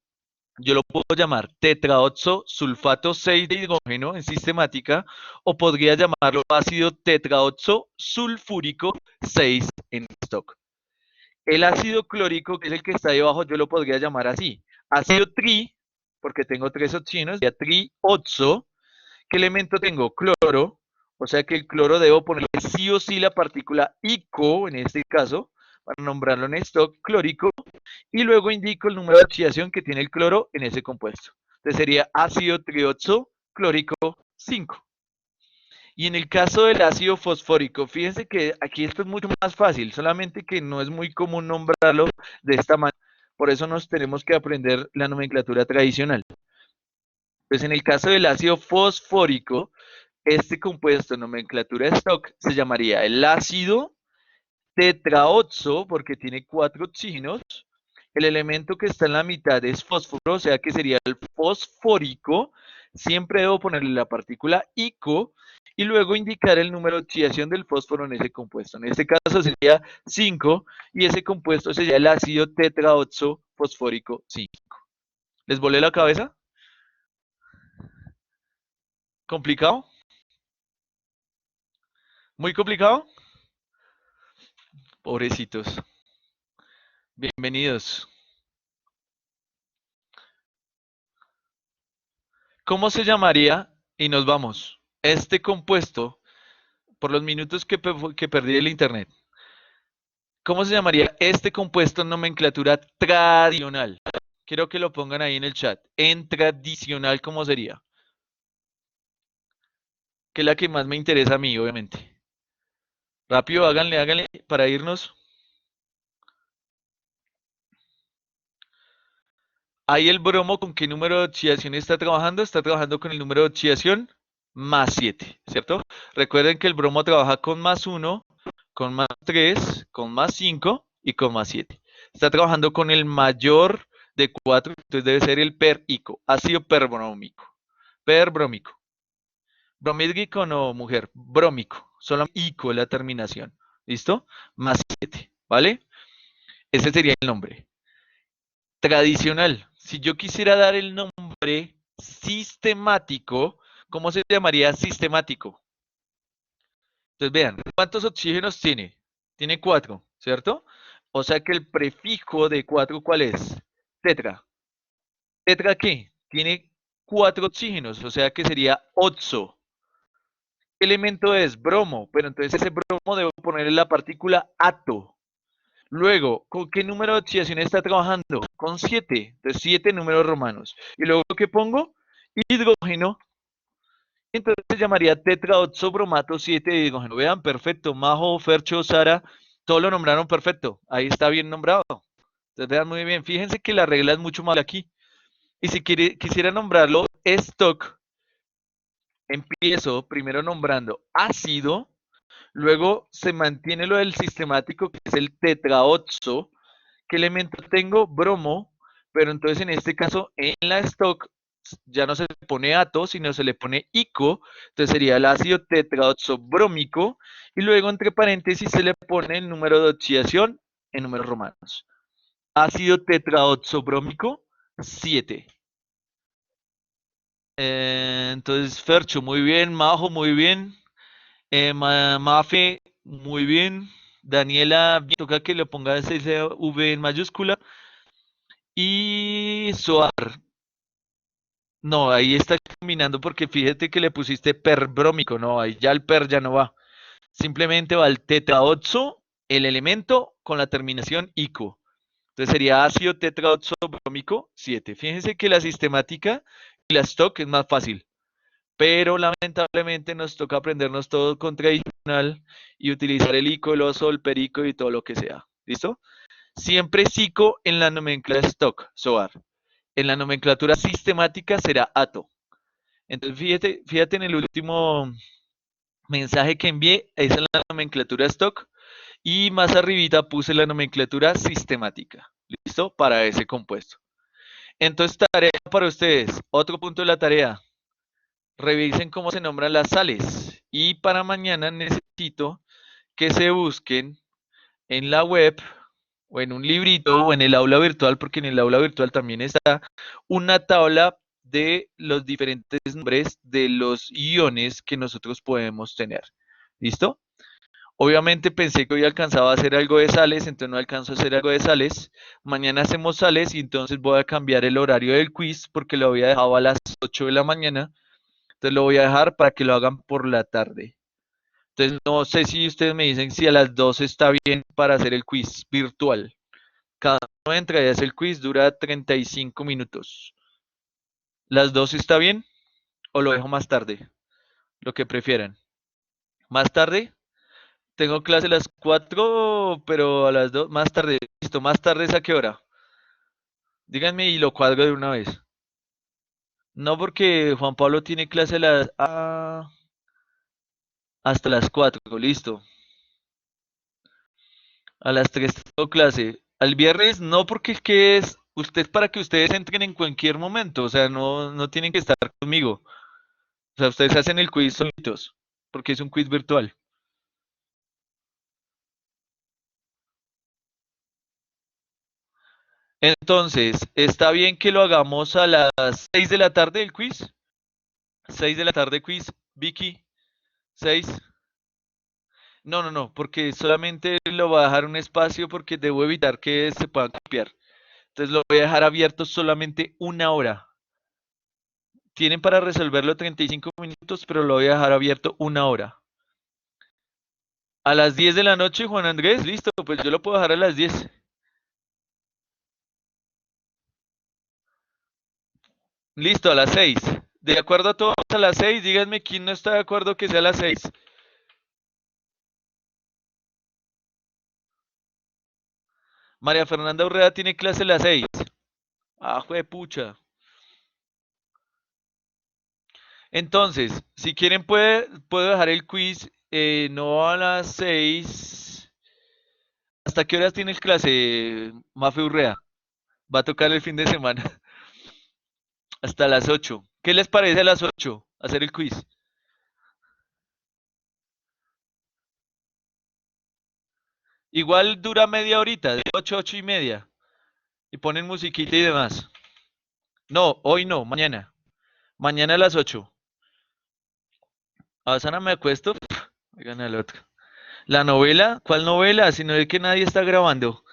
A: yo lo puedo llamar tetraoxo sulfato 6 de hidrógeno en sistemática, o podría llamarlo ácido tetraoxo sulfúrico 6 en stock. El ácido clórico, que es el que está ahí abajo, yo lo podría llamar así. Ácido tri, porque tengo 3 oxinos, ya trioxo. ¿Qué elemento tengo? Cloro. O sea que el cloro debo ponerle sí o sí la partícula ico, en este caso, para nombrarlo en stock, clórico, y luego indico el número de oxidación que tiene el cloro en ese compuesto. Entonces sería ácido trioxo clórico 5. Y en el caso del ácido fosfórico, fíjense que aquí esto es mucho más fácil, solamente que no es muy común nombrarlo de esta manera. Por eso nos tenemos que aprender la nomenclatura tradicional. Pues en el caso del ácido fosfórico, este compuesto en nomenclatura stock se llamaría el ácido tetraoxo, porque tiene 4 oxígenos. El elemento que está en la mitad es fósforo, o sea que sería el fosfórico. Siempre debo ponerle la partícula ico y luego indicar el número de oxidación del fósforo en ese compuesto. En este caso sería 5 y ese compuesto sería el ácido tetraoxo fosfórico 5. ¿Les volé la cabeza? ¿Complicado? ¿Muy complicado? Pobrecitos. Bienvenidos. ¿Cómo se llamaría? Y nos vamos. Este compuesto, por los minutos que perdí el internet, ¿cómo se llamaría este compuesto en nomenclatura tradicional? Quiero que lo pongan ahí en el chat. En tradicional, ¿cómo sería? Que es la que más me interesa a mí, obviamente. Rápido, háganle para irnos. Ahí el bromo, ¿con qué número de oxidación está trabajando? Está trabajando con el número de oxidación +7, ¿cierto? Recuerden que el bromo trabaja con +1, con +3, con +5 y con +7. Está trabajando con el mayor de 4, entonces debe ser el perico, ácido perbrómico. Perbrómico. Bromídrico no, mujer, brómico. Solo ico es la terminación. ¿Listo? +7, ¿vale? Ese sería el nombre. Tradicional. Si yo quisiera dar el nombre sistemático, ¿cómo se llamaría sistemático? Entonces vean, ¿cuántos oxígenos tiene? Tiene 4, ¿cierto? O sea que el prefijo de 4, ¿cuál es? Tetra. ¿Tetra qué? Tiene 4 oxígenos, o sea que sería oxo. ¿Qué elemento es? Bromo, pero entonces ese bromo debo ponerle la partícula ato. Luego, ¿con qué número de oxidación está trabajando? Con 7. Entonces 7 números romanos. Y luego, ¿qué pongo? Hidrógeno. Entonces se llamaría tetraoxobromato 7 de hidrógeno. Vean, perfecto. Majo, Fercho, Sara, todos lo nombraron perfecto. Ahí está bien nombrado. Entonces vean muy bien. Fíjense que la regla es mucho más aquí. Y si quisiera nombrarlo stock, empiezo primero nombrando ácido. Luego se mantiene lo del sistemático, que es el tetraoxo. ¿Qué elemento tengo? Bromo, pero entonces en este caso en la stock ya no se le pone ato, sino se le pone ico, entonces sería el ácido tetraoxobrómico, y luego entre paréntesis se le pone el número de oxidación en números romanos. Ácido tetraoxobrómico 7. Entonces Fercho, muy bien, Majo, muy bien, Mafe, muy bien, Daniela, toca que le ponga ese V en mayúscula. Y SOAR. No, ahí está combinando porque fíjate que le pusiste perbrómico. No, ahí ya el per ya no va. Simplemente va el tetraoxo, el elemento con la terminación ico. Entonces sería ácido tetraoxo brómico 7. Fíjense que la sistemática y la stock es más fácil, pero lamentablemente nos toca aprendernos todo con tradicional y utilizar el ico, el oso, el perico y todo lo que sea. ¿Listo? Siempre psico en la nomenclatura stock, SOAR. En la nomenclatura sistemática será ato. Entonces fíjate en el último mensaje que envié, esa es la nomenclatura stock. Y más arribita puse la nomenclatura sistemática. ¿Listo? Para ese compuesto. Entonces, tarea para ustedes. Otro punto de la tarea. Revisen cómo se nombran las sales. Y para mañana necesito que se busquen en la web o en un librito o en el aula virtual, porque en el aula virtual también está una tabla de los diferentes nombres de los iones que nosotros podemos tener. ¿Listo? Obviamente pensé que hoy alcanzaba a hacer algo de sales, entonces no alcanzo a hacer algo de sales. Mañana hacemos sales y entonces voy a cambiar el horario del quiz porque lo había dejado a las 8 de la mañana. Entonces lo voy a dejar para que lo hagan por la tarde. Entonces no sé si ustedes me dicen si a las 12 está bien para hacer el quiz virtual. Cada uno entra y hace el quiz, dura 35 minutos. ¿Las 12 está bien o lo dejo más tarde? Lo que prefieran. ¿Más tarde? Tengo clase a las 4, pero a las 2, más tarde. Listo, más tarde es a qué hora. Díganme y lo cuadro de una vez. No porque Juan Pablo tiene clase hasta las 4, listo. A las 3 tengo clase. Al viernes no porque es que es usted para que ustedes entren en cualquier momento, o sea, no tienen que estar conmigo. O sea, ustedes hacen el quiz solitos, porque es un quiz virtual. Entonces, ¿está bien que lo hagamos a las 6 de la tarde el quiz? 6 de la tarde quiz, Vicky, 6. No, porque solamente lo voy a dejar un espacio porque debo evitar que se puedan copiar. Entonces lo voy a dejar abierto solamente una hora. Tienen para resolverlo 35 minutos, pero lo voy a dejar abierto una hora. A las 10 de la noche, Juan Andrés, listo, pues yo lo puedo dejar a las 10. Listo, a las 6. De acuerdo a todos a las 6, díganme quién no está de acuerdo que sea a las 6. María Fernanda Urrea tiene clase a las 6. Ah, pucha. Entonces, si quieren puedo dejar el quiz no a las 6. ¿Hasta qué horas tienes clase, Mafe Urrea? Va a tocar el fin de semana. Hasta las 8. ¿Qué les parece a las 8 hacer el quiz? Igual dura media horita, de 8 a 8 y media. Y ponen musiquita y demás. No, hoy no, mañana. Mañana a las 8. A Sana me acuesto. Oigan al otro. ¿La novela? ¿Cuál novela? Si no es que nadie está grabando.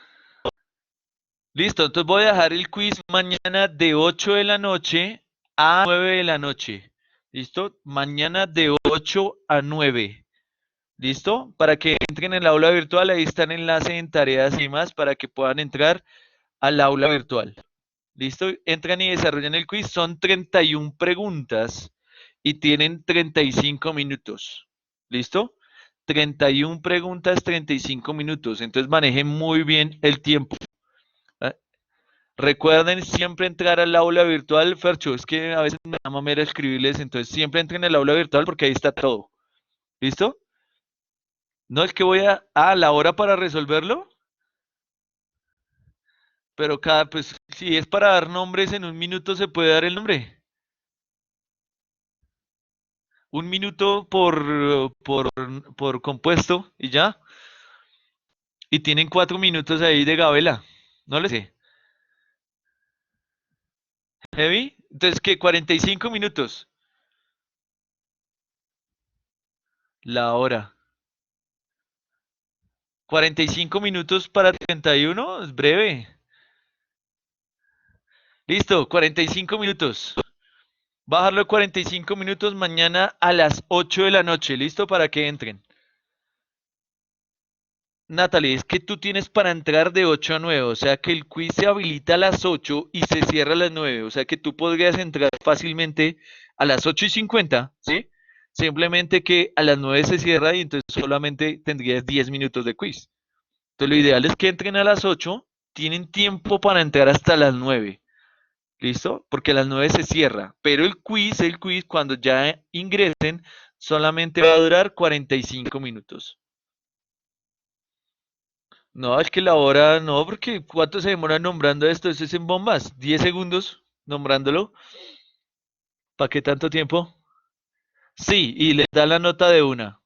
A: Listo, entonces voy a dejar el quiz mañana de 8 de la noche a 9 de la noche. ¿Listo? Mañana de 8 a 9. ¿Listo? Para que entren en el aula virtual, ahí está el enlace en tareas y más para que puedan entrar al aula virtual. ¿Listo? Entran y desarrollan el quiz. Son 31 preguntas y tienen 35 minutos. ¿Listo? 31 preguntas, 35 minutos. Entonces manejen muy bien el tiempo. ¿Ah? Recuerden siempre entrar al aula virtual, Fercho. Es que a veces me da mamera escribirles. Entonces siempre entren al aula virtual porque ahí está todo. ¿Listo? No es que voy a la hora para resolverlo, pero pues si es para dar nombres en un minuto se puede dar el nombre. Un minuto por compuesto y ya. Y tienen 4 minutos ahí de gabela. No le sé. ¿Heavy? Entonces, ¿qué? 45 minutos. La hora. 45 minutos para 31 es breve. Listo, 45 minutos. Bajarlo a 45 minutos mañana a las 8 de la noche. ¿Listo? Para que entren. Natalie, es que tú tienes para entrar de 8 a 9, o sea que el quiz se habilita a las 8 y se cierra a las 9, o sea que tú podrías entrar fácilmente a las 8:50, ¿sí? Simplemente que a las 9 se cierra y entonces solamente tendrías 10 minutos de quiz. Entonces lo ideal es que entren a las 8, tienen tiempo para entrar hasta las 9, ¿listo? Porque a las 9 se cierra, pero el quiz cuando ya ingresen solamente va a durar 45 minutos. No, es que la hora no, porque ¿cuánto se demora nombrando esto? Eso es en bombas. 10 segundos nombrándolo. ¿Para qué tanto tiempo? Sí, y les da la nota de una.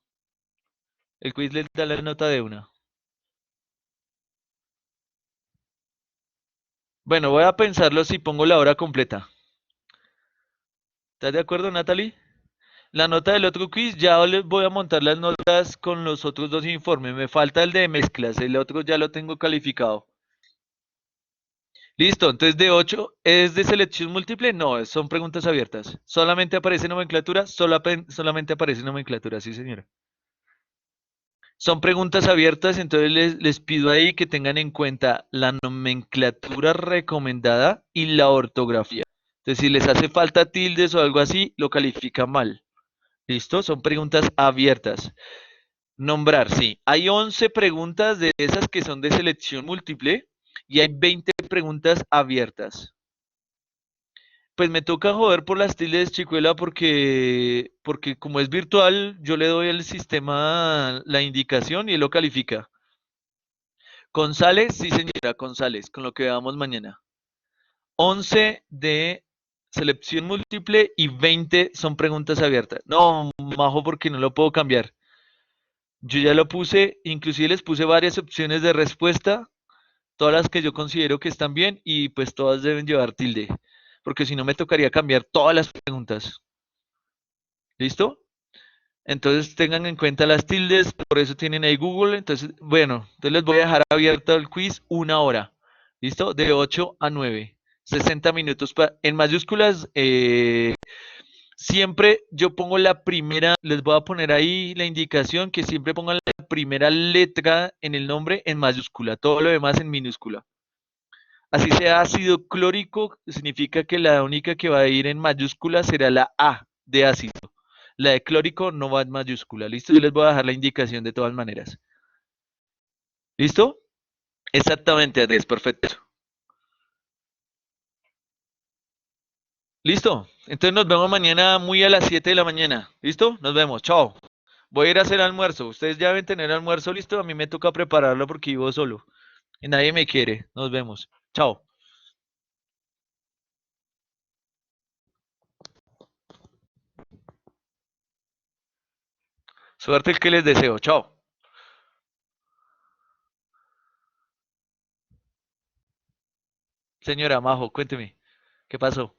A: El quiz les da la nota de una. Bueno, voy a pensarlo si pongo la hora completa. ¿Estás de acuerdo, Natalie? La nota del otro quiz, ya les voy a montar las notas con los otros dos informes. Me falta el de mezclas, el otro ya lo tengo calificado. Listo, entonces de 8 ¿es de selección múltiple? No, son preguntas abiertas. Solamente aparece nomenclatura, solamente aparece nomenclatura, sí señora. Son preguntas abiertas, entonces les pido ahí que tengan en cuenta la nomenclatura recomendada y la ortografía. Entonces, si les hace falta tildes o algo así, lo califican mal. ¿Listo? Son preguntas abiertas. Nombrar, sí. Hay 11 preguntas de esas que son de selección múltiple y hay 20 preguntas abiertas. Pues me toca joder por las tildes, chicuela, porque como es virtual, yo le doy al sistema la indicación y él lo califica. González, sí señora, González, con lo que veamos mañana. 11 de selección múltiple y 20 son preguntas abiertas. No, majo, porque no lo puedo cambiar. Yo ya lo puse, inclusive les puse varias opciones de respuesta, todas las que yo considero que están bien y pues todas deben llevar tilde, porque si no me tocaría cambiar todas las preguntas. ¿Listo? Entonces tengan en cuenta las tildes, por eso tienen ahí Google. Entonces, bueno, entonces les voy a dejar abierto el quiz 1 hora. ¿Listo? De 8 a 9. 60 minutos en mayúsculas. Siempre yo pongo la primera, les voy a poner ahí la indicación que siempre pongan la primera letra en el nombre en mayúscula, todo lo demás en minúscula. Así sea ácido clórico, significa que la única que va a ir en mayúscula será la A de ácido. La de clórico no va en mayúscula. ¿Listo? Yo les voy a dejar la indicación de todas maneras. ¿Listo? Exactamente, Andrés, perfecto. ¿Listo? Entonces nos vemos mañana muy a las 7 de la mañana. ¿Listo? Nos vemos. Chao. Voy a ir a hacer almuerzo. Ustedes ya deben tener almuerzo listo. A mí me toca prepararlo porque vivo solo. Y nadie me quiere. Nos vemos. Chao. Suerte el que les deseo. Chao. Señora Majo, cuénteme. ¿Qué pasó?